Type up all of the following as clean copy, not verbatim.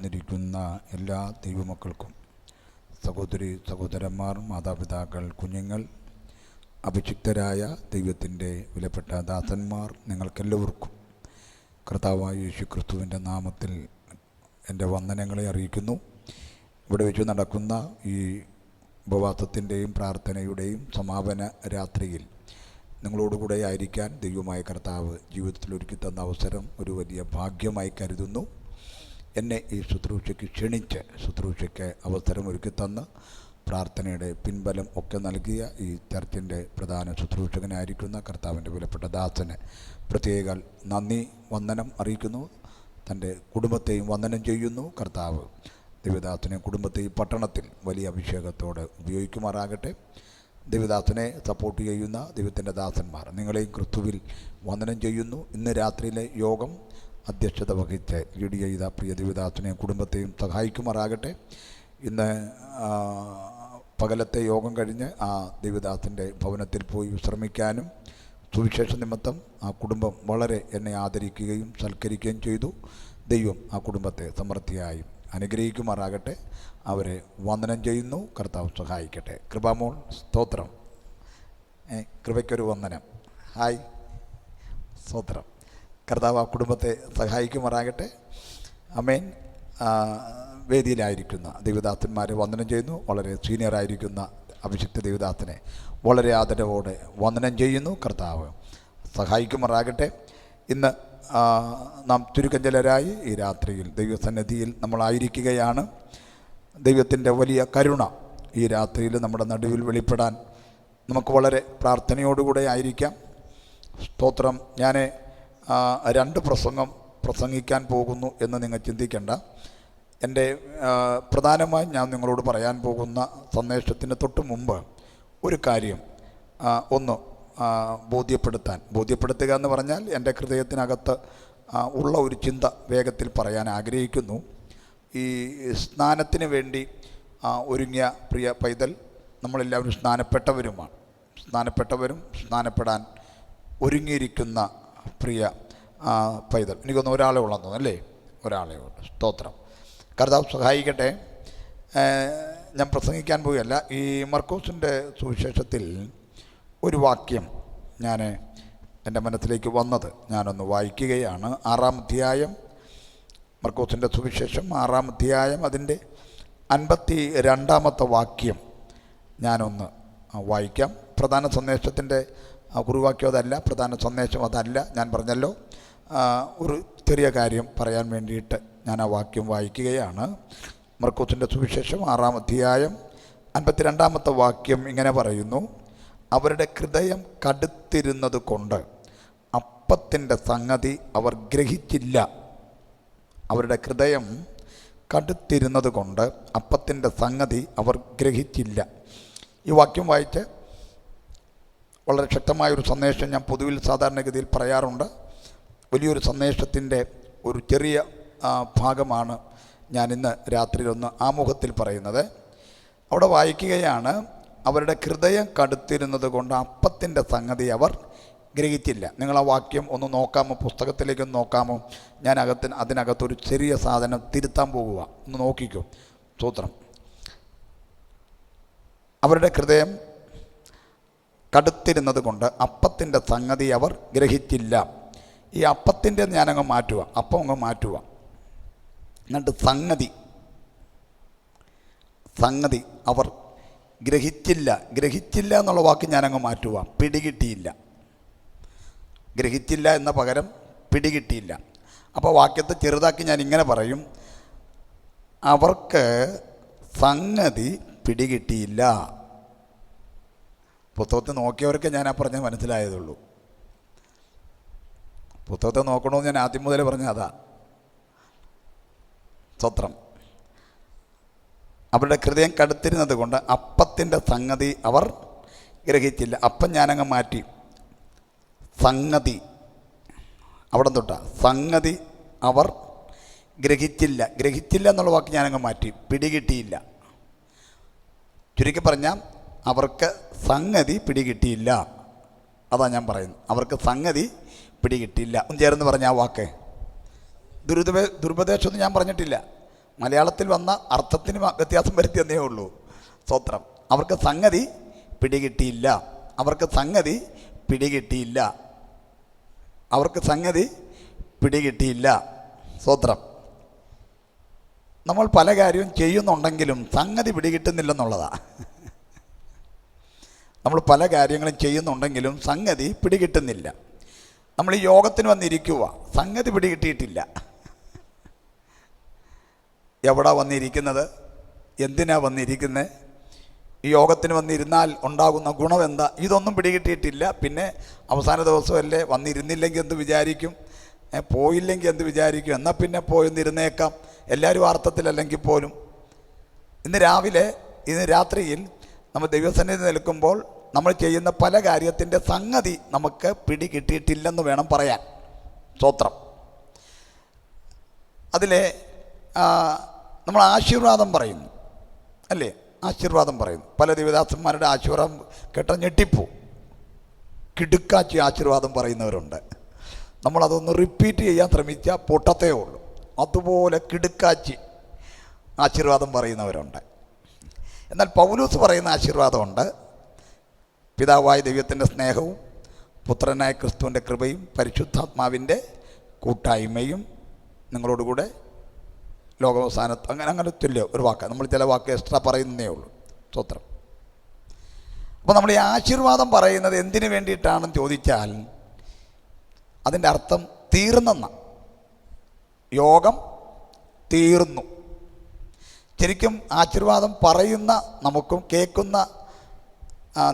നിരിക്കുന്ന എല്ലാ ദൈവമക്കൾക്കും, സഹോദരി സഹോദരന്മാർ, മാതാപിതാക്കൾ, കുഞ്ഞുങ്ങൾ, അഭിഷിക്തരായ ദൈവത്തിൻ്റെ വിലപ്പെട്ട ദാസന്മാർ, നിങ്ങൾക്കെല്ലാവർക്കും കർത്താവായ യേശു ക്രിസ്തുവിൻ്റെ നാമത്തിൽ എൻ്റെ വന്ദനങ്ങളെ അറിയിക്കുന്നു. ഇവിടെ വെച്ച് നടക്കുന്ന ഈ ഉപവാസത്തിൻ്റെയും പ്രാർത്ഥനയുടെയും സമാപന രാത്രിയിൽ നിങ്ങളോടുകൂടെ ആയിരിക്കാൻ ദൈവമായ കർത്താവ് ജീവിതത്തിൽ ഒരുക്കി തന്ന അവസരം ഒരു വലിയ ഭാഗ്യമായി കരുതുന്നു. എന്നെ ഈ ശുശ്രൂഷയ്ക്ക് ക്ഷണിച്ച് ശുശ്രൂഷയ്ക്ക് അവസരം ഒരുക്കി തന്ന് പ്രാർത്ഥനയുടെ പിൻബലം ഒക്കെ നൽകിയ ഈ ചർച്ചിൻ്റെ പ്രധാന ശുശ്രൂഷകനായിരിക്കുന്ന കർത്താവിൻ്റെ വിലപ്പെട്ട ദാസന് പ്രത്യേക നന്ദി വന്ദനം അറിയിക്കുന്നു. തൻ്റെ കുടുംബത്തെയും വന്ദനം ചെയ്യുന്നു. കർത്താവ് ദൈവദാസനെ കുടുംബത്തെയും പട്ടണത്തിൽ വലിയ അഭിഷേകത്തോടെ ഉപയോഗിക്കുമാറാകട്ടെ. ദൈവദാസനെ സപ്പോർട്ട് ചെയ്യുന്ന ദൈവത്തിൻ്റെ ദാസന്മാർ, നിങ്ങളെയും ക്രിസ്തുവിൽ വന്ദനം ചെയ്യുന്നു. ഇന്ന് രാത്രിയിലെ യോഗം അധ്യക്ഷത വഹിച്ച് ലീഡ് ചെയ്ത പ്രിയ ദൈവദാസനെയും കുടുംബത്തെയും സഹായിക്കുമാറാകട്ടെ. ഇന്ന് പകലത്തെ യോഗം കഴിഞ്ഞ് ആ ദൈവദാസൻ്റെ ഭവനത്തിൽ പോയി വിശ്രമിക്കാനും സുവിശേഷ നിമിത്തം ആ കുടുംബം വളരെ എന്നെ ആദരിക്കുകയും സൽക്കരിക്കുകയും ചെയ്തു. ദൈവം ആ കുടുംബത്തെ സമൃദ്ധിയായും അനുഗ്രഹിക്കുമാറാകട്ടെ. അവരെ വന്ദനം ചെയ്യുന്നു. കർത്താവ് സഹായിക്കട്ടെ. കൃപാമോൾ സ്തോത്രം. കൃപയ്ക്കൊരു വന്ദനം. ഹായ്, സ്തോത്രം. കർത്താവ് ആ കുടുംബത്തെ സഹായിക്കുമാറാകട്ടെ. അമേൻ. വേദിയിലായിരിക്കുന്ന ദൈവദാസന്മാരെ വന്ദനം ചെയ്യുന്നു. വളരെ സീനിയറായിരിക്കുന്ന അഭിഷിക്ത ദൈവദാസനെ വളരെ ആദരവോടെ വന്ദനം ചെയ്യുന്നു. കർത്താവ് സഹായിക്കുമാറാകട്ടെ. ഇന്ന് നാം ചുരുക്കഞ്ചലരായി ഈ രാത്രിയിൽ ദൈവസന്നിധിയിൽ നമ്മളായിരിക്കുകയാണ്. ദൈവത്തിൻ്റെ വലിയ കരുണ ഈ രാത്രിയിൽ നമ്മുടെ നടുവിൽ വെളിപ്പെടാൻ നമുക്ക് വളരെ പ്രാർത്ഥനയോടുകൂടെ ആയിരിക്കാം. സ്തോത്രം. ഞാൻ 2 പ്രസംഗം പ്രസംഗിക്കാൻ പോകുന്നു എന്ന് നിങ്ങൾ ചിന്തിക്കേണ്ട. എൻ്റെ പ്രധാനമായും ഞാൻ നിങ്ങളോട് പറയാൻ പോകുന്ന സന്ദേശത്തിന് തൊട്ട് മുമ്പ് ഒരു കാര്യം ഒന്ന് ബോധ്യപ്പെടുത്തുക എന്ന് പറഞ്ഞാൽ എൻ്റെ ഹൃദയത്തിനകത്ത് ഉള്ള ഒരു ചിന്ത വേഗത്തിൽ പറയാൻ ആഗ്രഹിക്കുന്നു. ഈ സ്നാനത്തിന് വേണ്ടി ഒരുങ്ങിയ പ്രിയ പൈതൽ, നമ്മളെല്ലാവരും സ്നാനപ്പെട്ടവരുമാണ്. സ്നാനപ്പെടാൻ ഒരുങ്ങിയിരിക്കുന്ന പ്രിയ പൈതൽ, എനിക്കൊന്ന് ഒരാളെ ഉള്ളെന്ന് തോന്നുന്നു, അല്ലേ? ഒരാളെ ഉള്ളു. സ്തോത്രം. കർത്താവ് സഹായിക്കട്ടെ. ഞാൻ പ്രസംഗിക്കാൻ പോവുകയല്ല. ഈ മർക്കോസിൻ്റെ സുവിശേഷത്തിൽ ഒരു വാക്യം ഞാൻ എൻ്റെ മനസ്സിലേക്ക് വന്നത് ഞാനൊന്ന് വായിക്കുകയാണ്. 6-ാം അധ്യായം, മർക്കോസിൻ്റെ സുവിശേഷം 6-ാം അധ്യായം, അതിൻ്റെ 52-ാമത്തെ വാക്യം ഞാനൊന്ന് വായിക്കാം. പ്രധാന സന്ദേശത്തിൻ്റെ കുറിവാക്യം അതല്ല, പ്രധാന സന്ദേശം അതല്ല. ഞാൻ പറഞ്ഞല്ലോ, ഒരു ചെറിയ കാര്യം പറയാൻ വേണ്ടിയിട്ട് ഞാൻ ആ വാക്യം വായിക്കുകയാണ്. മർക്കോസിൻ്റെ സുവിശേഷം 6-ാം അധ്യായം 52-ാമത്തെ വാക്യം ഇങ്ങനെ പറയുന്നു: അവരുടെ ഹൃദയം കടുത്തിരുന്നത് കൊണ്ട് അപ്പത്തിൻ്റെ സംഗതി അവർ ഗ്രഹിച്ചില്ല. അവരുടെ ഹൃദയം കടുത്തിരുന്നത് കൊണ്ട് അപ്പത്തിൻ്റെ സംഗതി അവർ ഗ്രഹിച്ചില്ല. ഈ വാക്യം വായിച്ച് വളരെ ശക്തമായൊരു സന്ദേശം ഞാൻ പൊതുവിൽ സാധാരണഗതിയിൽ പറയാറുണ്ട്. വലിയൊരു സന്ദേശത്തിൻ്റെ ഒരു ചെറിയ ഭാഗമാണ് ഞാൻ ഇന്ന് രാത്രിയിലൊന്ന് ആമുഖത്തിൽ പറയുന്നത്. അവിടെ വായിക്കുകയാണ്: അവരുടെ ഹൃദയം കടുത്തിരുന്നത് കൊണ്ട് അപ്പത്തിൻ്റെ സംഗതി അവർ ഗ്രഹിച്ചില്ല. നിങ്ങൾ ആ വാക്യം ഒന്ന് നോക്കാമോ? പുസ്തകത്തിലേക്കൊന്ന് നോക്കാമോ? ഞാൻ അതിനകത്തൊരു ചെറിയ സാധനം തിരുത്താൻ പോകുക. ഒന്ന് നോക്കിക്കോ. സ്തോത്രം. അവരുടെ ഹൃദയം കടുത്തിരുന്നത് കൊണ്ട് അപ്പത്തിൻ്റെ സംഗതി അവർ ഗ്രഹിച്ചില്ല. ഈ അപ്പത്തിൻ്റെ ഞാനങ്ങ് മാറ്റുക, അപ്പം അങ്ങ് മാറ്റുക. എന്നിട്ട് സംഗതി അവർ ഗ്രഹിച്ചില്ല എന്നുള്ള വാക്ക് ഞാനങ്ങ് മാറ്റുക. പിടികിട്ടിയില്ല. ഗ്രഹിച്ചില്ല എന്ന പകരം പിടികിട്ടിയില്ല. അപ്പോൾ വാക്യത്തെ ചെറുതാക്കി ഞാൻ ഇങ്ങനെ പറയും: അവർക്ക് സംഗതി പിടികിട്ടിയില്ല. പുസ്തകത്തിൽ നോക്കിയവർക്ക് ഞാൻ ആ പറഞ്ഞത് മനസ്സിലായതുള്ളൂ. പുസ്തകത്തെ നോക്കണമെന്ന് ഞാൻ ആദ്യം മുതലേ പറഞ്ഞ അതാ. സ്തോത്രം. അവരുടെ ഹൃദയം കടുത്തിരുന്നത് കൊണ്ട് അപ്പത്തിൻ്റെ സംഗതി അവർ ഗ്രഹിച്ചില്ല. അപ്പം ഞാനങ്ങ് മാറ്റി. സംഗതി അവിടെ തൊട്ടാ. സംഗതി അവർ ഗ്രഹിച്ചില്ല എന്നുള്ള വാക്ക് ഞാനങ്ങ് മാറ്റി. പിടികിട്ടിയില്ല. ചുരുക്കി പറഞ്ഞാൽ അവർക്ക് സംഗതി പിടികിട്ടിയില്ല. അതാ ഞാൻ പറയുന്നത്. അവർക്ക് സംഗതി പിടികിട്ടിയില്ല. ചേർന്ന് പറഞ്ഞ ആ വാക്ക് ദുരുപദേശമൊന്നും ഞാൻ പറഞ്ഞിട്ടില്ല. മലയാളത്തിൽ വന്ന അർത്ഥത്തിന് വ്യത്യാസം വരുത്തിയെന്നേ ഉള്ളൂ. സ്തോത്രം. അവർക്ക് സംഗതി പിടികിട്ടിയില്ല. അവർക്ക് സംഗതി പിടികിട്ടിയില്ല. അവർക്ക് സംഗതി പിടികിട്ടിയില്ല. സ്തോത്രം. നമ്മൾ പല കാര്യവും ചെയ്യുന്നുണ്ടെങ്കിലും സംഗതി പിടികിട്ടുന്നില്ലെന്നുള്ളതാണ്. നമ്മൾ പല കാര്യങ്ങളും ചെയ്യുന്നുണ്ടെങ്കിലും സംഗതി പിടികിട്ടുന്നില്ല. നമ്മൾ ഈ യോഗത്തിന് വന്നിരിക്കുക, സംഗതി പിടികിട്ടിയിട്ടില്ല. എവിടെ വന്നിരിക്കുന്നത്, എന്തിനാ വന്നിരിക്കുന്നത്, ഈ യോഗത്തിന് വന്നിരുന്നാൽ ഉണ്ടാകുന്ന ഗുണമെന്താ, ഇതൊന്നും പിടികിട്ടിയിട്ടില്ല. പിന്നെ അവസാന ദിവസമല്ലേ, വന്നിരുന്നില്ലെങ്കിൽ എന്ത് വിചാരിക്കും, പോയില്ലെങ്കിൽ എന്ത് വിചാരിക്കും, എന്നാൽ പിന്നെ പോയെന്നിരുന്നേക്കാം, എല്ലാവരും അർത്ഥത്തിലല്ലെങ്കിൽ പോലും. ഇന്ന് രാത്രിയിൽ നമ്മൾ ദൈവസന്നിധി നിൽക്കുമ്പോൾ നമ്മൾ ചെയ്യുന്ന പല കാര്യത്തിൻ്റെ സംഗതി നമുക്ക് പിടികിട്ടിയിട്ടില്ലെന്ന് വേണം പറയാൻ. സ്തോത്രം. അതിലെ നമ്മൾ ആശീർവാദം പറയുന്നു അല്ലേ, ആശീർവാദം പറയുന്നു. പല ദേവദാസന്മാരുടെ ആശീർവാദം കേട്ട ഞെട്ടിപ്പോ, കിടുക്കാച്ചി ആശീർവാദം പറയുന്നവരുണ്ട്. നമ്മളതൊന്ന് റിപ്പീറ്റ് ചെയ്യാൻ ശ്രമിച്ചാൽ പൊട്ടത്തേ ഉള്ളൂ. അതുപോലെ കിടുക്കാച്ചി ആശീർവാദം പറയുന്നവരുണ്ട്. എന്നാൽ പൗലോസ് പറയുന്ന ആശീർവാദമുണ്ട്. പിതാവായ ദൈവത്തിൻ്റെ സ്നേഹവും പുത്രനായ ക്രിസ്തുവിൻ്റെ കൃപയും പരിശുദ്ധാത്മാവിൻ്റെ കൂട്ടായ്മയും നിങ്ങളോടുകൂടെ ലോകാവസാനത്ത് അങ്ങനെ തുല്യ ഒരു വാക്ക്, നമ്മൾ ചില വാക്ക് എക്സ്ട്രാ പറയുന്നതേ ഉള്ളൂ. സ്തോത്രം. അപ്പോൾ നമ്മൾ ഈ ആശീർവാദം പറയുന്നത് എന്തിനു വേണ്ടിയിട്ടാണെന്ന് ചോദിച്ചാൽ അതിൻ്റെ അർത്ഥം തീർന്നെന്ന, യോഗം തീർന്നു. ശരിക്കും ആശീർവാദം പറയുന്ന നമുക്കും കേൾക്കുന്ന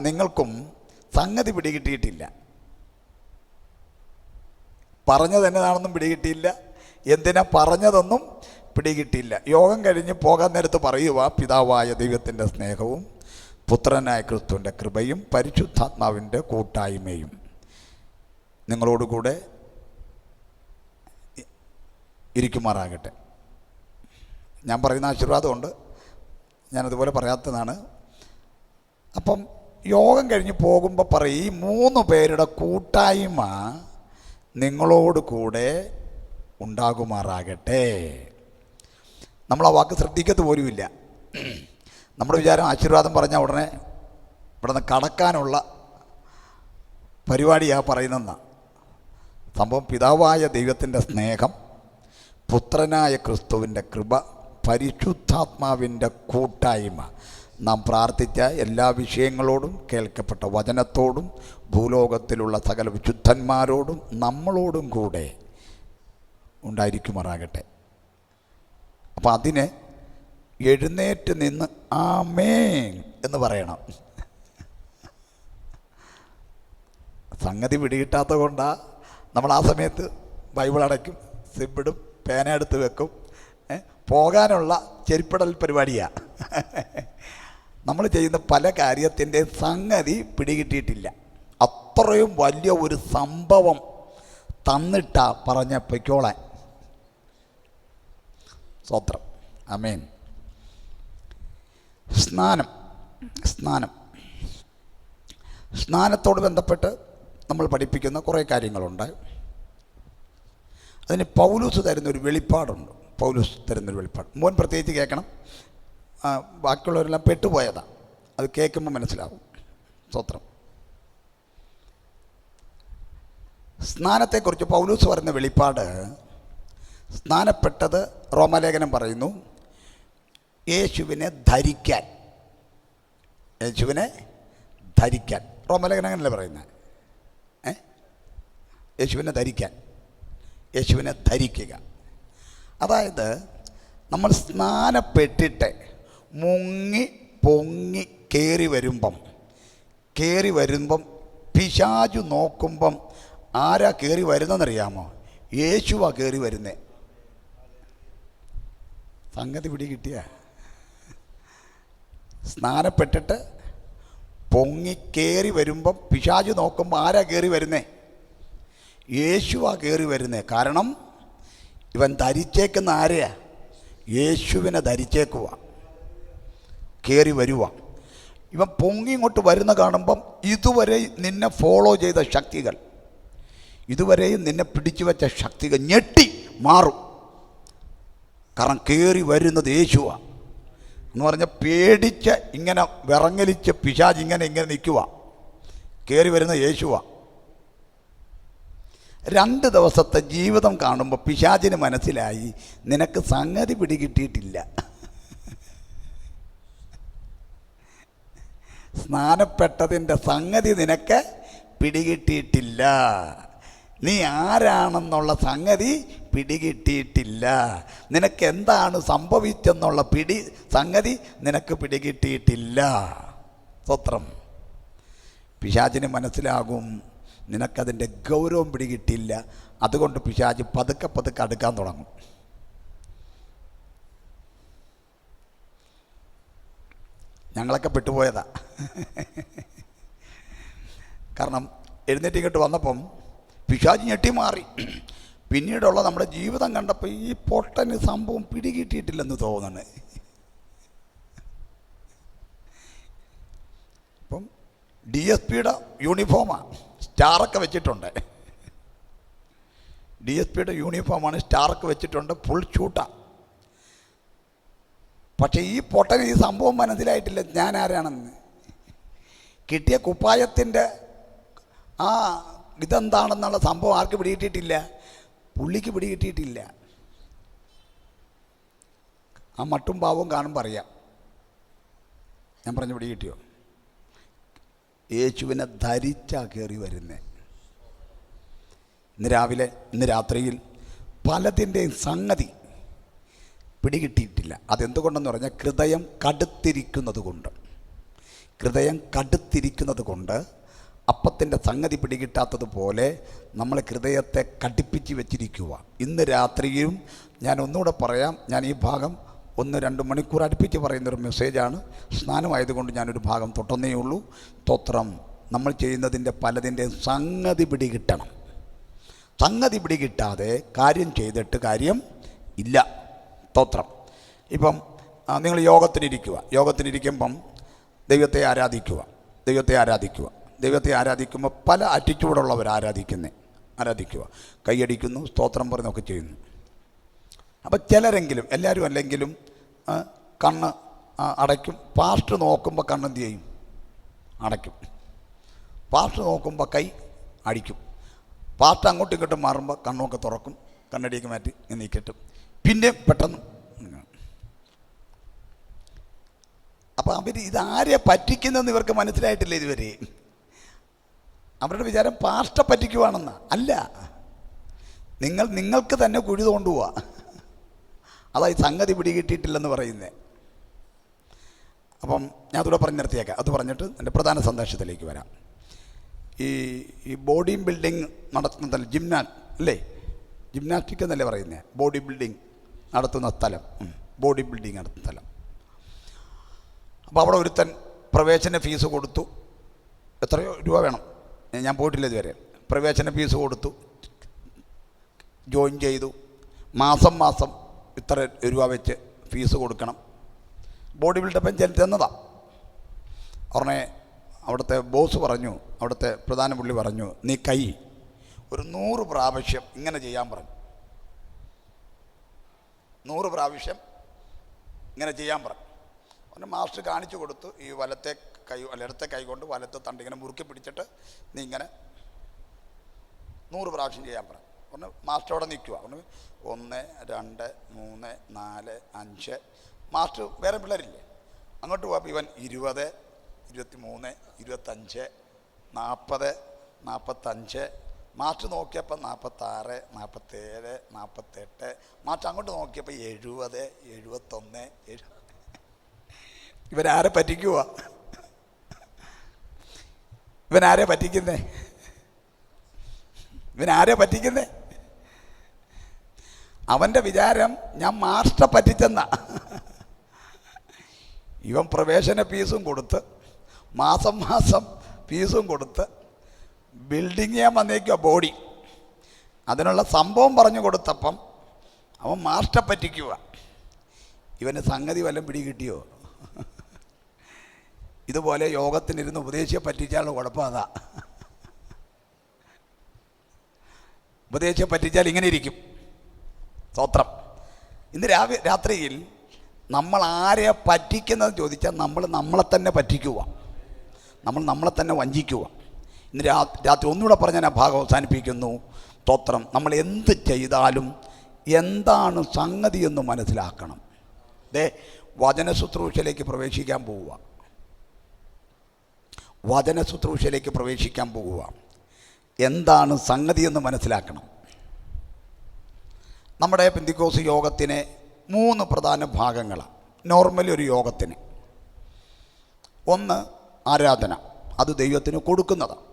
നിങ്ങൾക്കും സംഗതി പിടികിട്ടിയിട്ടില്ല. പറഞ്ഞത് എന്നതാണെന്നും പിടികിട്ടിയില്ല, എന്തിനാ പറഞ്ഞതെന്നും പിടികിട്ടിയില്ല. യോഗം കഴിഞ്ഞ് പോകാൻ നേരത്ത് പറയുക, പിതാവായ ദൈവത്തിൻ്റെ സ്നേഹവും പുത്രനായ ക്രിസ്തുവിൻ്റെ കൃപയും പരിശുദ്ധാത്മാവിൻ്റെ കൂട്ടായ്മയും നിങ്ങളോടുകൂടെ ഇരിക്കുമാറാകട്ടെ. ഞാൻ പറയുന്ന ആശീർവാദമുണ്ട്, ഞാനതുപോലെ പറയാത്തതാണ്. അപ്പം യോഗം കഴിഞ്ഞ് പോകുമ്പോൾ പറയും, ഈ 3 പേരുടെ കൂട്ടായ്മ നിങ്ങളോട് കൂടെ ഉണ്ടാകുമാറാകട്ടെ. നമ്മൾ ആ വാക്ക് ശ്രദ്ധിക്കത്ത് പോലുമില്ല. നമ്മുടെ വിചാരം ആശീർവാദം പറഞ്ഞാൽ ഉടനെ ഇവിടെ നിന്ന് കടക്കാനുള്ള പരിപാടിയാണ് പറയുന്നതെന്നാണ്. സംഭവം പിതാവായ ദൈവത്തിൻ്റെ സ്നേഹം, പുത്രനായ ക്രിസ്തുവിൻ്റെ കൃപ, പരിശുദ്ധാത്മാവിൻ്റെ കൂട്ടായ്മ നാം പ്രാർത്ഥിച്ച എല്ലാ വിഷയങ്ങളോടും കേൾക്കപ്പെട്ട വചനത്തോടും ഭൂലോകത്തിലുള്ള സകല വിശുദ്ധന്മാരോടും നമ്മളോടും കൂടെ ഉണ്ടായിരിക്കുമാറാകട്ടെ. അപ്പം അതിന് എഴുന്നേറ്റ് നിന്ന് ആമേൻ എന്ന് പറയണം. സംഗതി പിടികിട്ടാത്ത കൊണ്ടാണ് നമ്മൾ ആ സമയത്ത് ബൈബിൾ അടയ്ക്കും, സിബിടും, പേന എടുത്ത് വെക്കും, പോകാനുള്ള ചെരിപ്പിടൽ പരിപാടിയാണ്. നമ്മൾ ചെയ്യുന്ന പല കാര്യത്തിൻ്റെ സംഗതി പിടികിട്ടിയിട്ടില്ല. അത്രയും വലിയ ഒരു സംഭവം തന്നിട്ടാ പറഞ്ഞ പൊയ്ക്കോളാൻ. സ്തോത്രം. ആമേൻ. സ്നാനത്തോട് ബന്ധപ്പെട്ട് നമ്മൾ പഠിപ്പിക്കുന്ന കുറേ കാര്യങ്ങളുണ്ട്. അതിന് പൗലോസ് തരുന്നൊരു വെളിപ്പാടുണ്ട്. പൗലോസ് തരുന്നൊരു വെളിപ്പാട് മോൻ പ്രത്യേകിച്ച് കേൾക്കണം. ബാക്കിയുള്ളവരെല്ലാം പെട്ടുപോയതാണ്, അത് കേൾക്കുമ്പോൾ മനസ്സിലാവും. സ്തോത്രം. സ്നാനത്തെക്കുറിച്ച് പൗലോസ് പറയുന്ന വെളിപ്പാട്, സ്നാനപ്പെട്ടത് റോമാലേഖനം പറയുന്നു യേശുവിനെ ധരിക്കാൻ. യേശുവിനെ ധരിക്കാൻ റോമാലേഖനം അങ്ങനല്ലേ പറയുന്നത്? യേശുവിനെ ധരിക്കാൻ, യേശുവിനെ ധരിക്കുക. അതായത് നമ്മൾ സ്നാനപ്പെട്ടിട്ട് മുങ്ങി പൊങ്ങി കയറി വരുമ്പം പിശാചു നോക്കുമ്പം ആരാ കയറി വരുന്നതെന്നറിയാമോ? യേശുവാ കയറി വരുന്നേ. സംഗതി പിടി കിട്ടിയ സ്നാനപ്പെട്ടിട്ട് പൊങ്ങിക്കേറി വരുമ്പം പിശാചു നോക്കുമ്പോൾ ആരാ കയറി വരുന്നേ? യേശുവാ കയറി വരുന്നേ. കാരണം ഇവൻ ധരിച്ചേക്കുന്ന ആരെയാ? യേശുവിനെ ധരിച്ചേക്കുക, കയറി വരുക. ഇവൻ പൊങ്ങി ഇങ്ങോട്ട് വരുന്ന കാണുമ്പം ഇതുവരെ നിന്നെ ഫോളോ ചെയ്ത ശക്തികൾ, ഇതുവരെയും നിന്നെ പിടിച്ചു വെച്ച ശക്തികൾ ഞെട്ടി മാറും. കാരണം കയറി വരുന്നത് യേശുവാണ് എന്ന് പറഞ്ഞാൽ പേടിച്ച് ഇങ്ങനെ വിറങ്ങലിച്ച് പിശാച് ഇങ്ങനെ നിൽക്കുക. കയറി വരുന്ന യേശുവാണ്. 2 ദിവസത്തെ ജീവിതം കാണുമ്പോൾ പിശാചിന് മനസ്സിലായി നിനക്ക് സംഗതി പിടികിട്ടിയിട്ടില്ല. സ്നാനപ്പെട്ടതിൻ്റെ സംഗതി നിനക്ക് പിടികിട്ടിയിട്ടില്ല. നീ ആരാണെന്നുള്ള സംഗതി പിടികിട്ടിയിട്ടില്ല. നിനക്ക് എന്താണ് സംഭവിച്ചെന്നുള്ള സംഗതി നിനക്ക് പിടികിട്ടിയിട്ടില്ല. സ്തോത്രം. പിശാചിന് മനസ്സിലാകും നിനക്കതിൻ്റെ ഗൗരവം പിടികിട്ടില്ല. അതുകൊണ്ട് പിശാച് പതുക്കെ പതുക്കെ അടുക്കാൻ തുടങ്ങും. ഞങ്ങളൊക്കെ പെട്ടുപോയതാ. കാരണം എഴുന്നേറ്റ് ഇങ്ങോട്ട് വന്നപ്പം പിശാച് ഞെട്ടി മാറി. പിന്നീടുള്ള നമ്മുടെ ജീവിതം കണ്ടപ്പോൾ ഈ പൊട്ടന് സംഭവം പിടികിട്ടിയിട്ടില്ലെന്ന് തോന്നണേ. ഇപ്പം DSPയുടെ യൂണിഫോമാണ്, സ്റ്റാറൊക്കെ വെച്ചിട്ടുണ്ട്. DSPയുടെ യൂണിഫോമാണ്, സ്റ്റാറൊക്കെ വെച്ചിട്ടുണ്ട്, ഫുൾ ഷൂട്ടാണ്. പക്ഷേ ഈ പൊട്ടന് ഈ സംഭവം മനസ്സിലായിട്ടില്ല ഞാൻ ആരാണെന്ന്. കിട്ടിയ കുപ്പായത്തിൻ്റെ ആ ഇതെന്താണെന്നുള്ള സംഭവം ആർക്ക് പിടികിട്ടിയിട്ടില്ല, പുള്ളിക്ക് പിടികിട്ടിയിട്ടില്ല. ആ മട്ടും ഭാവവും കാണുമ്പോൾ അറിയാം. ഞാൻ പറഞ്ഞു പിടികിട്ടിയോ? യേശുവിനെ ധരിച്ചാ കയറി വരുന്നേ. ഇന്ന് രാത്രിയിൽ പലതിൻ്റെയും സംഗതി പിടികിട്ടിയിട്ടില്ല. അതെന്തുകൊണ്ടെന്ന് പറഞ്ഞാൽ ഹൃദയം കടുത്തിരിക്കുന്നത് കൊണ്ട് അപ്പത്തിൻ്റെ സംഗതി പിടികിട്ടാത്തതുപോലെ നമ്മൾ ഹൃദയത്തെ കടുപ്പിച്ച് വെച്ചിരിക്കുക. ഇന്ന് രാത്രിയും ഞാൻ ഒന്നുകൂടെ പറയാം. ഞാൻ ഈ ഭാഗം 1-2 മണിക്കൂർ അടുപ്പിച്ച് പറയുന്നൊരു മെസ്സേജാണ്. സ്നാനമായതുകൊണ്ട് ഞാനൊരു ഭാഗം തൊട്ടുന്നേ ഉള്ളൂ. സ്തോത്രം. നമ്മൾ ചെയ്യുന്നതിൻ്റെ പലതിൻ്റെയും സംഗതി പിടികിട്ടണം. സംഗതി പിടികിട്ടാതെ കാര്യം ചെയ്തിട്ട് കാര്യം ഇല്ല. സ്തോത്രം. ഇപ്പം നിങ്ങൾ യോഗത്തിനിരിക്കുമ്പം ദൈവത്തെ ആരാധിക്കുമ്പോൾ പല ആറ്റിറ്റ്യൂഡുള്ളവർ ആരാധിക്കുക. കൈയടിക്കുന്നു, സ്തോത്രം പറയുന്നൊക്കെ ചെയ്യുന്നു. അപ്പം ചിലരെങ്കിലും, എല്ലാവരും അല്ലെങ്കിലും കണ്ണ് അടയ്ക്കും. പാസ്റ്റ് നോക്കുമ്പോൾ കണ്ണെന്ത് ചെയ്യും? അടയ്ക്കും. പാസ്റ്റ് നോക്കുമ്പോൾ കൈ അടിക്കും. പാസ്റ്റ് അങ്ങോട്ടും ഇങ്ങോട്ടും മാറുമ്പോൾ കണ്ണൊക്കെ തുറക്കും, കണ്ണടിയൊക്കെ മാറ്റി നീക്കിട്ടും പിന്നെ പെട്ടെന്ന്. അപ്പം അവർ ഇതാരെ പറ്റിക്കുന്നതെന്ന് ഇവർക്ക് മനസ്സിലായിട്ടില്ല ഇതുവരെ. അവരുടെ വിചാരം പാസ്റ്റ പറ്റിക്കുവാണെന്നാ. അല്ല, നിങ്ങൾക്ക് തന്നെ കുഴി തോണ്ടുക. അതായി സംഗതി പിടികിട്ടിയിട്ടില്ലെന്ന് പറയുന്നത്. അപ്പം ഞാൻ അതൂടെ പറഞ്ഞ് നിർത്തിയേക്കാം. അത് പറഞ്ഞിട്ട് എൻ്റെ പ്രധാന സന്ദേശത്തിലേക്ക് വരാം. ഈ ബോഡി ബിൽഡിങ് നടത്തുന്ന ജിംനാസ്റ്റിക് എന്നല്ലേ പറയുന്നത്? ബോഡി ബിൽഡിങ് നടത്തുന്ന സ്ഥലം. അപ്പോൾ അവിടെ ഒരുത്തൻ പ്രവേശന ഫീസ് കൊടുത്തു. എത്രയോ രൂപ വേണം, ഞാൻ പോയിട്ടില്ല ഇതുവരെ. പ്രവേശന ഫീസ് കൊടുത്തു, ജോയിൻ ചെയ്തു. മാസം ഇത്ര രൂപ വെച്ച് ഫീസ് കൊടുക്കണം. ബോഡി ബിൽഡപ്പം തന്നതാണ്. ഉടനെ അവിടുത്തെ ബോസ് പറഞ്ഞു, അവിടുത്തെ പ്രധാന പുള്ളി പറഞ്ഞു, നീ കൈ ഒരു 100 പ്രാവശ്യം ഇങ്ങനെ ചെയ്യാൻ പറഞ്ഞു. 100 പ്രാവശ്യം ഇങ്ങനെ ചെയ്യാൻ പറഞ്ഞു. അവന് മാസ്റ്റർ കാണിച്ചു കൊടുത്തു. ഈ ഇടത്തെ കൈ കൊണ്ട് വലത്തെ തണ്ട് ഇങ്ങനെ മുറുക്കി പിടിച്ചിട്ട് നീ ഇങ്ങനെ 100 പ്രാവശ്യം ചെയ്യാൻ പറഞ്ഞു. ഒന്ന് മാസ്റ്റർ അവിടെ നിൽക്കുക. ഒന്ന് 1, 2, 3, 4, 5. മാസ്റ്റർ വേറെ പിള്ളേരില്ലേ, അങ്ങോട്ട് പോയപ്പോൾ ഇവൻ 20, 23, 25, 40, 45. മാസ്റ്റർ നോക്കിയപ്പോൾ 46, 47, 48. മാസ്റ്റർ അങ്ങോട്ട് നോക്കിയപ്പോൾ 70, 71. ഇവനാരെ പറ്റിക്കുക? ഇവനാരെ പറ്റിക്കുന്നേ? അവൻ്റെ വിചാരം ഞാൻ മാസ്റ്റർ പറ്റിച്ചെന്ന. ഇവൻ പ്രവേശന ഫീസും കൊടുത്ത് മാസം ഫീസും കൊടുത്ത് ബിൽഡിങ് ചെയ്യാൻ വന്നേക്കുക ബോഡി. അതിനുള്ള സംഭവം പറഞ്ഞു കൊടുത്തപ്പം അവൻ മാസ്റ്റർ പറ്റിക്കുക. ഇവന് സംഗതി വല്ലതും പിടികിട്ടിയോ? ഇതുപോലെ യോഗത്തിനിരുന്ന് ഉപദേശിയെ പറ്റിച്ചാലുള്ള കുഴപ്പം അതാ. ഉപദേശിയെ പറ്റിച്ചാൽ ഇങ്ങനെ ഇരിക്കും. സ്തോത്രം. ഇന്ന് രാത്രിയിൽ നമ്മൾ ആരെ പറ്റിക്കുന്നത് ചോദിച്ചാൽ നമ്മൾ നമ്മളെ തന്നെ പറ്റിക്കുക, നമ്മൾ നമ്മളെ തന്നെ വഞ്ചിക്കുക. ഇന്ന് രാത്രി ഒന്നുകൂടെ പറഞ്ഞ് ഞാൻ ഭാഗം അവസാനിപ്പിക്കുന്നു. സ്തോത്രം. നമ്മൾ എന്ത് ചെയ്താലും എന്താണ് സംഗതി എന്ന് മനസ്സിലാക്കണം. വചന ശുശ്രൂഷയിലേക്ക് പ്രവേശിക്കാൻ പോവുക, വചന ശുശ്രൂഷയിലേക്ക് പ്രവേശിക്കാൻ പോവുക. എന്താണ് സംഗതി എന്ന് മനസ്സിലാക്കണം. നമ്മുടെ പെന്തിക്കോസ് യോഗത്തിന് 3 പ്രധാന ഭാഗങ്ങളാണ് നോർമലി ഒരു യോഗത്തിന്. ഒന്ന് ആരാധന, അത് ദൈവത്തിന് കൊടുക്കുന്നതാണ്.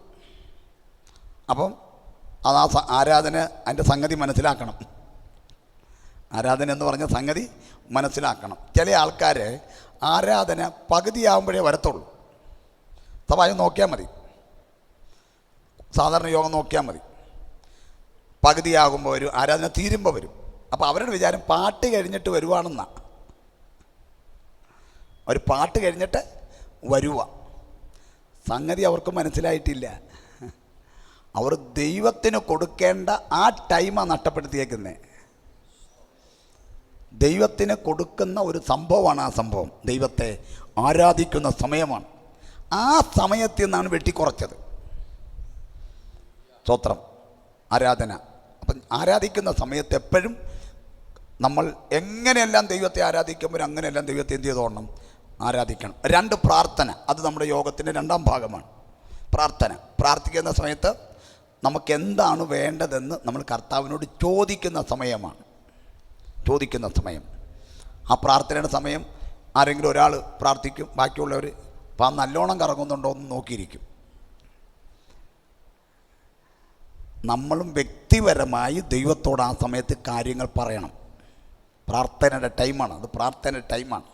അപ്പം അത് ആരാധന അതിൻ്റെ സംഗതി മനസ്സിലാക്കണം. ആരാധന എന്ന് പറഞ്ഞ സംഗതി മനസ്സിലാക്കണം. ചില ആൾക്കാർ ആരാധന പകുതിയാകുമ്പോഴേ വരത്തുള്ളൂ. സഭായം നോക്കിയാൽ മതി, സാധാരണ യോഗം നോക്കിയാൽ മതി. പകുതിയാകുമ്പോൾ വരും, ആരാധന തീരുമ്പോൾ വരും. അപ്പോൾ അവരുടെ വിചാരം പാട്ട് കഴിഞ്ഞിട്ട് വരുവാണെന്നാണ്. ഒരു പാട്ട് കഴിഞ്ഞിട്ട് വരുക. സംഗതി അവർക്ക് മനസ്സിലായിട്ടില്ല. അവർ ദൈവത്തിന് കൊടുക്കേണ്ട ആ ടൈമാണ് നഷ്ടപ്പെടുത്തിയേക്കുന്നത്. ദൈവത്തിന് കൊടുക്കുന്ന ഒരു സംഭവമാണ് ആ സംഭവം. ദൈവത്തെ ആരാധിക്കുന്ന സമയമാണ്. ആ സമയത്തിൽ നിന്നാണ് വെട്ടിക്കുറച്ചത്. സ്തോത്രം. ആരാധന. അപ്പം ആരാധിക്കുന്ന സമയത്ത് എപ്പോഴും നമ്മൾ എങ്ങനെയെല്ലാം ദൈവത്തെ ആരാധിക്കുമ്പോൾ അങ്ങനെയെല്ലാം ദൈവത്തെ എന്ത് ചെയ്തോണം? ആരാധിക്കണം. 2 പ്രാർത്ഥന, അത് നമ്മുടെ യോഗത്തിൻ്റെ 2ാം ഭാഗമാണ്. പ്രാർത്ഥന. പ്രാർത്ഥിക്കുന്ന സമയത്ത് നമുക്ക് എന്താണ് വേണ്ടതെന്ന് നമ്മൾ കർത്താവിനോട് ചോദിക്കുന്ന സമയമാണ്. ചോദിക്കുന്ന സമയം. ആ പ്രാർത്ഥനയുടെ സമയം ആരെങ്കിലും ഒരാൾ പ്രാർത്ഥിക്കും, ബാക്കിയുള്ളവർ നല്ലോണം കറങ്ങുന്നുണ്ടോ എന്ന് നോക്കിയിരിക്കും. നമ്മളും വ്യക്തിപരമായി ദൈവത്തോട് ആ സമയത്ത് കാര്യങ്ങൾ പറയണം. പ്രാർത്ഥനയുടെ ടൈമാണ് അത്. പ്രാർത്ഥനയുടെ ടൈമാണ്.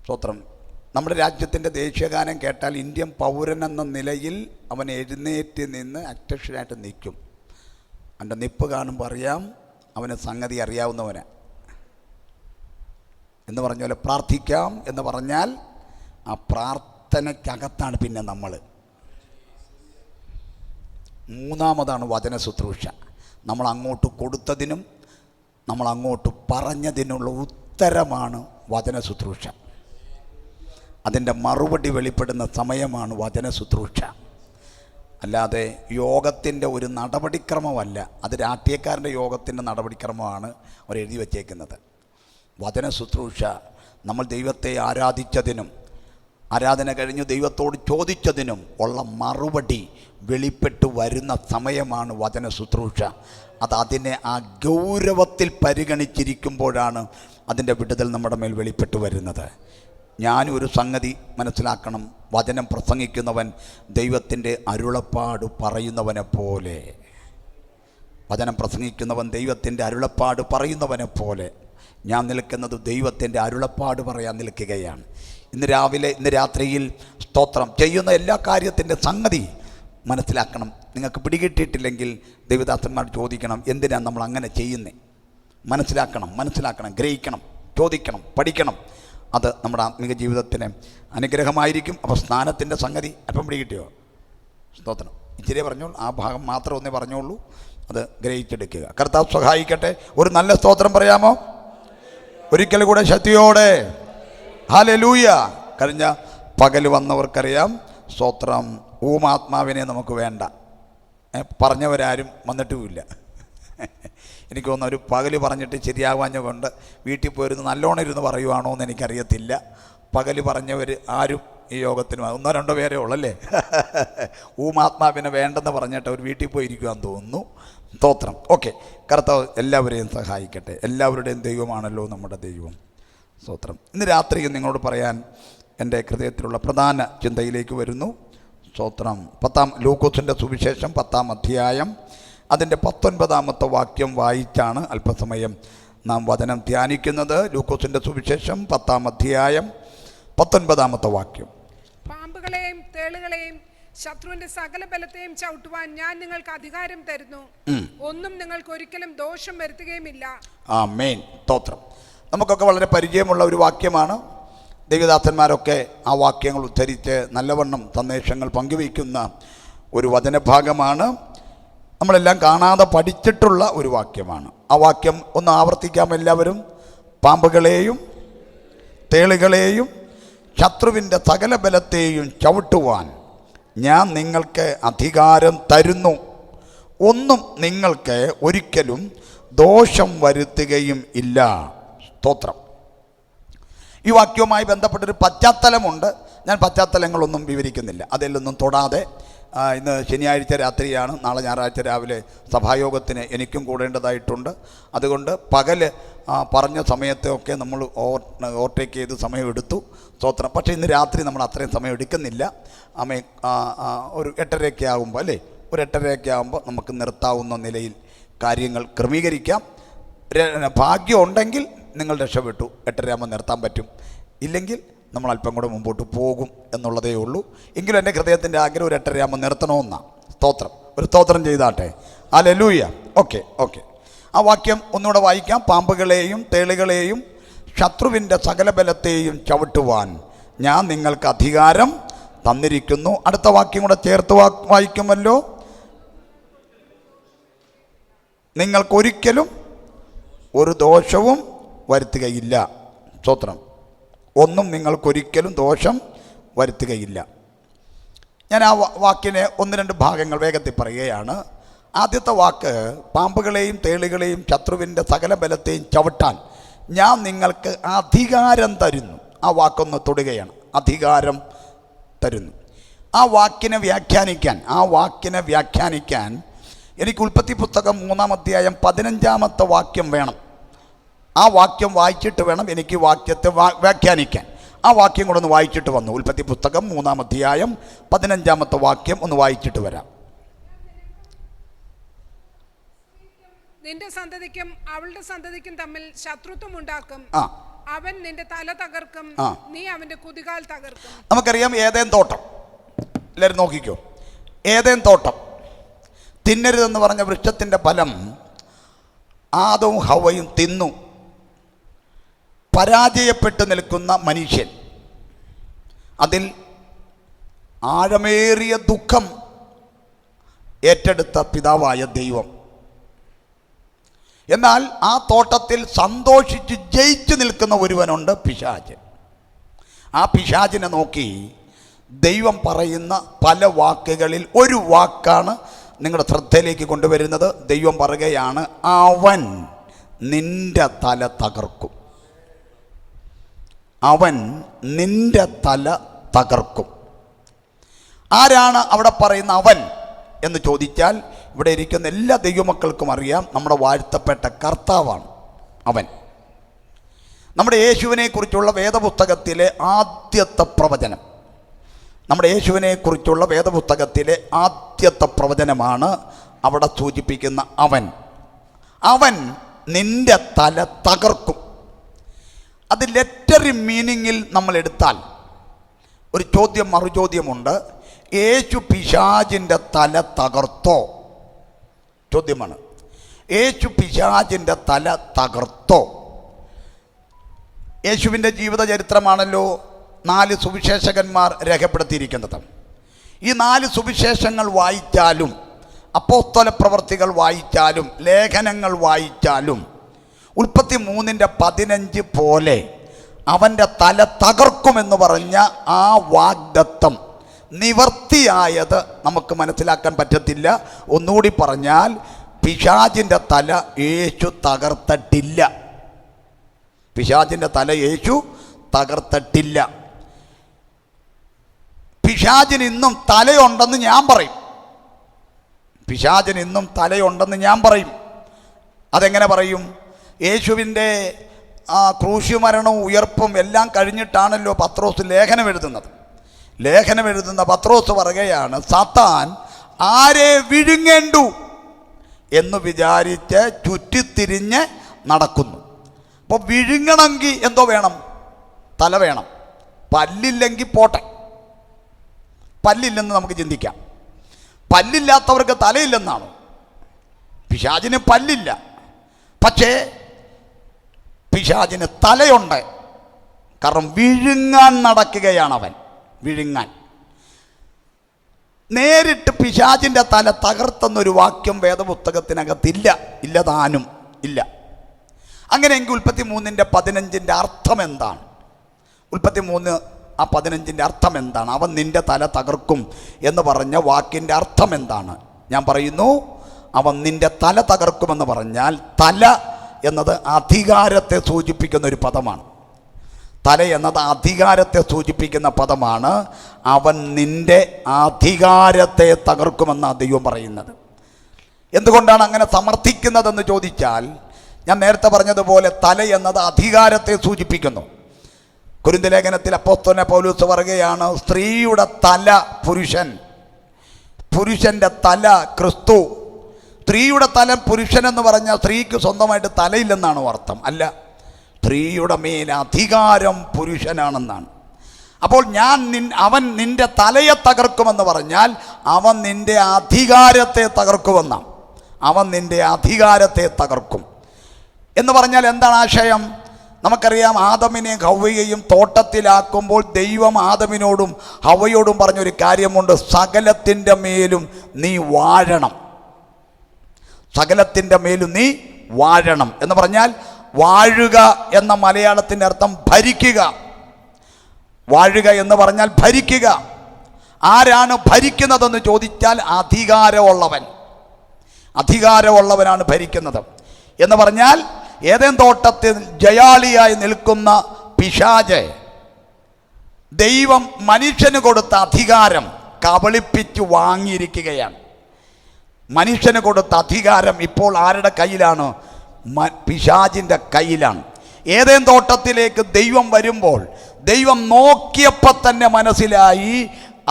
സ്തോത്രം. നമ്മുടെ രാജ്യത്തിൻ്റെ ദേശീയഗാനം കേട്ടാൽ ഇന്ത്യൻ പൗരൻ എന്ന നിലയിൽ അവൻ എഴുന്നേറ്റ് നിന്ന് അധ്യക്ഷനായിട്ട് നിൽക്കും. അവൻ്റെ നിപ്പ് കാണുമ്പോൾ അറിയാം അവന് സംഗതി അറിയാവുന്നവന് എന്ന് പറഞ്ഞ പോലെ പ്രാർത്ഥിക്കാം എന്ന് പറഞ്ഞാൽ ആ പ്രാർത്ഥനയ്ക്കകത്താണ് പിന്നെ നമ്മൾ. 3-മതാണ് വചന ശുശ്രൂഷ. നമ്മൾ അങ്ങോട്ട് കൊടുത്തതിനും നമ്മൾ അങ്ങോട്ട് പറഞ്ഞതിനുള്ള ഉത്തരമാണ് വചന ശുശ്രൂഷ. അതിൻ്റെ മറുപടി വെളിപ്പെടുന്ന സമയമാണ് വചന ശുശ്രൂഷ. അല്ലാതെ യോഗത്തിൻ്റെ ഒരു നടപടിക്രമമല്ല. അത് രാഷ്ട്രീയക്കാരൻ്റെ യോഗത്തിൻ്റെ നടപടിക്രമമാണ് അവർ എഴുതി വച്ചേക്കുന്നത്. വചന ശുശ്രൂഷ നമ്മൾ ദൈവത്തെ ആരാധിച്ചതിനും ആരാധന കഴിഞ്ഞ് ദൈവത്തോട് ചോദിച്ചതിനും ഉള്ള മറുപടി വെളിപ്പെട്ട് വരുന്ന സമയമാണ് വചന ശുശ്രൂഷ. അതിനെ ആ ഗൗരവത്തിൽ പരിഗണിച്ചിരിക്കുമ്പോഴാണ് അതിൻ്റെ വിടുതൽ നമ്മുടെ മേൽ വെളിപ്പെട്ട് വരുന്നത്. ഞാനൊരു സംഗതി മനസ്സിലാക്കണം. വചനം പ്രസംഗിക്കുന്നവൻ ദൈവത്തിൻ്റെ അരുളപ്പാട് പറയുന്നവനെ പോലെ, വചനം പ്രസംഗിക്കുന്നവൻ ദൈവത്തിൻ്റെ അരുളപ്പാട് പറയുന്നവനെ പോലെ ഞാൻ നിൽക്കുന്നത് ദൈവത്തിൻ്റെ അരുളപ്പാട് പറയാൻ നിൽക്കുകയാണ്. ഇന്ന് രാത്രിയിൽ സ്തോത്രം ചെയ്യുന്ന എല്ലാ കാര്യത്തിൻ്റെ സംഗതി മനസ്സിലാക്കണം. നിങ്ങൾക്ക് പിടികിട്ടിയിട്ടില്ലെങ്കിൽ ദൈവദാസന്മാർ ചോദിക്കണം, എന്തിനാണ് നമ്മൾ അങ്ങനെ ചെയ്യുന്നത്? മനസ്സിലാക്കണം, ഗ്രഹിക്കണം, ചോദിക്കണം, പഠിക്കണം. അത് നമ്മുടെ ആത്മീക ജീവിതത്തിന് അനുഗ്രഹമായിരിക്കും. അപ്പോൾ സ്നാനത്തിൻ്റെ സംഗതി അല്പം പിടികിട്ടിയോ? സ്തോത്രം. ഇച്ചിരി പറഞ്ഞോളൂ, ആ ഭാഗം മാത്രം ഒന്നേ പറഞ്ഞോളൂ. അത് ഗ്രഹിച്ചെടുക്കുക. കർത്താവ് സഹായിക്കട്ടെ. ഒരു നല്ല സ്തോത്രം പറയാമോ? ഒരിക്കൽ കൂടെ ശക്തിയോടെ ഹല്ലേലൂയ. കഴിഞ്ഞ പകൽ വന്നവർക്കറിയാം. സ്തോത്രം. ഊമാത്മാവിനെ നമുക്ക് വേണ്ട. പറഞ്ഞവരാരും വന്നിട്ടുമില്ല. എനിക്ക് തോന്നുന്നു ഒരു പകൽ പറഞ്ഞിട്ട് ശരിയാവാഞ്ഞ കൊണ്ട് വീട്ടിൽ പോയിരുന്ന് നല്ലോണം ഇരുന്ന് പറയുവാണോ എന്ന് എനിക്കറിയത്തില്ല. പകൽ പറഞ്ഞവർ ആരും ഈ യോഗത്തിന് 1-2 പേരേ ഉള്ളല്ലേ. ഊമാത്മാവിനെ വേണ്ടെന്ന് പറഞ്ഞിട്ട് അവർ വീട്ടിൽ പോയിരിക്കുവാന്ന് തോന്നുന്നു. സ്തോത്രം. ഓക്കെ. കർത്താവ് എല്ലാവരെയും സഹായിക്കട്ടെ. എല്ലാവരുടെയും ദൈവമാണല്ലോ നമ്മുടെ ദൈവം. സ്തോത്രം. ഇന്ന് രാത്രി നിങ്ങളോട് പറയാൻ എൻ്റെ ഹൃദയത്തിലുള്ള പ്രധാന ചിന്തയിലേക്ക് വരുന്നു. സ്തോത്രം. ലൂക്കോസിൻ്റെ സുവിശേഷം 10-ാം അധ്യായം അതിൻ്റെ 19-ാമത്തെ വാക്യം വായിച്ചാണ് അല്പസമയം നാം വചനം ധ്യാനിക്കുന്നത്. ലൂക്കോസിൻ്റെ സുവിശേഷം 10-ാം അധ്യായം 19-ാമത്തെ വാക്യം. പാമ്പുകളെയും തേളുകളെയും ശത്രുവിന്റെ സകല ബലത്തെയും ചവിട്ടുവാൻ ഞാൻ നിങ്ങൾക്ക് അധികാരം തരുന്നു. ഒന്നും നിങ്ങൾക്ക് ഒരിക്കലും ദോഷം വരുത്തുകയുമില്ല. ആമേൻ. സ്തോത്രം. നമുക്കൊക്കെ വളരെ പരിചയമുള്ള ഒരു വാക്യമാണ്. ദൈവദാസന്മാരൊക്കെ ആ വാക്യങ്ങൾ ഉദ്ധരിച്ച് നല്ലവണ്ണം സന്ദേശങ്ങൾ പങ്കുവയ്ക്കുന്ന ഒരു വചനഭാഗമാണ്. നമ്മളെല്ലാം കാണാതെ പഠിച്ചിട്ടുള്ള ഒരു വാക്യമാണ്. ആ വാക്യം ഒന്ന് ആവർത്തിക്കാം എല്ലാവരും. പാമ്പുകളെയും തേളുകളെയും ശത്രുവിൻ്റെ സകല ബലത്തെയും ചവിട്ടുവാൻ ഞാൻ നിങ്ങൾക്ക് അധികാരം തരുന്നു. ഒന്നും നിങ്ങൾക്ക് ഒരിക്കലും ദോഷം വരുത്തുകയും ഇല്ല. സ്തോത്രം. ഈ വാക്യവുമായി ബന്ധപ്പെട്ടൊരു പശ്ചാത്തലമുണ്ട്. ഞാൻ പശ്ചാത്തലങ്ങളൊന്നും വിവരിക്കുന്നില്ല, അതിലൊന്നും തൊടാതെ. ഇന്ന് ശനിയാഴ്ച രാത്രിയാണ്, നാളെ ഞായറാഴ്ച രാവിലെ സഭായോഗത്തിന് എനിക്കും കൂടേണ്ടതായിട്ടുണ്ട്. അതുകൊണ്ട് പകൽ പറഞ്ഞ സമയത്തൊക്കെ നമ്മൾ ഓവർടേക്ക് ചെയ്ത് സമയമെടുത്തു. സ്തോത്രം. പക്ഷേ ഇന്ന് രാത്രി നമ്മൾ അത്രയും സമയം എടുക്കുന്നില്ല. ഒരു 8:30 ആകുമ്പോൾ, അല്ലേ, ഒരു 8:30 ആകുമ്പോൾ നമുക്ക് നിർത്താവുന്ന നിലയിൽ കാര്യങ്ങൾ ക്രമീകരിക്കാം. ഭാഗ്യം ഉണ്ടെങ്കിൽ നിങ്ങൾ രക്ഷപ്പെട്ടു, 8:30 ആകുമ്പോൾ നിർത്താൻ പറ്റും. ഇല്ലെങ്കിൽ നമ്മൾ അല്പം കൂടെ മുമ്പോട്ട് പോകും എന്നുള്ളതേ ഉള്ളൂ. എങ്കിലും എൻ്റെ ഹൃദയത്തിൻ്റെ ആഗ്രഹം ഒരു 8:30 ആകുമ്പോൾ നിർത്തണമെന്നാണ്. സ്തോത്രം. ഒരു സ്തോത്രം ചെയ്താട്ടെ. ഹല്ലേലൂയ. ഓക്കെ. ആ വാക്യം ഒന്നുകൂടെ വായിക്കാം. പാമ്പുകളെയും തേളുകളെയും ശത്രുവിൻ്റെ സകല ബലത്തെയും ചവിട്ടുവാൻ ഞാൻ നിങ്ങൾക്ക് അധികാരം തന്നിരിക്കുന്നു. അടുത്ത വാക്യം കൂടെ ചേർത്ത് വായിക്കുമല്ലോ. നിങ്ങൾക്കൊരിക്കലും ഒരു ദോഷവും വരുത്തുകയില്ല. സ്തോത്രം. ഒന്നും നിങ്ങൾക്കൊരിക്കലും ദോഷം വരുത്തുകയില്ല. ഞാൻ ആ വാക്കിനെ 1-2 ഭാഗങ്ങൾ വേഗത്തിൽ പറയുകയാണ്. ആദ്യത്തെ വാക്ക്, പാമ്പുകളെയും തേളുകളെയും ശത്രുവിൻ്റെ സകല ബലത്തെയും ചവിട്ടാൻ ഞാൻ നിങ്ങൾക്ക് അധികാരം തരുന്നു. ആ വാക്കൊന്ന് തൊടുകയാണ്. അധികാരം തരുന്നു. ആ വാക്കിനെ വ്യാഖ്യാനിക്കാൻ എനിക്ക് ഉൽപ്പത്തി പുസ്തകം 3-ാം അധ്യായം 15-ാമത്തെ വാക്യം വേണം. ആ വാക്യം വായിച്ചിട്ട് വേണം എനിക്ക് വാക്യത്തെ വ്യാഖ്യാനിക്കാൻ. ആ വാക്യം കൂടെ ഒന്ന് വായിച്ചിട്ട് വന്നു. ഉൽപ്പത്തി പുസ്തകം 3-ാം അധ്യായം 15-ാമത്തെ വാക്യം ഒന്ന് വായിച്ചിട്ട് വരാം. നിന്റെ സന്തതിക്കും അവളുടെ സന്തതിക്കും തമ്മിൽ ശത്രുത്വം ഉണ്ടാക്കും. അവൻ നിന്റെ തല തകർക്കും, നീ അവന്റെ കുതികാൽ തകർക്കും. നമുക്കറിയാം ഏദേൻ തോട്ടം. എല്ലാവരും നോക്കിക്കോ. ഏദേൻ തോട്ടം, തിന്നരുതെന്ന് പറഞ്ഞ വൃക്ഷത്തിൻ്റെ ഫലം ആദവും ഹവ്വയും തിന്നു. പരാജയപ്പെട്ട് നിൽക്കുന്ന മനുഷ്യൻ, അതിൽ ആഴമേറിയ ദുഃഖം ഏറ്റെടുത്ത പിതാവായ ദൈവം. എന്നാൽ ആ തോട്ടത്തിൽ സന്തോഷിച്ച് ജയിച്ചു നിൽക്കുന്ന ഒരുവനുണ്ട്, പിശാച്. ആ പിശാചിനെ നോക്കി ദൈവം പറയുന്ന പല വാക്കുകളിൽ ഒരു വാക്കാണ് നിങ്ങളുടെ ശ്രദ്ധയിലേക്ക് കൊണ്ടുവരുന്നത്. ദൈവം പറയുകയാണ്, അവൻ നിന്റെ തല തകർക്കും. അവൻ നിന്റെ തല തകർക്കും. ആരാണ് അവിടെ പറയുന്ന അവൻ എന്ന് ചോദിച്ചാൽ, ഇവിടെ ഇരിക്കുന്ന എല്ലാ ദൈവമക്കൾക്കും അറിയാം, നമ്മുടെ വാഴ്ത്തപ്പെട്ട കർത്താവാണ് അവൻ. നമ്മുടെ യേശുവിനെക്കുറിച്ചുള്ള വേദപുസ്തകത്തിലെ ആദ്യത്തെ പ്രവചനം, പ്രവചനമാണ് അവിടെ സൂചിപ്പിക്കുന്ന അവൻ. അവൻ നിന്റെ തല തകർക്കും. അത് ലെറ്ററി മീനിങ്ങിൽ നമ്മൾ എടുത്താൽ ഒരു ചോദ്യം മറുചോദ്യമുണ്ട്. യേശു പിശാചിൻ്റെ തല തകർത്തോ? ചോദ്യമാണ്. യേശു പിശാചിൻ്റെ തല തകർത്തോ? യേശുവിൻ്റെ ജീവിത ചരിത്രമാണല്ലോ 4 സുവിശേഷകന്മാർ രേഖപ്പെടുത്തിയിരിക്കുന്നത്. ഈ 4 സുവിശേഷങ്ങൾ വായിച്ചാലും, അപ്പോസ്തല പ്രവർത്തികൾ വായിച്ചാലും, ലേഖനങ്ങൾ വായിച്ചാലും, ഉൽപ്പത്തി 3:15 പോലെ അവൻ്റെ തല തകർക്കുമെന്ന് പറഞ്ഞ ആ വാഗ്ദത്തം നിവർത്തിയായത് നമുക്ക് മനസ്സിലാക്കാൻ പറ്റത്തില്ല. ഒന്നുകൂടി പറഞ്ഞാൽ, പിശാചിൻ്റെ തല യേശു തകർത്തിട്ടില്ല. പിശാചിൻ്റെ തല യേശു തകർത്തിട്ടില്ല. പിശാചിന് ഇന്നും തലയുണ്ടെന്ന് ഞാൻ പറയും. പിശാചിന് ഇന്നും തലയുണ്ടെന്ന് ഞാൻ പറയും. അതെങ്ങനെ പറയും? യേശുവിൻ്റെ ക്രൂശുമരണവും ഉയർപ്പും എല്ലാം കഴിഞ്ഞിട്ടാണല്ലോ പത്രോസ് ലേഖനം എഴുതുന്ന പത്രോസ് പറയുകയാണ്, സാത്താൻ ആരെ വിഴുങ്ങേണ്ടു എന്ന് വിചാരിച്ച് ചുറ്റിത്തിരിഞ്ഞ് നടക്കുന്നു. അപ്പോൾ വിഴുങ്ങണമെങ്കിൽ എന്തോ വേണം? തല വേണം. പല്ലില്ലെങ്കിൽ പോട്ടെ, പല്ലില്ലെന്ന് നമുക്ക് ചിന്തിക്കാം. പല്ലില്ലാത്തവർക്ക് തലയില്ലെന്നാണ്. പിശാചിന് പല്ലില്ല, പക്ഷേ പിശാചിന് തലയുണ്ട്. കാരണം വിഴുങ്ങാൻ നടക്കുകയാണ് അവൻ. വിഴുങ്ങാൻ. നേരിട്ട് പിശാചിൻ്റെ തല തകർത്തെന്നൊരു വാക്യം വേദപുസ്തകത്തിനകത്തില്ല. ഇല്ല, താനും ഇല്ല. അങ്ങനെയെങ്കിൽ 33:15 അർത്ഥം എന്താണ്? 33:15 അർത്ഥം എന്താണ്? അവൻ നിന്റെ തല തകർക്കും എന്ന് പറഞ്ഞ വാക്കിൻ്റെ അർത്ഥം എന്താണ്? ഞാൻ പറയുന്നു, അവൻ നിന്റെ തല തകർക്കുമെന്ന് പറഞ്ഞാൽ തല എന്നത് അധികാരത്തെ സൂചിപ്പിക്കുന്ന ഒരു പദമാണ്. തല എന്നത് അധികാരത്തെ സൂചിപ്പിക്കുന്ന പദമാണ്. അവൻ നിന്റെ അധികാരത്തെ തകർക്കുമെന്നാണ് ദൈവം പറയുന്നത്. എന്തുകൊണ്ടാണ് അങ്ങനെ സമർത്ഥിക്കുന്നതെന്ന് ചോദിച്ചാൽ, ഞാൻ നേരത്തെ പറഞ്ഞതുപോലെ തല എന്നത് അധികാരത്തെ സൂചിപ്പിക്കുന്നു. കൊരിന്ത്യർ ലേഖനത്തിൽ അപ്പോസ്തലനായ പൗലോസ് പറയുകയാണ്, സ്ത്രീയുടെ തല പുരുഷൻ, പുരുഷൻ്റെ തല ക്രിസ്തു. സ്ത്രീയുടെ തല പുരുഷൻ എന്ന് പറഞ്ഞാൽ സ്ത്രീക്ക് സ്വന്തമായിട്ട് തലയില്ലെന്നാണ് അർത്ഥം. അല്ല, സ്ത്രീയുടെ മേൽ അധികാരം പുരുഷനാണെന്നാണ്. അപ്പോൾ അവൻ നിന്റെ തലയെ തകർക്കുമെന്ന് പറഞ്ഞാൽ അവൻ നിന്റെ അധികാരത്തെ തകർക്കുമെന്നാണ്. അവൻ നിന്റെ അധികാരത്തെ തകർക്കും എന്ന് പറഞ്ഞാൽ എന്താണ് ആശയം? നമുക്കറിയാം, ആദമിനെയും ഹവ്വയെയും തോട്ടത്തിലാക്കുമ്പോൾ ദൈവം ആദമിനോടും ഹവ്വയോടും പറഞ്ഞൊരു കാര്യമുണ്ട്, സകലത്തിൻ്റെ മേലും നീ വാഴണം. സകലത്തിൻ്റെ മേലും നീ വാഴണം എന്ന് പറഞ്ഞാൽ, വാഴുക എന്ന മലയാളത്തിൻ്റെ അർത്ഥം ഭരിക്കുക. വാഴുക എന്ന് പറഞ്ഞാൽ ഭരിക്കുക. ആരാണ് ഭരിക്കുന്നതെന്ന് ചോദിച്ചാൽ അധികാരമുള്ളവൻ. അധികാരമുള്ളവനാണ് ഭരിക്കുന്നത് എന്ന് പറഞ്ഞാൽ, ഏതേൻ തോട്ടത്തിൽ ജയാളിയായി നിൽക്കുന്ന പിശാച് ദൈവം മനുഷ്യന് കൊടുത്ത അധികാരം കബളിപ്പിച്ച് വാങ്ങിയിരിക്കുകയാണ്. മനുഷ്യന് കൊടുത്ത അധികാരം ഇപ്പോൾ ആരുടെ കയ്യിലാണ്? പിശാചിൻ്റെ കയ്യിലാണ്. ഏതേൻ തോട്ടത്തിലേക്ക് ദൈവം വരുമ്പോൾ ദൈവം നോക്കിയപ്പോൾ തന്നെ മനസ്സിലായി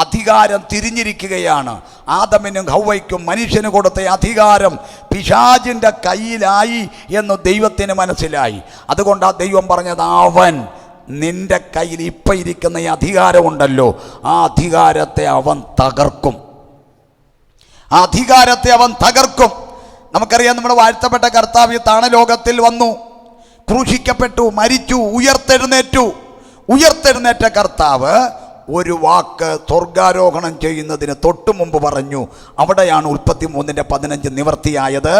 അധികാരം തിരിഞ്ഞിരിക്കുകയാണ്. ആദമിനും ഹവ്വയ്ക്കും മനുഷ്യന് കൊടുത്ത അധികാരം പിശാചിൻ്റെ കയ്യിലായി എന്ന് ദൈവത്തിന് മനസ്സിലായി. അതുകൊണ്ടാണ് ദൈവം പറഞ്ഞത്, അവൻ നിന്റെ കയ്യിൽ ഇപ്പം ഇരിക്കുന്ന ഈ അധികാരമുണ്ടല്ലോ, ആ അധികാരത്തെ അവൻ തകർക്കും. ആ അധികാരത്തെ അവൻ തകർക്കും. നമുക്കറിയാം, നമ്മുടെ വാഴ്ത്തപ്പെട്ട കർത്താവ് താണലോകത്തിൽ വന്നു, ക്രൂശിക്കപ്പെട്ടു, മരിച്ചു, ഉയർത്തെഴുന്നേറ്റ കർത്താവ് ഒരു വാക്ക് സ്വർഗാരോഹണം ചെയ്യുന്നതിന് തൊട്ടു മുമ്പ് പറഞ്ഞു. അവിടെയാണ് 33:15 നിവർത്തിയായത്.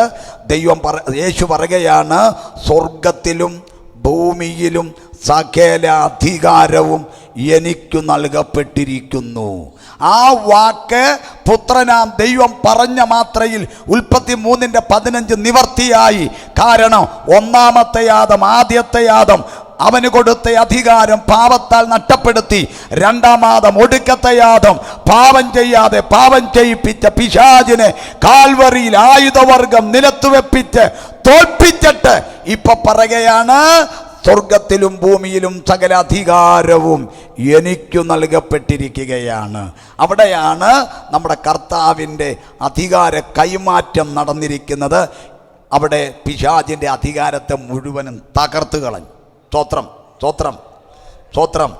യേശു പറയുകയാണ്, സ്വർഗത്തിലും ഭൂമിയിലും സകല അധികാരവും എനിക്ക് നൽകപ്പെട്ടിരിക്കുന്നു. ആ വാക്ക് പുത്രനാം ദൈവം പറഞ്ഞ മാത്രയിൽ 33:15 നിവർത്തിയായി. കാരണം ഒന്നാമത്തെ ആദ്യത്തെ അവന് കൊടുത്ത അധികാരം പാപത്താൽ നഷ്ടപ്പെടുത്തി. രണ്ടാം ഒടുക്കത്തെ പാപം ചെയ്യാതെ പാപം ചെയ്യിപ്പിച്ച പിശാചിനെ കാൽവറിയിൽ ആയുധവർഗം നിലത്തുവെപ്പിച്ച് തോൽപ്പിച്ചിട്ട് ഇപ്പൊ പറയുകയാണ്, സ്വർഗത്തിലും ഭൂമിയിലും സകല അധികാരവും എനിക്ക് നൽകപ്പെട്ടിരിക്കുകയാണ്. അവിടെയാണ് നമ്മുടെ കർത്താവിൻ്റെ അധികാര കൈമാറ്റം നടന്നിരിക്കുന്നത്. അവിടെ പിശാചിൻ്റെ അധികാരത്തെ മുഴുവനും തകർത്ത് കളഞ്ഞു. സ്തോത്രം.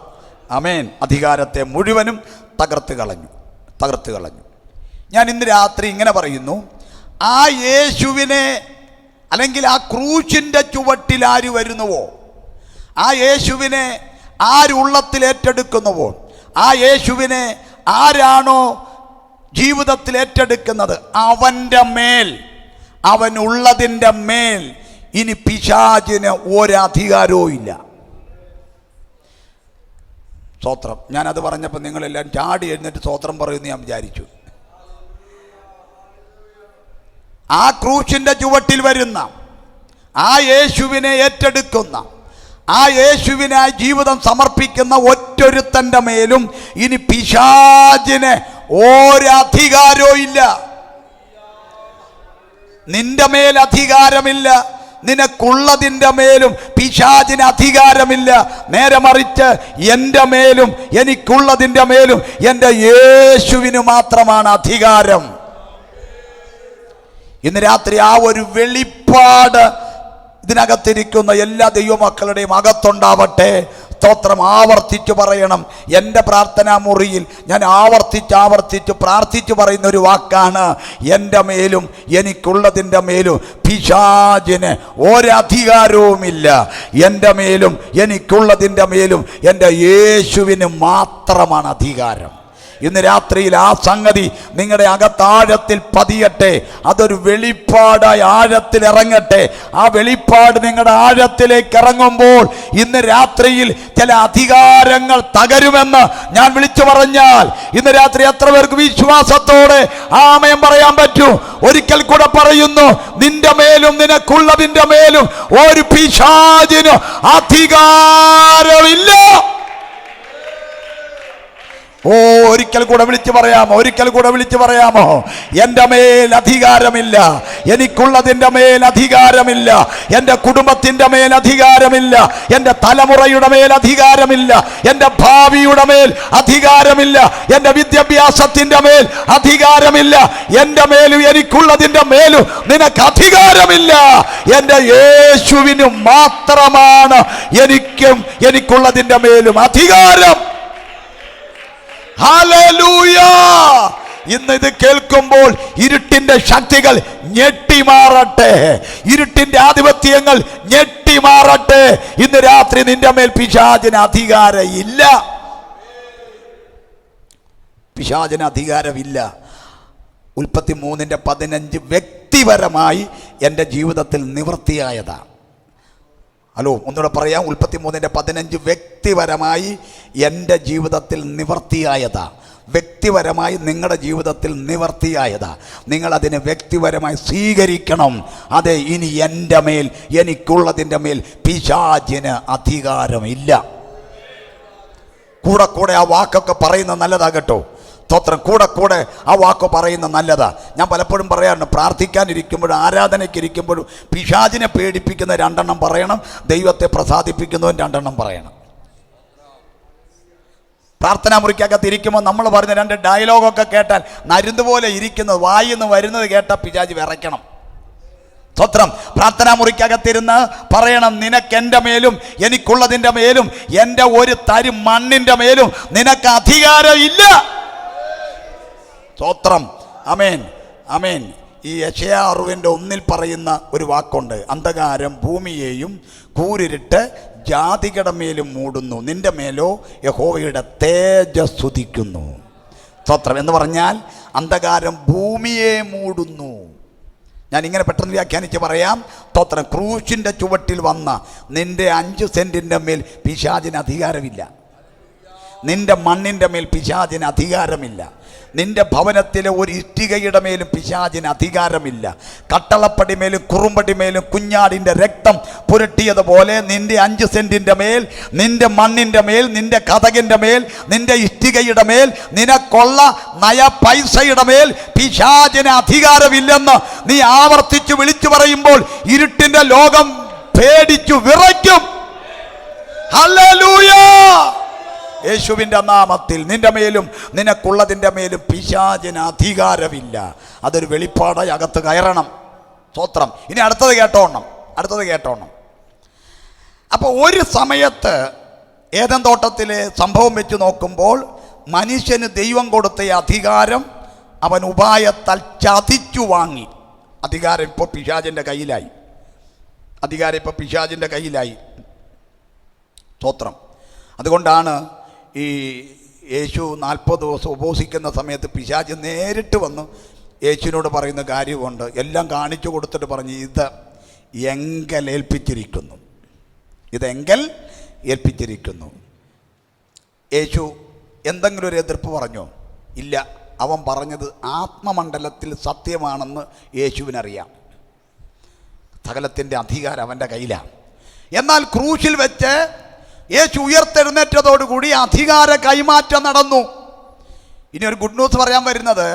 ആമേൻ. അധികാരത്തെ മുഴുവനും തകർത്ത് കളഞ്ഞു. ഞാൻ ഇന്ന് രാത്രി ഇങ്ങനെ പറയുന്നു, ആ യേശുവിനെ അല്ലെങ്കിൽ ആ ക്രൂശിൻ്റെ ചുവട്ടിൽ ആര് വരുന്നുവോ, ആ യേശുവിനെ ആരുള്ളത്തിൽ ഏറ്റെടുക്കുന്നുവോ, ആ യേശുവിനെ ആരാണോ ജീവിതത്തിൽ ഏറ്റെടുക്കുന്നത്, അവൻ്റെ മേൽ, അവനുള്ളതിൻ്റെ മേൽ ഇനി പിശാചിന് ഒരധികാരവും ഇല്ല. സ്തോത്രം. ഞാനത് പറഞ്ഞപ്പോൾ നിങ്ങളെല്ലാം ചാടി എഴുന്നേറ്റ് സ്തോത്രം പറയുമെന്ന് ഞാൻ വിചാരിച്ചു. ആ ക്രൂശിൻ്റെ ചുവട്ടിൽ വരുന്ന, ആ യേശുവിനെ ഏറ്റെടുക്കുന്ന, ആ യേശുവിനായി ജീവിതം സമർപ്പിക്കുന്ന ഒറ്റൊരുത്തൻ്റെ മേലും ഇനി പിശാചിന് ഒരധികാരവും ഇല്ല. നിന്റെ മേൽ അധികാരമില്ല, നിനക്കുള്ളതിൻ്റെ മേലും പിശാചിന് അധികാരമില്ല. നേരെ മറിച്ച് എൻ്റെ മേലും എനിക്കുള്ളതിൻ്റെ മേലും എൻ്റെ യേശുവിന് മാത്രമാണ് അധികാരം. ഇന്ന് രാത്രി ആ ഒരു വെളിപ്പാട് ഇതിനകത്തിരിക്കുന്ന എല്ലാ ദൈവമക്കളുടെയും അകത്തുണ്ടാവട്ടെ. സ്തോത്രം. ആവർത്തിച്ചു പറയണം. എൻ്റെ പ്രാർത്ഥനാ മുറിയിൽ ഞാൻ ആവർത്തിച്ച് പ്രാർത്ഥിച്ചു പറയുന്ന ഒരു വാക്കാണ്, എൻ്റെ മേലും എനിക്കുള്ളതിൻ്റെ മേലും പിശാചിന് ഒരധികാരവുമില്ല. എൻ്റെ മേലും എനിക്കുള്ളതിൻ്റെ മേലും എൻ്റെ യേശുവിന് മാത്രമാണ് അധികാരം. ഇന്ന് രാത്രിയിൽ ആ സംഗതി നിങ്ങളുടെ അകത്താഴത്തിൽ പതിയട്ടെ. അതൊരു വെളിപ്പാടായി ആഴത്തിൽ ഇറങ്ങട്ടെ. ആ വെളിപ്പാട് നിങ്ങളുടെ ആഴത്തിലേക്ക് ഇറങ്ങുമ്പോൾ ഇന്ന് രാത്രിയിൽ ചില അധികാരങ്ങൾ തകരുമെന്ന് ഞാൻ വിളിച്ചു പറഞ്ഞാൽ ഇന്ന് രാത്രി എത്ര പേർക്ക് വിശ്വാസത്തോടെ ആമേൻ പറയാൻ പറ്റൂ? ഒരിക്കൽ കൂടെ പറയുന്നു, നിന്റെ മേലും നിനക്കുള്ളതിന്റെ മേലും ഒരു പിശാചിന് അധികാരമില്ല. ഒരിക്കൽ കൂടെ വിളിച്ചു പറയാമോ? ഒരിക്കൽ കൂടെ വിളിച്ചു പറയാമോ? എൻ്റെ മേൽ അധികാരമില്ല, എനിക്കുള്ളതിൻ്റെ മേൽ അധികാരമില്ല, എൻ്റെ കുടുംബത്തിൻ്റെ മേൽ അധികാരമില്ല, എൻ്റെ തലമുറയുടെ മേൽ അധികാരമില്ല, എൻ്റെ ഭാവിയുടെ മേൽ അധികാരമില്ല, എൻ്റെ വിദ്യാഭ്യാസത്തിൻ്റെ മേൽ അധികാരമില്ല, എൻ്റെ മേലും എനിക്കുള്ളതിൻ്റെ മേലും നിനക്ക് അധികാരമില്ല. എൻ്റെ യേശുവിന് മാത്രമാണ് എനിക്കും എനിക്കുള്ളതിൻ്റെ മേലും അധികാരം. ഹല്ലേലൂയ! ഇന്ന് ഇത് കേൾക്കുമ്പോൾ ഇരുട്ടിന്റെ ശക്തികൾ ഞെട്ടിമാറട്ടെ, ഇരുട്ടിന്റെ ആധിപത്യങ്ങൾ ഞെട്ടിമാറട്ടെ. ഇന്ന് രാത്രി നിന്റെ മേൽ പിശാചിന് അധികാരമില്ല, പിശാചിന് അധികാരമില്ല. ഉൽപ്പത്തി 3:15 വ്യക്തിപരമായി എൻ്റെ ജീവിതത്തിൽ നിവൃത്തിയായതാണ്. ഹലോ, ഒന്നുകൂടെ പറയാം. ഉൽപ്പത്തി 3:15 വ്യക്തിപരമായി എൻ്റെ ജീവിതത്തിൽ നിവർത്തിയായതാ. വ്യക്തിപരമായി നിങ്ങളുടെ ജീവിതത്തിൽ നിവർത്തിയായതാ. നിങ്ങളതിനെ വ്യക്തിപരമായി സ്വീകരിക്കണം. അതെ, ഇനി എൻ്റെ മേൽ എനിക്കുള്ളതിൻ്റെ മേൽ പിശാചിന് അധികാരമില്ല. കൂടെ കൂടെ ആ വാക്കൊക്കെ പറയുന്നത് നല്ലതാ കേട്ടോ. സ്തോത്രം. കൂടെ കൂടെ ആ വാക്ക് പറയുന്ന നല്ലതാ. ഞാൻ പലപ്പോഴും പറയാറുണ്ട്, പ്രാർത്ഥിക്കാനിരിക്കുമ്പോഴും ആരാധനയ്ക്കിരിക്കുമ്പോഴും പിശാചിനെ പേടിപ്പിക്കുന്ന 2 എണ്ണം പറയണം, ദൈവത്തെ പ്രസാദിപ്പിക്കുന്നവൻ 2 എണ്ണം പറയണം. പ്രാർത്ഥനാ മുറിക്കകത്ത് ഇരിക്കുമ്പോൾ നമ്മൾ പറഞ്ഞ 2 ഡയലോഗൊക്കെ കേട്ടാൽ നരുന്നുപോലെ ഇരിക്കുന്നത്, വായിന്ന് വരുന്നത് കേട്ടാൽ പിശാച് വിറയ്ക്കണം. സ്തോത്രം. പ്രാർത്ഥനാ മുറിക്കകത്തിരുന്ന് പറയണം, നിനക്കെൻ്റെ മേലും എനിക്കുള്ളതിൻ്റെ മേലും എൻ്റെ ഒരു തരി മണ്ണിൻ്റെ മേലും നിനക്ക് അധികാരമില്ല. സ്തോത്രം. ആമേൻ, ആമേൻ. ഈ യെശയ്യാ 60:1 പറയുന്ന ഒരു വാക്കുണ്ട്, അന്ധകാരം ഭൂമിയെയും കൂരിരുട്ട് ജാതികളുടെ മേലും മൂടുന്നു, നിന്റെ മേലോ യഹോവയുടെ തേജസ്സ് ഉദിക്കുന്നു. സ്തോത്രം. എന്ന് പറഞ്ഞാൽ അന്ധകാരം ഭൂമിയെ മൂടുന്നു. ഞാൻ ഇങ്ങനെ പെട്ടെന്ന് വ്യാഖ്യാനിച്ച് പറയാം. സ്തോത്രം. ക്രൂശിൻ്റെ ചുവട്ടിൽ വന്ന നിന്റെ 5 സെൻറ്റിൻ്റെ മേൽ പിശാചിന് അധികാരമില്ല. നിന്റെ മണ്ണിൻ്റെ മേൽ പിശാചിന് അധികാരമില്ല. നിന്റെ ഭവനത്തിലെ ഒരു ഇഷ്ടികയുടെ മേലും പിശാചിന് അധികാരമില്ല. കട്ടളപ്പടി മേലും കുറുമ്പടി മേലും കുഞ്ഞാടിൻ്റെ രക്തം പുരട്ടിയതുപോലെ നിന്റെ 5 സെൻറ്റിൻ്റെ മേൽ, നിന്റെ മണ്ണിൻ്റെ മേൽ, നിന്റെ കതകിൻ്റെ മേൽ, നിന്റെ ഇഷ്ടികയുടെ മേൽ, നിനക്കൊള്ള നയ പൈസയുടെ മേൽ പിശാചിന് അധികാരമില്ലെന്ന് നീ ആവർത്തിച്ച് വിളിച്ചു പറയുമ്പോൾ ഇരുട്ടിൻ്റെ ലോകം പേടിച്ചു വിറയ്ക്കും. ഹല്ലേലൂയ! യേശുവിൻ്റെ നാമത്തിൽ നിന്റെ മേലും നിനക്കുള്ളതിൻ്റെ മേലും പിശാചിന് അധികാരമില്ല. അതൊരു വെളിപ്പാടായി അകത്ത് കയറണം. സ്തോത്രം. ഇനി അടുത്തത് കേട്ടോണം. അപ്പോൾ ഒരു സമയത്ത് ഏദൻ തോട്ടത്തിലെ സംഭവം വെച്ച് നോക്കുമ്പോൾ മനുഷ്യന് ദൈവം കൊടുത്ത അധികാരം അവൻ ഉപായത്താൽ ചതിച്ചു വാങ്ങി. അധികാരം ഇപ്പോൾ പിശാചിൻ്റെ കയ്യിലായി. സ്തോത്രം. അതുകൊണ്ടാണ് ഈ യേശു 40 ദിവസം ഉപവസിക്കുന്ന സമയത്ത് പിശാച് നേരിട്ട് വന്ന് യേശുവിനോട് പറയുന്ന കാര്യമുണ്ട്. എല്ലാം കാണിച്ചു കൊടുത്തിട്ട് പറഞ്ഞു, ഇത് എങ്കൽ ഏൽപ്പിച്ചിരിക്കുന്നു. യേശു എന്തെങ്കിലും ഒരു എതിർപ്പ് പറഞ്ഞോ? ഇല്ല. അവൻ പറഞ്ഞത് ആത്മമണ്ഡലത്തിൽ സത്യമാണെന്ന് യേശുവിനറിയാം. സകലത്തിൻ്റെ അധികാരം അവൻ്റെ കയ്യിലാണ്. എന്നാൽ ക്രൂശിൽ വെച്ച് യേശു ഉയർത്തെഴുന്നേറ്റതോടുകൂടി അധികാര കൈമാറ്റം നടന്നു. ഇനി ഒരു ഗുഡ് ന്യൂസ് പറയാൻ വരുന്നത്,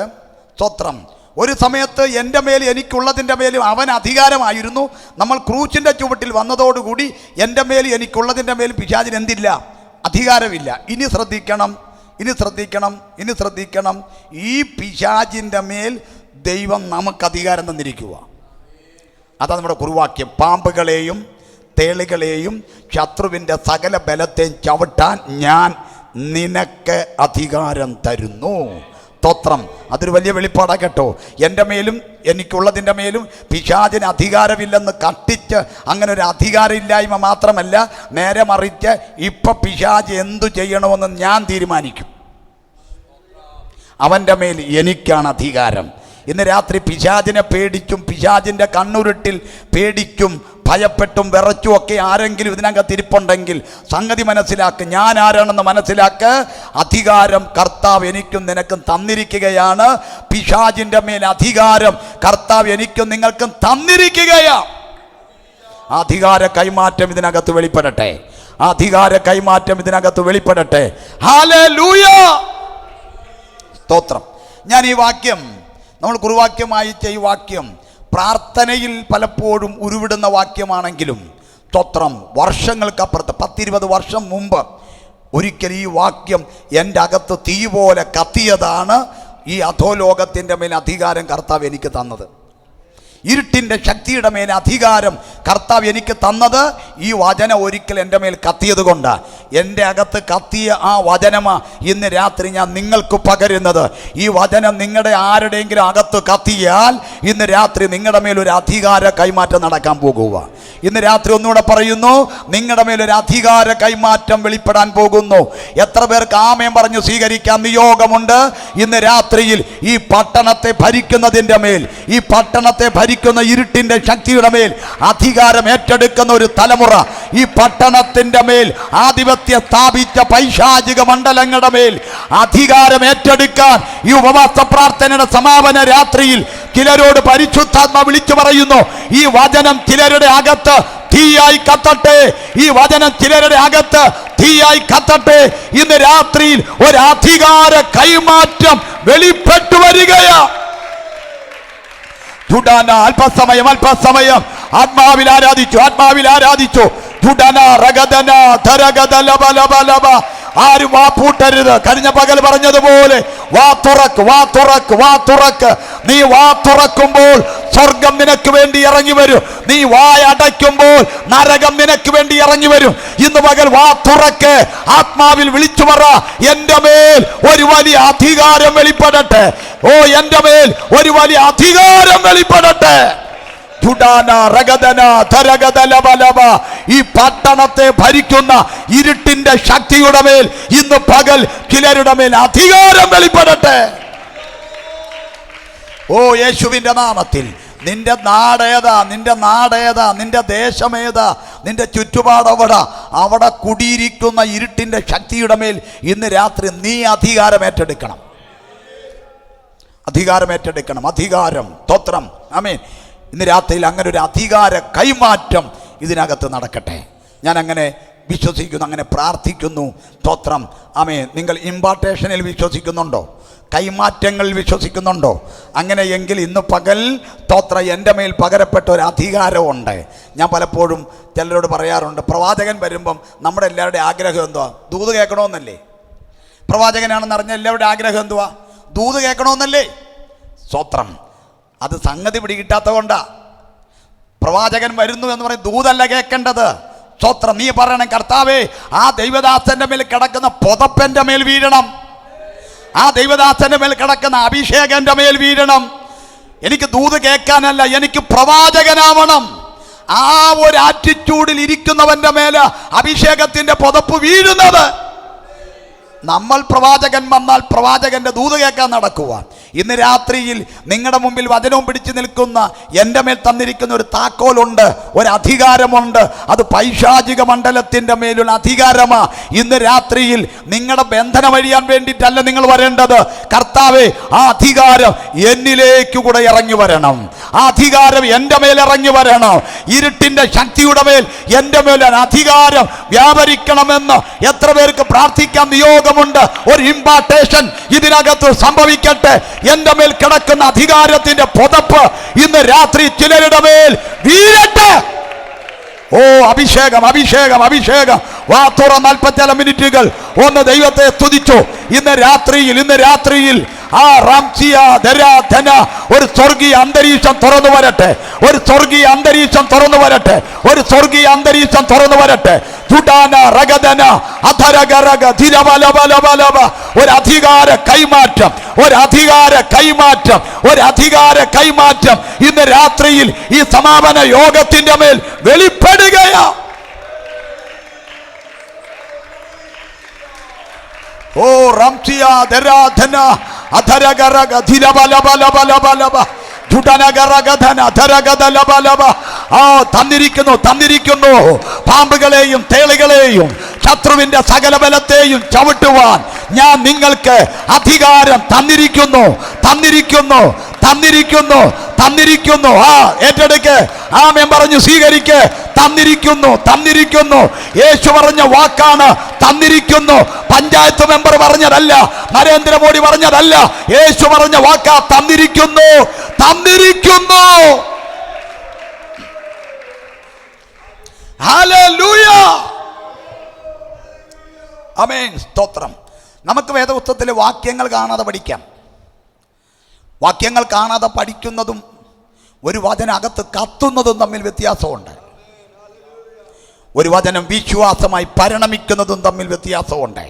സ്തോത്രം, ഒരു സമയത്ത് എൻ്റെ മേൽ എനിക്കുള്ളതിൻ്റെ മേലും അവൻ അധികാരമായിരുന്നു. നമ്മൾ ക്രൂശിൻ്റെ ചുവട്ടിൽ വന്നതോടുകൂടി എൻ്റെ മേൽ എനിക്കുള്ളതിൻ്റെ മേലും പിശാചിന് എന്തില്ല? അധികാരമില്ല. ഇനി ശ്രദ്ധിക്കണം. ഈ പിശാചിൻ്റെ മേൽ ദൈവം നമുക്ക് അധികാരം തന്നിരിക്കുക. അതാണ് നമ്മുടെ കുറുവാക്യം. പാമ്പുകളെയും തേളുകളെയും ശത്രുവിൻ്റെ സകല ബലത്തെയും ചവിട്ടാൻ ഞാൻ നിനക്ക് അധികാരം തരുന്നു. സ്തോത്രം. അതൊരു വലിയ വെളിപ്പാടാ കേട്ടോ. എൻ്റെ മേലും എനിക്കുള്ളതിൻ്റെ മേലും പിശാചിന് അധികാരമില്ലെന്ന് കട്ടിച്ച് അങ്ങനെ ഒരു അധികാരമില്ലായ്മ മാത്രമല്ല, നേരെ മറിച്ച് ഇപ്പം പിശാച് എന്തു ചെയ്യണമെന്ന് ഞാൻ തീരുമാനിക്കും. അവൻ്റെ മേൽ എനിക്കാണ് അധികാരം. ഇന്ന് രാത്രി പിശാചിനെ പേടിച്ചും പിശാചിൻ്റെ കണ്ണുരുട്ടിൽ പേടിച്ചും ഭയപ്പെട്ടും വിറച്ചും ഒക്കെ ആരെങ്കിലും ഇതിനകത്ത് ഇരിപ്പുണ്ടെങ്കിൽ സംഗതി മനസ്സിലാക്ക്, ഞാൻ ആരാണെന്ന് മനസ്സിലാക്ക്. അധികാരം കർത്താവ് എനിക്കും നിനക്കും തന്നിരിക്കുകയാണ്. പിശാചിൻ്റെ മേൽ അധികാരം കർത്താവ് എനിക്കും നിങ്ങൾക്കും തന്നിരിക്കുകയാണ്. അധികാര കൈമാറ്റം ഇതിനകത്ത് വെളിപ്പെടട്ടെ. അധികാര കൈമാറ്റം ഇതിനകത്ത് വെളിപ്പെടട്ടെ. ഹല്ലേലൂയ, സ്തോത്രം. ഞാൻ ഈ വാക്യം, നമ്മൾ കുറുവാക്യം വായിച്ച ഈ വാക്യം പ്രാർത്ഥനയിൽ പലപ്പോഴും ഉരുവിടുന്ന വാക്യമാണെങ്കിലും സ്തോത്രം, വർഷങ്ങൾക്കപ്പുറത്ത് 10-20 വർഷം മുമ്പ് ഒരിക്കൽ ഈ വാക്യം എൻ്റെ അകത്ത് തീ പോലെ കത്തിയതാണ്. ഈ അധോലോകത്തിൻ്റെ മേൽ അധികാരം കർത്താവ് എനിക്ക് തന്നത്, ഇരുട്ടിൻ്റെ ശക്തിയുടെ മേൽ അധികാരം കർത്താവ് എനിക്ക് തന്നത് ഈ വചനം ഒരിക്കൽ എൻ്റെ മേൽ കത്തിയത് കൊണ്ട്. എൻ്റെ അകത്ത് കത്തിയ ആ വചനമാ ഇന്ന് രാത്രി ഞാൻ നിങ്ങൾക്ക് പകരുന്നത്. ഈ വചനം നിങ്ങളുടെ ആരുടെയെങ്കിലും അകത്ത് കത്തിയാൽ ഇന്ന് രാത്രി നിങ്ങളുടെ മേലൊരു അധികാര കൈമാറ്റം നടക്കാൻ പോകുക. ഇന്ന് രാത്രി ഒന്നുകൂടെ പറയുന്നു, നിങ്ങളുടെ മേലൊരു അധികാര കൈമാറ്റം വെളിപ്പെടാൻ പോകുന്നു. എത്ര പേർക്ക് ആമേൻ പറഞ്ഞു സ്വീകരിക്കാൻ നിയോഗമുണ്ട്? ഇന്ന് രാത്രിയിൽ ഈ പട്ടണത്തെ ഭരിക്കുന്നതിൻ്റെ മേൽ, ഈ പട്ടണത്തെ ഭരിക്കുന്ന ഇരുട്ടിൻ്റെ ശക്തിയുടെ മേൽ അധികാരം ഏറ്റെടുക്കുന്ന ഒരു തലമുറ, ഈ പട്ടണത്തിൻ്റെ മേൽ ആധിപത്യം സ്ഥാപിച്ച പൈശാചിക മണ്ഡലങ്ങളുടെ മേൽ അധികാരം ഏറ്റെടുക്കാൻ ഈ ഉപവാസ പ്രാർത്ഥനയുടെ സമാപന രാത്രിയിൽ ചിലരോട് പരിശുദ്ധാത്മ വിളിച്ചു പറയുന്നു, ഈ വചനം ചിലരുടെ അകത്ത് തീയായി കത്തട്ടെ. ഈ വചനം ചിലരുടെ അകത്ത് തീയായി കത്തട്ടെ. ഇന്ന് രാത്രിയിൽ ഒരു അധികാര കൈമാറ്റം വെളിപ്പെട്ടു വരികയാണ്. അല്പസമയം ആത്മാവിൽ ആരാധിച്ചു. ആരും വാ പൂട്ടരുത്. കഴിഞ്ഞ പകൽ പറഞ്ഞതുപോലെ വാ തുറക്ക്. നീ വാ തുറക്കുമ്പോൾ സ്വർഗം നിനക്ക് വേണ്ടി ഇറങ്ങി വരും. നീ വായടയ്ക്കുമ്പോൾ നരകം നിനക്ക് വേണ്ടി ഇറങ്ങി വരും. ഇന്ന് പകൽ വാ തുറക്ക്. ആത്മാവിൽ വിളിച്ചു പറ, എൻ്റെ മേൽ ഒരു വലിയ അധികാരം വെളിപ്പെടട്ടെ. ഓ, എൻ്റെ മേൽ ഒരു വലിയ അധികാരം വെളിപ്പെടട്ടെ. ഈ പട്ടണത്തെ ഭരിക്കുന്ന ഇരുട്ടിന്റെ ശക്തിയുടെ മേൽ ഇന്ന് പകൽ ചിലരുടെ മേൽ അധികാരം വെളിപ്പെടട്ടെ. ഓ, യേശുവിന്റെ നാമത്തിൽ. നിന്റെ നാടേതാ, നിന്റെ ദേശമേതാ, നിന്റെ ചുറ്റുപാടവിടെ, അവിടെ കുടിയിരിക്കുന്ന ഇരുട്ടിന്റെ ശക്തിയുടെ മേൽ ഇന്ന് രാത്രി നീ അധികാരം ഏറ്റെടുക്കണം. അധികാരം സ്തോത്രം, ആമേൻ. ഇന്ന് രാത്രിയിൽ അങ്ങനെ ഒരു അധികാര കൈമാറ്റം ഇതിനകത്ത് നടക്കട്ടെ. ഞാൻ അങ്ങനെ വിശ്വസിക്കുന്നു, അങ്ങനെ പ്രാർത്ഥിക്കുന്നു. സ്തോത്രം, ആമേൻ. നിങ്ങൾ ഇമ്പാർട്ടേഷനിൽ വിശ്വസിക്കുന്നുണ്ടോ? കൈമാറ്റങ്ങളിൽ വിശ്വസിക്കുന്നുണ്ടോ? അങ്ങനെയെങ്കിൽ ഇന്ന് പകൽ സ്തോത്ര എൻ്റെ മേൽ പകരപ്പെട്ട ഒരു അധികാരമുണ്ട്. ഞാൻ പലപ്പോഴും ചിലരോട് പറയാറുണ്ട്, പ്രവാചകൻ വരുമ്പം നമ്മുടെ എല്ലാവരുടെയും ആഗ്രഹം എന്തുവാ? ദൂത് കേൾക്കണമെന്നല്ലേ? പ്രവാചകനാണെന്ന് അറിഞ്ഞ എല്ലാവരുടെ ആഗ്രഹം എന്തുവാ? ദൂത് കേൾക്കണമെന്നല്ലേ? സ്തോത്രം. അത് സംഗതി പിടികിട്ടാത്ത കൊണ്ടാ. പ്രവാചകൻ വരുന്നു എന്ന് പറയും, ദൂതല്ല കേൾക്കേണ്ടത്. സ്തോത്രം. നീ പറയണം, കർത്താവേ, ആ ദൈവദാസന്റെ മേൽ കിടക്കുന്ന പുതപ്പന്റെ മേൽ വീഴണം. ആ ദൈവദാസന്റെ മേൽ കിടക്കുന്ന അഭിഷേകന്റെ മേൽ വീഴണം. എനിക്ക് ദൂത് കേൾക്കാനല്ല, എനിക്ക് പ്രവാചകനാവണം. ആ ഒരു ആറ്റിറ്റ്യൂഡിൽ ഇരിക്കുന്നവന്റെ മേൽ അഭിഷേകത്തിന്റെ പുതപ്പ് വീഴുന്നത്. നമ്മൾ പ്രവാചകൻ വന്നാൽ പ്രവാചകന്റെ ദൂത് കേൾക്കാൻ നടക്കുക. ഇന്ന് രാത്രിയിൽ നിങ്ങളുടെ മുമ്പിൽ വചനവും പിടിച്ചു നിൽക്കുന്ന എൻ്റെ മേൽ തന്നിരിക്കുന്ന ഒരു താക്കോലുണ്ട്, ഒരു അധികാരമുണ്ട്. അത് പൈശാചിക മണ്ഡലത്തിൻ്റെ മേലുള്ള അധികാരമാ. ഇന്ന് രാത്രിയിൽ നിങ്ങളുടെ ബന്ധനം വഴിയാൻ വേണ്ടിയിട്ടല്ല നിങ്ങൾ വരേണ്ടത്. കർത്താവേ, ആ അധികാരം എന്നിലേക്ക് കൂടെ ഇറങ്ങി വരണം. ആ അധികാരം എൻ്റെ മേൽ ഇറങ്ങി വരണം. ഇരുട്ടിൻ്റെ ശക്തിയുടെ മേൽ എൻ്റെ മേൽ അധികാരം വ്യാപരിക്കണമെന്ന് എത്ര പേർക്ക് പ്രാർത്ഥിക്കാൻ നിയോഗമുണ്ട്? ഒരു ഇമ്പാർട്ടേഷൻ ഇതിനകത്ത് സംഭവിക്കട്ടെ. എൻ്റെ മേൽ കിടക്കുന്ന അധികാരത്തിന്റെ പുതപ്പ് ഇന്ന് രാത്രി ചിലരുടെ മേൽ വീഴട്ടെ. ഓ, അഭിഷേകം. വാ തുറ. 40 മിനിറ്റുകൾ ഒന്ന് ദൈവത്തെ സ്തുതിച്ചു. ഇന്ന് രാത്രിയിൽ ആ റാംസിയ ധന ഒരു സ്വർഗീയ അന്തരീക്ഷം തുറന്നു വരട്ടെ. ഒരു സ്വർഗീയ അന്തരീക്ഷം തുറന്നു വരട്ടെ. ഒരു അധികാര കൈമാറ്റം ഇന്ന് രാത്രിയിൽ ഈ സമാപന യോഗത്തിന്റെ മേൽ വെളിപ്പെടുകയാ. ഓ, റംസിയ ധന തന്നിരിക്കുന്നു പാമ്പുകളെയും തേളുകളെയും ശത്രുവിന്റെ സകല ബലത്തെയും ചവിട്ടുവാൻ ഞാൻ നിങ്ങൾക്ക് അധികാരം തന്നിരിക്കുന്നു. ഏറ്റെടുക്ക്. ആമേൻ പറഞ്ഞു സ്വീകരിക്ക്. തന്നിരിക്കുന്നു. യേശു പറഞ്ഞ വാക്കാണ് തന്നിരിക്കുന്നു. പഞ്ചായത്ത് മെമ്പർ പറഞ്ഞതല്ല, നരേന്ദ്രമോദി പറഞ്ഞതല്ല, യേശു പറഞ്ഞ വാക്കാ തന്നിരിക്കുന്നു. ഹല്ലേലൂയ, ആമേൻ, സ്തോത്രം. നമുക്ക് വേദപുസ്തകത്തിലെ വാക്യങ്ങൾ കാണാതെ പഠിക്കാം. വാക്യങ്ങൾ കാണാതെ പഠിക്കുന്നതും ഒരു വചനം അകത്ത് കത്തുന്നതും തമ്മിൽ വ്യത്യാസമുണ്ട്. ഒരു വചനം വിശ്വാസമായി പരിണമിക്കുന്നതും തമ്മിൽ വ്യത്യാസമുണ്ട്.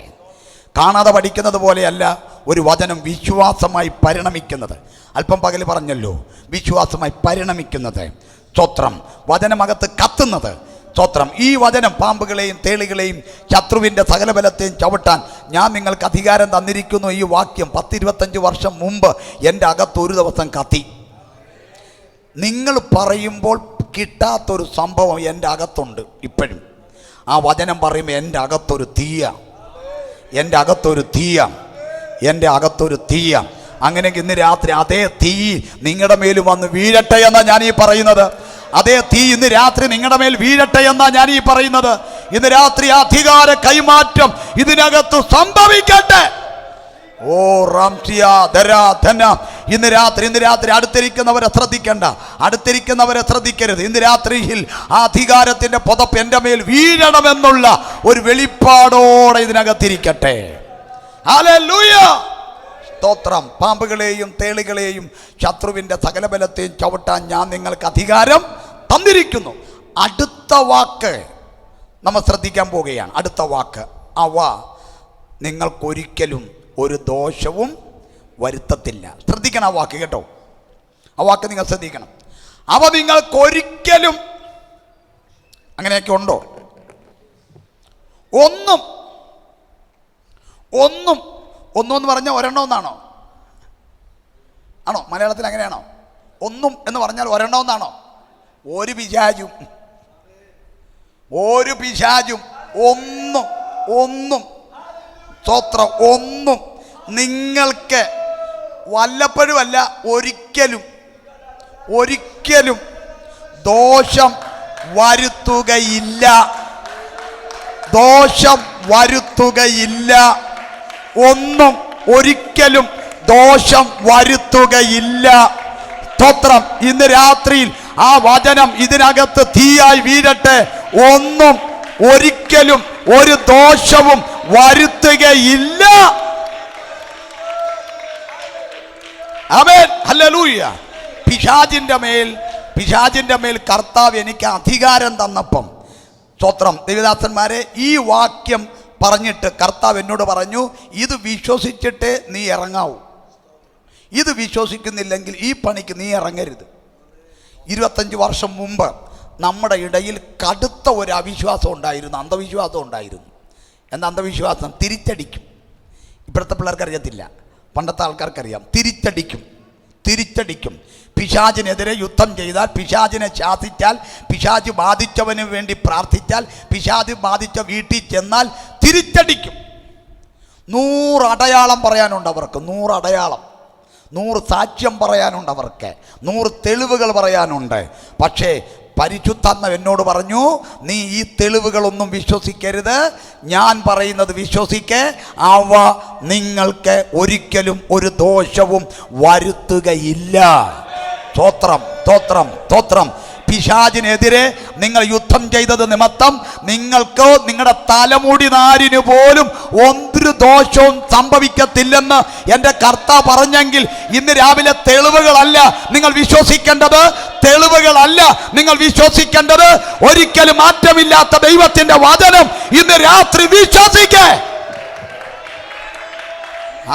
കാണാതെ പഠിക്കുന്നത് പോലെയല്ല ഒരു വചനം വിശ്വാസമായി പരിണമിക്കുന്നത്. അല്പം പകൽ പറഞ്ഞല്ലോ, വിശ്വാസമായി പരിണമിക്കുന്നത്. സ്തോത്രം. വചനമകത്ത് കത്തുന്നത്. സ്തോത്രം. ഈ വചനം പാമ്പുകളെയും തേളുകളെയും ശത്രുവിൻ്റെ സകല ബലത്തെയും ചവിട്ടാൻ ഞാൻ നിങ്ങൾക്ക് അധികാരം തന്നിരിക്കുന്നു. ഈ വാക്യം 10-25 വർഷം മുമ്പ് എൻ്റെ അകത്ത് ഒരു ദിവസം കത്തി. നിങ്ങൾ പറയുമ്പോൾ കിട്ടാത്തൊരു സംഭവം എൻ്റെ അകത്തുണ്ട് ഇപ്പോഴും. ആ വചനം പറയുമ്പോൾ എൻ്റെ അകത്തൊരു തീയ. അങ്ങനെയെങ്കിൽ ഇന്ന് രാത്രി അതേ തീ നിങ്ങളുടെ മേൽ വന്ന് വീഴട്ടെ എന്നാണ് ഞാൻ ഈ പറയുന്നത്. അതേ തീ ഇന്ന് രാത്രി നിങ്ങളുടെ മേൽ വീഴട്ടെ എന്നാ ഞാൻ ഈ പറയുന്നത്. ഇന്ന് രാത്രി അധികാര കൈമാറ്റം ഇതിനകത്ത് സംഭവിക്കട്ടെ. ഓ റാംസിയ ധന. ഇന്ന് രാത്രി അടുത്തിരിക്കുന്നവരെ ശ്രദ്ധിക്കരുത്. ഇന്ന് രാത്രിയിൽ ആ അധികാരത്തിന്റെ പുതപ്പ് എൻ്റെ മേൽ വീഴണമെന്നുള്ള ഒരു വെളിപ്പാടോടെ ഇതിനകത്തിരിക്കട്ടെ. ഹല്ലേലൂയ, സ്തോത്രം. പാമ്പുകളെയും തേളുകളെയും ശത്രുവിൻ്റെ സകല ബലത്തെയും ചവിട്ടാൻ ഞാൻ നിങ്ങൾക്ക് അധികാരം തന്നിരിക്കുന്നു. അടുത്ത വാക്ക് നമ്മൾ ശ്രദ്ധിക്കാൻ പോവുകയാണ്. അടുത്ത വാക്ക്, അവ നിങ്ങൾക്കൊരിക്കലും ഒരു ദോഷവും വരുത്തത്തില്ല. ശ്രദ്ധിക്കണം ആ വാക്ക് കേട്ടോ. ആ വാക്ക് നിങ്ങൾ ശ്രദ്ധിക്കണം. അവ നിങ്ങൾക്കൊരിക്കലും, അങ്ങനെയൊക്കെ ഉണ്ടോ? ഒന്നും എന്ന് പറഞ്ഞാൽ ഒരെണ്ണമെന്നാണോ? ആണോ? മലയാളത്തിൽ അങ്ങനെയാണോ? ഒന്നും എന്ന് പറഞ്ഞാൽ ഒരെണ്ണമെന്നാണോ? ഒരു പിശാചും ഒന്നും സ്തോത്രം, ഒന്നും നിങ്ങൾക്ക് വല്ലപ്പോഴുമല്ല ഒരിക്കലും ദോഷം വരുത്തുകയില്ല. ഒന്നും ഒരിക്കലും ദോഷം വരുത്തുകയില്ല. സ്തോത്രം. ഇന്ന് രാത്രിയിൽ ആ വചനം ഇതിനകത്ത് തീയായി വീഴട്ടെ. ഒന്നും ഒരിക്കലും ഒരു ദോഷവും വരുത്തുകയില്ല. ആമേൻ, ഹല്ലേലൂയ. പിശാചിന്റെ മേൽ കർത്താവ് എനിക്ക് അധികാരം തന്നപ്പം, സ്തോത്രം, ദേവദാസന്മാരെ, ഈ വാക്യം പറഞ്ഞിട്ട് കർത്താവ് എന്നോട് പറഞ്ഞു, ഇത് വിശ്വസിച്ചിട്ട് നീ ഇറങ്ങാവൂ. ഇത് വിശ്വസിക്കുന്നില്ലെങ്കിൽ ഈ പണിക്ക് നീ ഇറങ്ങരുത്. 25 വർഷം മുമ്പ് നമ്മുടെ ഇടയിൽ കടുത്ത ഒരു അവിശ്വാസം ഉണ്ടായിരുന്നു, അന്ധവിശ്വാസം ഉണ്ടായിരുന്നു. എന്താ അന്ധവിശ്വാസം? തിരിച്ചടിക്കും. ഇപ്പോഴത്തെ പിള്ളേർക്ക് അറിയത്തില്ല, പണ്ടത്തെ ആൾക്കാർക്കറിയാം. തിരിച്ചടിക്കും. പിശാചിനെതിരെ യുദ്ധം ചെയ്താൽ, പിശാചിനെ ശാസിച്ചാൽ, പിശാച് ബാധിച്ചവന് വേണ്ടി പ്രാർത്ഥിച്ചാൽ, പിശാച് ബാധിച്ച വീട്ടിൽ ചെന്നാൽ തിരിച്ചടിക്കും. 100 അടയാളം പറയാനുണ്ട് അവർക്ക്. 100 അടയാളം, 100 സാക്ഷ്യം പറയാനുണ്ട് അവർക്ക്, 100 തെളിവുകൾ പറയാനുണ്ട്. പക്ഷേ പരിശുദ്ധാത്മാവ് എന്നോട് പറഞ്ഞു, നീ ഈ തെളിവുകളൊന്നും വിശ്വസിക്കരുത്, ഞാൻ പറയുന്നത് വിശ്വസിക്ക്. അവ നിങ്ങൾക്ക് ഒരിക്കലും ഒരു ദോഷവും വരുത്തുകയില്ല. സ്തോത്രം. പിശാചിനെതിരെ നിങ്ങൾ യുദ്ധം ചെയ്തത് നിമിത്തം നിങ്ങൾക്ക് നിങ്ങളുടെ തലമുടി നാരിന് പോലും ഒരു ദോഷവും സംഭവിക്കത്തില്ലെന്ന് എൻ്റെ കർത്താവ് പറഞ്ഞെങ്കിൽ ഇന്ന് രാവിലെ തെളിവുകളല്ല നിങ്ങൾ വിശ്വസിക്കേണ്ടത്. നിങ്ങൾ വിശ്വസിക്കേണ്ടത് ഒരിക്കലും മാറ്റമില്ലാത്ത ദൈവത്തിന്റെ വചനം ഇന്ന് രാത്രി വിശ്വസിക്കേ.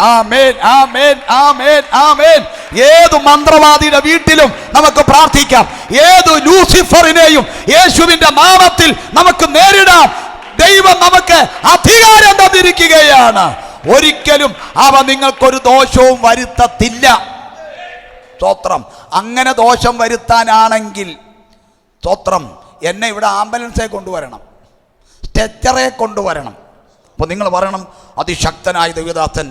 ആമേൻ, ആമേൻ, ആമേൻ, ആമേൻ. ഏതു മന്ത്രവാദിയുടെ വീട്ടിലും നമുക്ക് പ്രാർത്ഥിക്കാം. ഏതു ലൂസിഫറിനെയും യേശുവിന്റെ നാമത്തിൽ നമുക്ക് നേരിടാം. ദൈവം നമുക്ക് അധികാരം തന്നിരിക്കുകയാണ്. ഒരിക്കലും അവ നിങ്ങൾക്കൊരു ദോഷവും വരുത്തത്തില്ല. സ്തോത്രം. അങ്ങനെ ദോഷം വരുത്താനാണെങ്കിൽ സ്തോത്രം എന്നെ ഇവിടെ ആംബുലൻസെ കൊണ്ടുവരണം, സ്ട്രെച്ചറെ കൊണ്ടുവരണം. അപ്പോൾ നിങ്ങൾ പറയണം, അതിശക്തനായ ദൈവദാസൻ,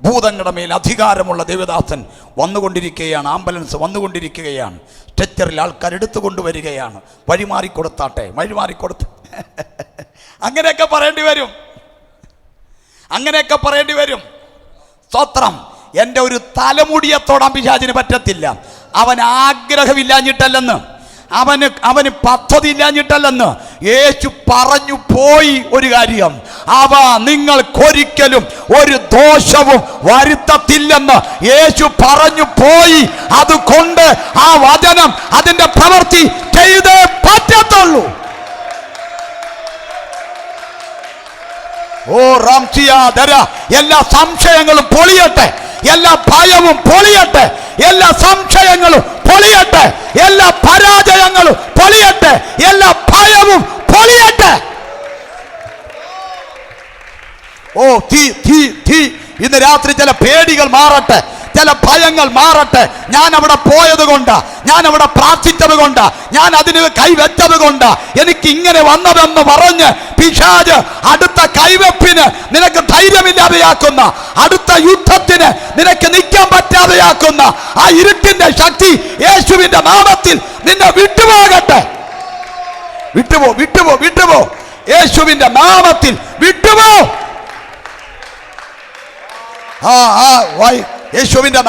ഭൂതങ്ങളുടെ മേൽ അധികാരമുള്ള ദൈവദാസൻ വന്നുകൊണ്ടിരിക്കുകയാണ്, ആംബുലൻസ് വന്നുകൊണ്ടിരിക്കുകയാണ്, സ്ട്രെച്ചറിൽ ആൾക്കാർ എടുത്തു കൊണ്ടുവരികയാണ്, വഴിമാറിക്കൊടുത്താട്ടെ, വഴിമാറിക്കൊടുത്ത് അങ്ങനെയൊക്കെ പറയേണ്ടി വരും, അങ്ങനെയൊക്കെ പറയേണ്ടി വരും. സ്തോത്രം. എൻ്റെ ഒരു തലമുടിയെ തൊടാൻ പിശാചിന് പറ്റത്തില്ല. അവൻ ആഗ്രഹമില്ലാഞ്ഞിട്ടല്ലെന്ന്, അവന് പദ്ധതി ഇല്ലാഞ്ഞിട്ടല്ലെന്ന് യേശു പറഞ്ഞു പോയി ഒരു കാര്യം, അവ നിങ്ങൾക്കൊരിക്കലും ഒരു ദോഷവും വരുത്തത്തില്ലെന്ന് യേശു പറഞ്ഞു പോയി. അതുകൊണ്ട് ആ വചനം അതിന്റെ പ്രവൃത്തി ചെയ്തേ പറ്റത്തുള്ളൂ. ഓ റംസിയാധര, എല്ലാ സംശയങ്ങളും പൊളിയട്ടെ, എല്ലാ ഭയവും പൊളിയട്ടെ, എല്ലാ സംശയങ്ങളും പൊളിയട്ടെ, എല്ലാ പരാജയങ്ങളും പൊളിയട്ടെ, എല്ലാ ഭയവും പൊളിയട്ടെ. ഓ തീ തീ തീ, ഇന്ന് രാത്രി ചില പേടികൾ മാറട്ടെ, ചില ഭയങ്ങൾ മാറട്ടെ. ഞാൻ അവിടെ പോയത് കൊണ്ടാ, ഞാൻ അവിടെ പ്രാർത്ഥിച്ചത് കൊണ്ടാ, ഞാൻ അതിന് കൈവച്ചത് കൊണ്ടാ എനിക്ക് ഇങ്ങനെ വന്നതെന്ന് പറഞ്ഞ് പിശാച് അടുത്ത കൈവെപ്പിന് നിനക്ക് ധൈര്യമില്ലാതെയാക്കുന്ന, അടുത്ത യുദ്ധത്തിന് നിനക്ക് നിൽക്കാൻ പറ്റാതെയാക്കുന്ന ആ ഇരുട്ടിന്റെ ശക്തി യേശുവിന്റെ നാമത്തിൽ നിന്നെ വിട്ടുപോകട്ടെ. വിട്ടുപോ വിട്ടുപോ വിട്ടുപോ, യേശുവിന്റെ നാമത്തിൽ വിട്ടുപോ. യേശുവിന്റെ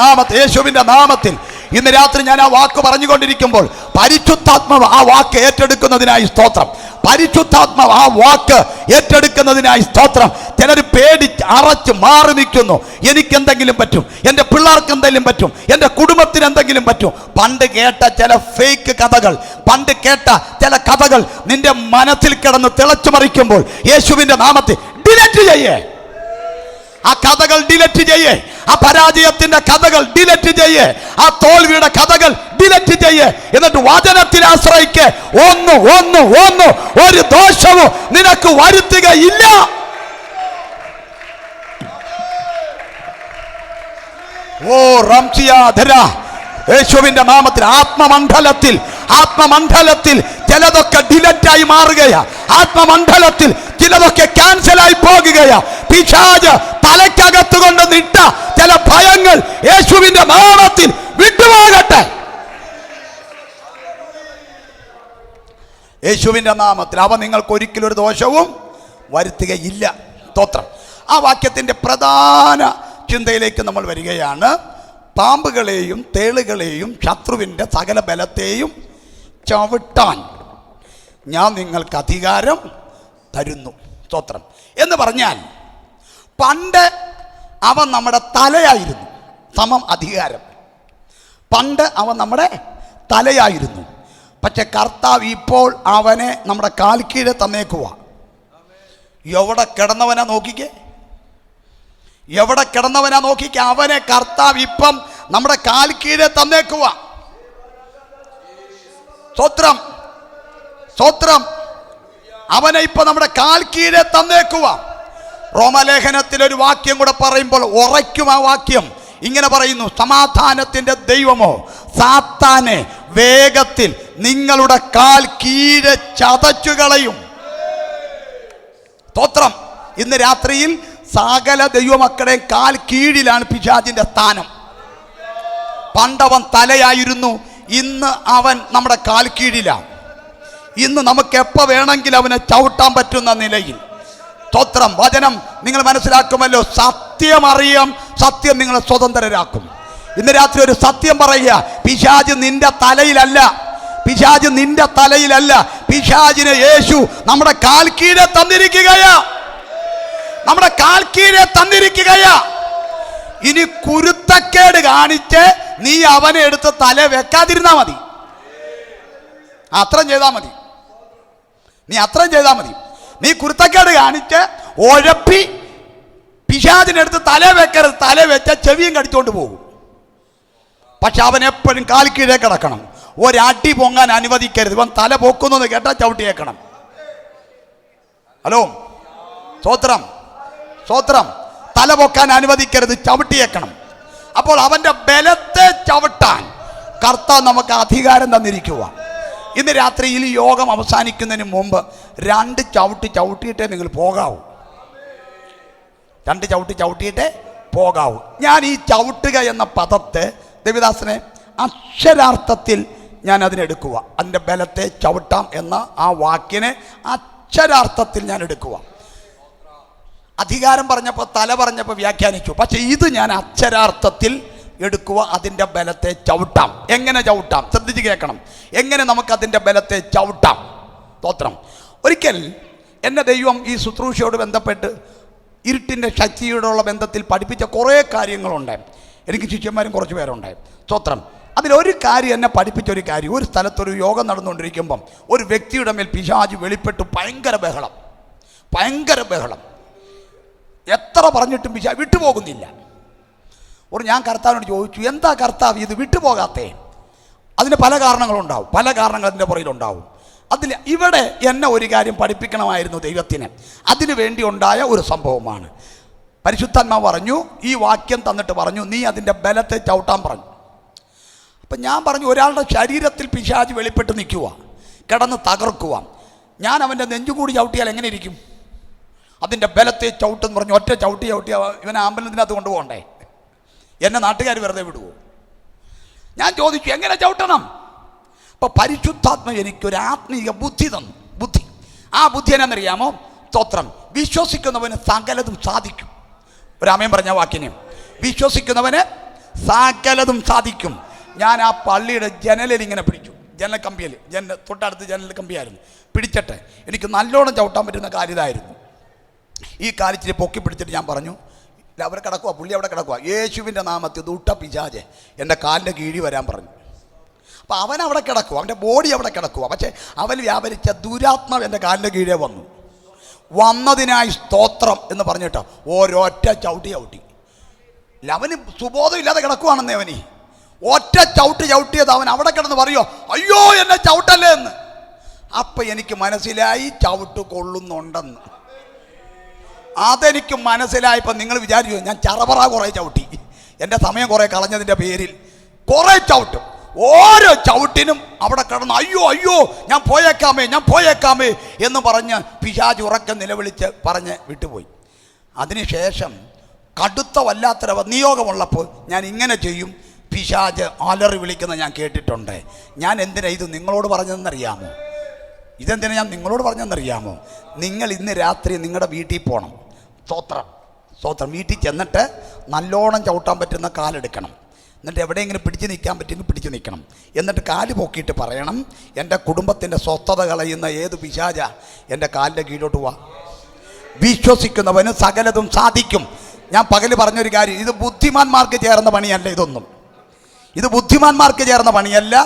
നാമത്തിൽ ഇന്ന് രാത്രി ഞാൻ ആ വാക്ക് പറഞ്ഞുകൊണ്ടിരിക്കുമ്പോൾ പരിശുദ്ധാത്മാവ് ആ വാക്ക് ഏറ്റെടുക്കുന്നതിനായി സ്തോത്രം, പരിശുദ്ധാത്മാവ് ആ വാക്ക് ഏറ്റെടുക്കുന്നതിനായി സ്തോത്രം. ചിലർ പേടി അറച്ച് മാറി നിൽക്കുന്നു. എനിക്കെന്തെങ്കിലും പറ്റും, എൻ്റെ പിള്ളേർക്ക് എന്തെങ്കിലും പറ്റും, എൻ്റെ കുടുംബത്തിന് എന്തെങ്കിലും പറ്റും. പണ്ട് കേട്ട ചില ഫേക്ക് കഥകൾ, പണ്ട് കേട്ട ചില കഥകൾ നിന്റെ മനസ്സിൽ കിടന്ന് തിളച്ചു മറിക്കുമ്പോൾ യേശുവിന്റെ നാമത്തിൽ ഡിലീറ്റ് ചെയ്യേ. ആ കഥകൾ ഡിലീറ്റ് ചെയ്യേ, ആ പരാജയത്തിന്റെ കഥകൾ ഡിലീറ്റ് ചെയ്യേ, ആ തോൽവിയുടെ കഥകൾ ഡിലീറ്റ് ചെയ്യേ. എന്നിട്ട് വചനത്തിൽ ആശ്രയിക്ക്. ഒരു ദോഷവും നിനക്ക് വരുത്തുകയില്ല. ഓ റംസിയാധര, യേശുവിന്റെ നാമത്തിൽ ആത്മമണ്ഡലത്തിൽ ചിലതൊക്കെ ഡിലറ്റായി മാറുകയാ, ആത്മമണ്ഡലത്തിൽ ചിലതൊക്കെ ക്യാൻസലായി പോകുകയാ. പിശാച് തലയ്ക്കകത്ത് കൊണ്ട് നിട്ട ചില ഭയങ്ങൾ യേശുവിന്റെ നാമത്തിൽ വിട്ടുപോകട്ടെ. യേശുവിന്റെ നാമത്തിൽ അവ നിങ്ങൾക്ക് ഒരിക്കലും ഒരു ദോഷവും വരുത്തുകയില്ല. സ്തോത്രം. ആ വാക്യത്തിന്റെ പ്രധാന ചിന്തയിലേക്ക് നമ്മൾ വരികയാണ്. പാമ്പുകളെയും തേളുകളെയും ശത്രുവിൻ്റെ സകല ബലത്തെയും ചവിട്ടാൻ ഞാൻ നിങ്ങൾക്ക് അധികാരം തരുന്നു. സ്തോത്രം. എന്ന് പറഞ്ഞാൽ പണ്ട് അവൻ നമ്മുടെ തലയായിരുന്നു, സമം അധികാരം. പണ്ട് അവൻ നമ്മുടെ തലയായിരുന്നു. പക്ഷെ കർത്താവ് ഇപ്പോൾ അവനെ നമ്മുടെ കാൽ കീഴെ തന്നേക്കുക. എവിടെ കിടന്നവനാ നോക്കിക്കേ, എവിടെ കിടന്നവനാ നോക്കിക്കേ. അവനെ കർത്താവ് ഇപ്പം നമ്മുടെ കാൽ കീഴെ തന്നേക്കുക. സ്തോത്രം, സ്തോത്രം. അവനെ ഇപ്പൊ നമ്മുടെ കാൽ കീഴെ തന്നേക്കുക. റോമലേഖനത്തിൽ ഒരു വാക്യം കൂടെ പറയുമ്പോൾ ഉറയ്ക്കും ആ വാക്യം. ഇങ്ങനെ പറയുന്നു, സമാധാനത്തിന്റെ ദൈവമോ സാത്താനെ വേഗത്തിൽ നിങ്ങളുടെ കാൽ കീഴെ ചതച്ചു കളയും. സ്തോത്രം. ഇന്ന് രാത്രിയിൽ സകല ദൈവമക്കളുടെ കാൽ കീഴിലാണ് പിശാചിന്റെ സ്ഥാനം. പണ്ടവൻ തലയായിരുന്നു, ഇന്ന് അവൻ നമ്മുടെ കാൽ കീഴിലാണ്. ഇന്ന് നമുക്ക് എപ്പോൾ വേണമെങ്കിലും അവനെ ചവിട്ടാൻ പറ്റുന്ന നിലയിൽ. സ്തോത്രം. വചനം നിങ്ങൾ മനസ്സിലാക്കുമല്ലോ, സത്യം അറിയാം, സത്യം നിങ്ങളെ സ്വതന്ത്രരാക്കും. ഇന്ന് രാത്രി ഒരു സത്യം പറയുക, പിശാച് നിന്റെ തലയിലല്ല, പിശാച് നിന്റെ തലയിലല്ല. പിശാചിനെ യേശു നമ്മുടെ കാൽ കീഴെ തന്നിരിക്കുകയാ, നമ്മുടെ കാൽ കീഴെ തന്നിരിക്കുകയാ. ഇനി കുരുത്തക്കേട് കാണിച്ച് നീ അവനെ എടുത്ത് തല വെക്കാതിരുന്നാ മതി. അത്രയും ചെയ്താൽ മതി, നീ അത്രയും ചെയ്താൽ മതി. നീ കുരുത്തക്കേട് കാണിച്ച് ഉഴപ്പി പിശാചിനെടുത്ത് തല വെക്കരുത്. തല വെച്ച ചെവിയും കടിച്ചോണ്ട് പോകും. പക്ഷെ അവൻ എപ്പോഴും കാൽ കീഴേ കിടക്കണം. ഒരടി പൊങ്ങാൻ അനുവദിക്കരുത്. ഇവൻ തല പൊക്കുന്നത് കേട്ടാ ചവിട്ടിയേക്കണം. ഹലോ, സ്തോത്രം, സ്തോത്രം. തല പൊക്കാൻ അനുവദിക്കരുത്, ചവിട്ടിയേക്കണം. അപ്പോൾ അവൻ്റെ ബലത്തെ ചവിട്ടാൻ കർത്താവ് നമുക്ക് അധികാരം തന്നിരിക്കുക. ഇന്ന് രാത്രിയിൽ ഈ യോഗം അവസാനിക്കുന്നതിന് മുമ്പ് 2 ചവിട്ട് ചവിട്ടിയിട്ടേ നിങ്ങൾ പോകാവൂ. 2 ചവിട്ട് ചവിട്ടിയിട്ടേ പോകാവൂ. ഞാൻ ഈ ചവിട്ടുക എന്ന പദത്തെ ദേവദാസനെ അക്ഷരാർത്ഥത്തിൽ ഞാൻ അതിനെടുക്കുക. അതിൻ്റെ ബലത്തെ ചവിട്ടാം എന്ന ആ വാക്കിനെ അക്ഷരാർത്ഥത്തിൽ ഞാൻ എടുക്കുക. അധികാരം പറഞ്ഞപ്പോൾ തല പറഞ്ഞപ്പോൾ വ്യാഖ്യാനിച്ചു. പക്ഷെ ഇത് ഞാൻ അക്ഷരാർത്ഥത്തിൽ എടുക്കുക. അതിൻ്റെ ബലത്തെ ചവിട്ടാം. എങ്ങനെ ചവിട്ടാം? ശ്രദ്ധിച്ച് കേൾക്കണം. എങ്ങനെ നമുക്കതിൻ്റെ ബലത്തെ ചവിട്ടാം? സ്തോത്രം. ഒരിക്കൽ എന്നെ ദൈവം ഈ ശുശ്രൂഷയോട് ബന്ധപ്പെട്ട് ഇരുട്ടിൻ്റെ ശക്തിയോടുള്ള ബന്ധത്തിൽ പഠിപ്പിച്ച കുറേ കാര്യങ്ങളുണ്ട്. എനിക്ക് ശിഷ്യന്മാരും കുറച്ച് പേരുണ്ടായി. സ്തോത്രം. അതിലൊരു കാര്യം എന്നെ പഠിപ്പിച്ചൊരു കാര്യം, ഒരു സ്ഥലത്തൊരു യോഗം നടന്നുകൊണ്ടിരിക്കുമ്പം ഒരു വ്യക്തിയുടെ മേൽ പിശാച് വെളിപ്പെട്ട് ഭയങ്കര ബഹളം. എത്ര പറഞ്ഞിട്ടും പിശാച് വിട്ടുപോകുന്നില്ല. ഞാൻ കർത്താവിനോട് ചോദിച്ചു, എന്താ കർത്താവ് ഇത് വിട്ടുപോകാത്തേ? അതിന് പല കാരണങ്ങളുണ്ടാവും, പല കാരണങ്ങൾ അതിൻ്റെ പുറകിലുണ്ടാവും. ഇവിടെ എന്നെ ഒരു കാര്യം പഠിപ്പിക്കണമായിരുന്നു ദൈവത്തിന്. അതിനു വേണ്ടി ഉണ്ടായ ഒരു സംഭവമാണ്. പരിശുദ്ധാത്മാവ് പറഞ്ഞു, ഈ വാക്യം തന്നിട്ട് പറഞ്ഞു, നീ അതിൻ്റെ ബലത്തെ ചവിട്ടാൻ പറഞ്ഞു. അപ്പം ഞാൻ പറഞ്ഞു, ഒരാളുടെ ശരീരത്തിൽ പിശാച് വെളിപ്പെട്ട് നിൽക്കുക, കിടന്ന് തകർക്കുക. ഞാൻ അവൻ്റെ നെഞ്ചുകൂടി ചവിട്ടിയാൽ എങ്ങനെ ഇരിക്കും? അതിൻ്റെ ബലത്തെ ചവിട്ടെന്ന് പറഞ്ഞു. ഒറ്റ ചവിട്ടിയാൽ ഇവനെ ആംബുലൻസിനകത്ത് കൊണ്ടുപോകണ്ടേ? എന്നെ നാട്ടുകാർ വെറുതെ വിടുവോ? ഞാൻ ചോദിച്ചു, എങ്ങനെ ചവിട്ടണം? അപ്പോൾ പരിശുദ്ധാത്മ എനിക്കൊരു ആത്മീയ ബുദ്ധി തന്നു. ആ ബുദ്ധി എന്നറിയാമോ? സ്തോത്രം. വിശ്വസിക്കുന്നവന് സകലതും സാധിക്കും. ഒരു ആമേൻ പറഞ്ഞ വാക്കിനെ, വിശ്വസിക്കുന്നവന് സകലതും സാധിക്കും. ഞാൻ ആ പള്ളിയുടെ ജനലിൽ ഇങ്ങനെ പിടിച്ചു, ജനൽ കമ്പിയിൽ, തൊട്ടടുത്ത് ജനൽ കമ്പിയായിരുന്നു. പിടിച്ചിട്ട് എനിക്ക് നല്ലോണം ചവിട്ടാൻ പറ്റുന്ന കാര്യമായിരുന്നു. ഈ കാലിച്ചിരി പൊക്കി പിടിച്ചിട്ട് ഞാൻ പറഞ്ഞു, അവിടെ കിടക്കുക, പുള്ളി അവിടെ കിടക്കുക, യേശുവിൻ്റെ നാമത്തിൽ ദുഷ്ട പിശാചേ എൻ്റെ കാലിൻ്റെ കീഴി വരാൻ പറഞ്ഞു. അപ്പോൾ അവൻ അവിടെ കിടക്കുക, അവൻ്റെ ബോഡി അവിടെ കിടക്കുക. പക്ഷേ അവൻ വ്യാപരിച്ച ദുരാത്മാവ് എൻ്റെ കാലിൻ്റെ കീഴേ വന്നതിനായി സ്തോത്രം എന്ന് പറഞ്ഞിട്ടോ ഓരൊറ്റ ചവിട്ടി. അവന് സുബോധം ഇല്ലാതെ കിടക്കുവാണെന്നേ. അവന് ഒറ്റ ചവിട്ടിയത് അവൻ അവിടെ കിടന്ന് പറയോ, അയ്യോ എന്നെ ചവിട്ടല്ലേ എന്ന്. അപ്പം എനിക്ക് മനസ്സിലായി ചവിട്ട് കൊള്ളുന്നുണ്ടെന്ന്. അതെനിക്ക് മനസ്സിലായപ്പോൾ നിങ്ങൾ വിചാരിച്ചു ഞാൻ ചറപറ കുറേ ചവിട്ടി, എൻ്റെ സമയം കുറേ കളഞ്ഞതിൻ്റെ പേരിൽ കുറേ ചവിട്ടും. ഓരോ ചവിട്ടിനും അവിടെ കിടന്ന് അയ്യോ ഞാൻ പോയേക്കാമേ എന്ന് പറഞ്ഞ് പിശാച് ഉറക്കം നിലവിളിച്ച് പറഞ്ഞ് വിട്ടുപോയി. അതിനുശേഷം കടുത്ത വല്ലാത്തൊരു നിയോഗമുള്ളപ്പോൾ ഞാൻ ഇങ്ങനെ ചെയ്യും. പിശാച് അലറി വിളിക്കുന്ന ഞാൻ കേട്ടിട്ടുണ്ട്. ഞാൻ എന്തിനാ ഇത് നിങ്ങളോട് പറഞ്ഞതെന്നറിയാമോ? ഇതെന്തിനാ ഞാൻ നിങ്ങളോട് പറഞ്ഞതെന്നറിയാമോ? നിങ്ങൾ ഇന്ന് രാത്രി നിങ്ങളുടെ വീട്ടിൽ പോകണം. സ്തോത്രം. വീട്ടിൽ ചെന്നിട്ട് നല്ലോണം ചവിട്ടാൻ പറ്റുന്ന കാലെടുക്കണം. എന്നിട്ട് എവിടെയെങ്കിലും പിടിച്ച് നിൽക്കാൻ പറ്റുമെങ്കിൽ പിടിച്ച് നിൽക്കണം. എന്നിട്ട് കാല് പൊക്കിയിട്ട് പറയണം, എൻ്റെ കുടുംബത്തിൻ്റെ സ്വസ്ഥത കളയുന്ന ഏത് പിശാച എൻ്റെ കാലിൻ്റെ കീഴോട്ട് പോവാ. വിശ്വസിക്കുന്നവന് സകലതും സാധിക്കും. ഞാൻ പകല് പറഞ്ഞൊരു കാര്യം, ഇത് ബുദ്ധിമാന്മാർക്ക് ചേർന്ന പണിയല്ല. ഇത് ബുദ്ധിമാന്മാർക്ക് ചേർന്ന പണിയല്ല.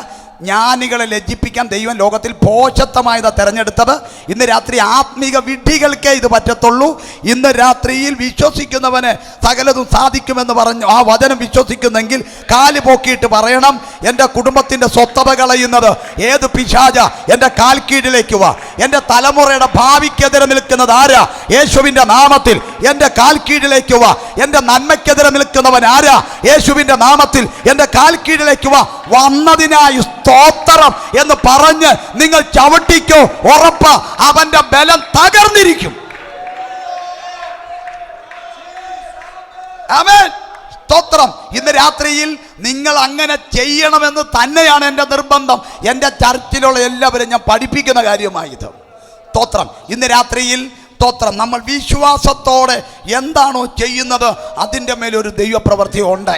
ജ്ഞാനികളെ ലജ്ജിപ്പിക്കാൻ ദൈവം ലോകത്തിൽ പോഷത്വമായതാ തെരഞ്ഞെടുത്തത്. ഇന്ന് രാത്രി ആത്മീക വിഡ്ഢികൾക്കേ ഇത് പറ്റത്തുള്ളൂ. ഇന്ന് രാത്രിയിൽ വിശ്വസിക്കുന്നവന് സകലതും സാധിക്കുമെന്ന് പറഞ്ഞു ആ വചനം വിശ്വസിക്കുന്നെങ്കിൽ കാല് പോക്കിയിട്ട് പറയണം, എൻ്റെ കുടുംബത്തിൻ്റെ സ്വസ്ഥത കളയുന്നത് ഏത് പിശാച എൻ്റെ കാൽ കീഴിലേക്ക് വാ. എൻ്റെ തലമുറയുടെ ഭാവിക്കെതിരെ നിൽക്കുന്നത് ആരാ? യേശുവിൻ്റെ നാമത്തിൽ എൻ്റെ കാൽ കീഴിലേക്ക് വാ. എൻ്റെ നന്മയ്ക്കെതിരെ നിൽക്കുന്നവൻ ആരാ? യേശുവിൻ്റെ നാമത്തിൽ എൻ്റെ കാൽ കീഴിലേക്ക് വാ. വന്നതിനായി സ്തോത്രം എന്ന് പറഞ്ഞ് നിങ്ങൾ ചവിട്ടിക്കോ, ഉറപ്പ് അവന്റെ ബലം തകർന്നിരിക്കും. ആമേൻ. സ്തോത്രം. ഇന്ന് രാത്രിയിൽ നിങ്ങൾ അങ്ങനെ ചെയ്യണമെന്ന് തന്നെയാണ് എൻ്റെ നിർബന്ധം. എൻ്റെ ചർച്ചിലുള്ള എല്ലാവരും ഞാൻ പഠിപ്പിക്കുന്ന കാര്യമായത്. സ്തോത്രം. ഇന്ന് രാത്രിയിൽ സ്തോത്രം നമ്മൾ വിശ്വാസത്തോടെ എന്താണോ ചെയ്യുന്നത് അതിൻ്റെ മേലൊരു ദൈവപ്രവൃത്തി ഉണ്ട്.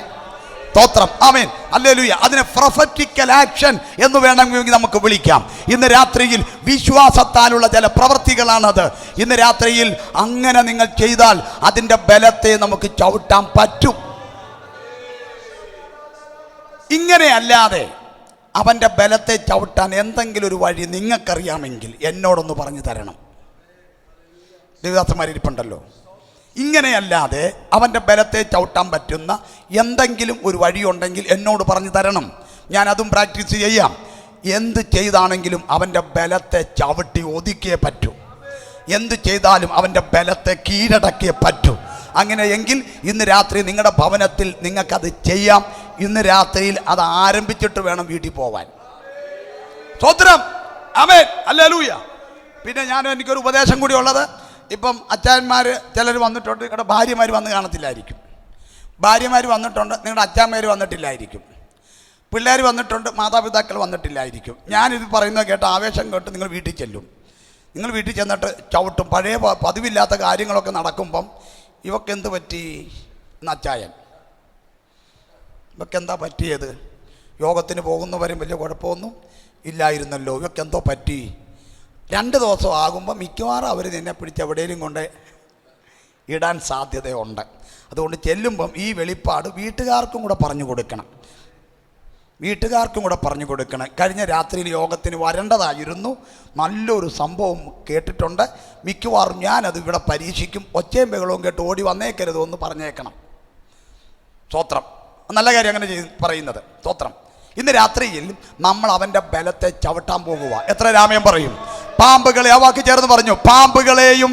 സ്തോത്രം. ആമേൻ. ഹല്ലേലൂയ. അതിനെ പ്രൊഫറ്റിക്കൽ ആക്ഷൻ എന്ന് വേണമെങ്കിൽ നമുക്ക് വിളിക്കാം. ഇന്ന് രാത്രിയിൽ വിശ്വാസത്താലുള്ള ചില പ്രവൃത്തികളാണത്. ഇന്ന് രാത്രിയിൽ അങ്ങനെ നിങ്ങൾ ചെയ്താൽ അതിൻ്റെ ബലത്തെ നമുക്ക് ചവിട്ടാൻ പറ്റും. ഇങ്ങനെയല്ലാതെ അവൻ്റെ ബലത്തെ ചവിട്ടാൻ എന്തെങ്കിലും ഒരു വഴി നിങ്ങൾക്കറിയാമെങ്കിൽ എന്നോടൊന്ന് പറഞ്ഞു തരണം. ദേവദാസന്മാരിപ്പുണ്ടല്ലോ. ഇങ്ങനെയല്ലാതെ അവൻ്റെ ബലത്തെ ചവിട്ടാൻ പറ്റുന്ന എന്തെങ്കിലും ഒരു വഴിയുണ്ടെങ്കിൽ എന്നോട് പറഞ്ഞു തരണം. ഞാൻ അതും പ്രാക്ടീസ് ചെയ്യാം. എന്ത് ചെയ്താണെങ്കിലും അവൻ്റെ ബലത്തെ ചവിട്ടി ഒതുക്കിയേ പറ്റൂ. എന്ത് ചെയ്താലും അവൻ്റെ ബലത്തെ കീഴടക്കിയേ പറ്റൂ. അങ്ങനെയെങ്കിൽ ഇന്ന് രാത്രി നിങ്ങളുടെ ഭവനത്തിൽ നിങ്ങൾക്കത് ചെയ്യാം. ഇന്ന് രാത്രിയിൽ അത് ആരംഭിച്ചിട്ട് വേണം വീട്ടിൽ പോവാൻ. സ്തോത്രം, ആമേൻ, ഹല്ലേലൂയ. പിന്നെ എനിക്കൊരു ഉപദേശം കൂടി ഉള്ളത്, ഇപ്പം അച്ചായന്മാർ ചിലർ വന്നിട്ടുണ്ട്, നിങ്ങളുടെ ഭാര്യമാർ വന്ന് കാണത്തില്ലായിരിക്കും. ഭാര്യമാർ വന്നിട്ടുണ്ട്, നിങ്ങളുടെ അച്ചാന്മാർ വന്നിട്ടില്ലായിരിക്കും. പിള്ളേർ വന്നിട്ടുണ്ട്, മാതാപിതാക്കൾ വന്നിട്ടില്ലായിരിക്കും. ഞാനിത് പറയുന്നത് കേട്ട് ആവേശം കേട്ട് നിങ്ങൾ വീട്ടിൽ ചെല്ലും. നിങ്ങൾ വീട്ടിൽ ചെന്നിട്ട് ചവിട്ടും. പഴയ പതിവില്ലാത്ത കാര്യങ്ങളൊക്കെ നടക്കുമ്പം ഇവക്കെന്ത് പറ്റി അച്ചായൻ, ഇവക്കെന്താ പറ്റിയത്? യോഗത്തിന് പോകുന്നവരും വലിയ കുഴപ്പമൊന്നും ഇല്ലായിരുന്നല്ലോ, ഇവക്കെന്തോ പറ്റി? 2 ദിവസം ആകുമ്പോൾ മിക്കവാറും അവർ നിന്നെ പിടിച്ച് എവിടെയെങ്കിലും കൊണ്ട് ഇടാൻ സാധ്യതയുണ്ട്. അതുകൊണ്ട് ചെല്ലുമ്പം ഈ വെളിപ്പാട് വീട്ടുകാർക്കും കൂടെ പറഞ്ഞു കൊടുക്കണം. കഴിഞ്ഞ രാത്രിയിൽ യോഗത്തിന് വരേണ്ടതായിരുന്നു. നല്ലൊരു സംഭവം കേട്ടിട്ടുണ്ട്. മിക്കവാറും ഞാനത് ഇവിടെ പരീക്ഷിക്കും. ഒച്ചയും ബഹളവും കേട്ട് ഓടി വന്നേക്കരുത് എന്ന് പറഞ്ഞേക്കണം. സ്തോത്രം, നല്ല കാര്യം അങ്ങനെ പറയുന്നത്. സ്തോത്രം. ഇന്ന് രാത്രിയിൽ നമ്മൾ അവൻ്റെ ബലത്തെ ചവിട്ടാൻ പോകുക. എത്ര രാമയം പറയും? പാമ്പുകളെ, ആ വാക്ക് ചേർന്ന് പറഞ്ഞു, പാമ്പുകളെയും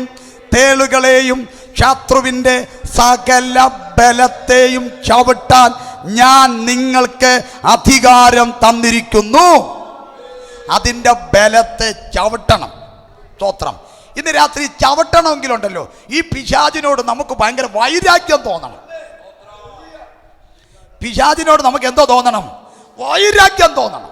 തേളുകളെയും ശത്രുവിൻ്റെ സകല ബലത്തെയും ചവിട്ടാൻ ഞാൻ നിങ്ങൾക്ക് അധികാരം തന്നിരിക്കുന്നു. അതിൻ്റെ ബലത്തെ ചവിട്ടണം. സ്തോത്രം. ഇന്ന് രാത്രി ചവിട്ടണമെങ്കിലുണ്ടല്ലോ, ഈ പിശാചിനോട് നമുക്ക് ഭയങ്കര വൈരാഗ്യം തോന്നണം. പിശാചിനോട് നമുക്ക് എന്തോ തോന്നണം? വൈരാഗ്യം തോന്നണം.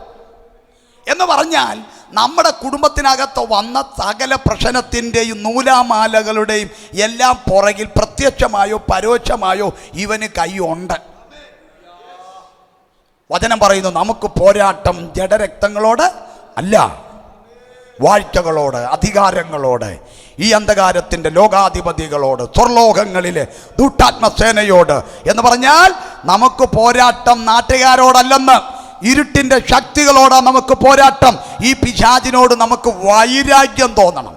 എന്ന് പറഞ്ഞാൽ നമ്മുടെ കുടുംബത്തിനകത്ത് വന്ന സകല പ്രശ്നത്തിൻ്റെയും നൂലാമാലകളുടെയും എല്ലാം പുറകിൽ പ്രത്യക്ഷമായോ പരോക്ഷമായോ ഇവന് കൈയുണ്ട്. വചനം പറയുന്നു, നമുക്ക് പോരാട്ടം ജഡരക്തങ്ങളോട് അല്ല, വാഴ്ചകളോട്, അധികാരങ്ങളോട്, ഈ അന്ധകാരത്തിൻ്റെ ലോകാധിപതികളോട്, സ്വർലോകങ്ങളിലെ ദൂഷ്ടാത്മസേനയോട്. എന്ന് പറഞ്ഞാൽ നമുക്ക് പോരാട്ടം നാട്ടുകാരോടല്ലെന്ന്, ഇരുട്ടിൻ്റെ ശക്തികളോടാണ് നമുക്ക് പോരാട്ടം. ഈ പിശാചിനോട് നമുക്ക് വൈരാഗ്യം തോന്നണം.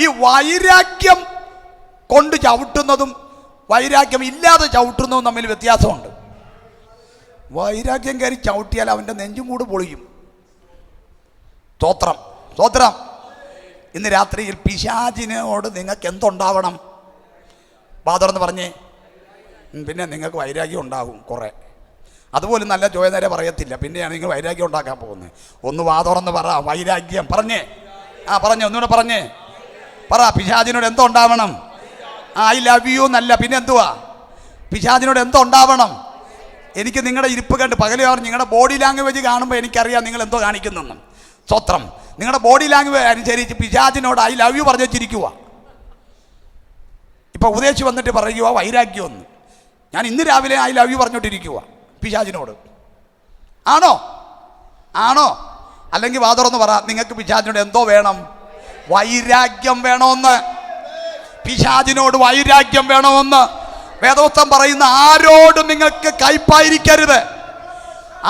ഈ വൈരാഗ്യം കൊണ്ട് ചവിട്ടുന്നതും വൈരാഗ്യം ഇല്ലാതെ ചവിട്ടുന്നതും തമ്മിൽ വ്യത്യാസമുണ്ട്. വൈരാഗ്യം കയറി ചവിട്ടിയാൽ അവൻ്റെ നെഞ്ചും കൂട് പൊളിയും. സ്തോത്രം, സ്തോത്രം. ഇന്ന് രാത്രിയിൽ പിശാചിനോട് നിങ്ങൾക്ക് എന്തുണ്ടാവണം? ബാദറെന്ന് പറഞ്ഞേ, പിന്നെ നിങ്ങൾക്ക് വൈരാഗ്യം ഉണ്ടാകും കുറേ. അതുപോലും നല്ല ചോദ്യം പറയത്തില്ല, പിന്നെയാണ് നിങ്ങൾ വൈരാഗ്യം ഉണ്ടാക്കാൻ പോകുന്നത്. ഒന്ന് വാതോറന്ന് പറ, വൈരാഗ്യം പറഞ്ഞേ. പറഞ്ഞേ, ഒന്നുകൂടെ പറഞ്ഞേ, പറ. പിശാചിനോട് എന്തോ ഉണ്ടാവണം? ഐ ലവ് യു എന്നല്ല, പിന്നെ എന്തുവാ? പിശാചിനോട് എന്തോ ഉണ്ടാവണം? എനിക്ക് നിങ്ങളുടെ ഇരിപ്പ് കണ്ട് പകലും നിങ്ങളുടെ ബോഡി ലാംഗ്വേജ് കാണുമ്പോൾ എനിക്കറിയാം നിങ്ങൾ എന്തോ കാണിക്കുന്നെന്ന്. സ്വത്രം. നിങ്ങളുടെ ബോഡി ലാംഗ്വേജ് അനുസരിച്ച് പിശാചിനോട് ഐ ലവ് യു പറഞ്ഞു വെച്ചിരിക്കുക. ഇപ്പം ഉപദേശിച്ച് വന്നിട്ട് പറയുക വൈരാഗ്യമൊന്നും. ഞാൻ ഇന്ന് രാവിലെ ഐ ലവ് യു പറഞ്ഞോണ്ടിരിക്കുക പിശാചിനോട്. ആണോ? അല്ലെങ്കിൽ വാതുറന്ന് പറ, നിങ്ങൾക്ക് പിശാചിനോട് എന്തോ വേണം? വൈരാഗ്യം വേണമെന്ന്. പിശാചിനോട് വൈരാഗ്യം വേണമെന്ന് വേദോസ്തം പറയുന്ന, ആരോടും നിങ്ങൾക്ക് കയ്പായിരിക്കരുത്.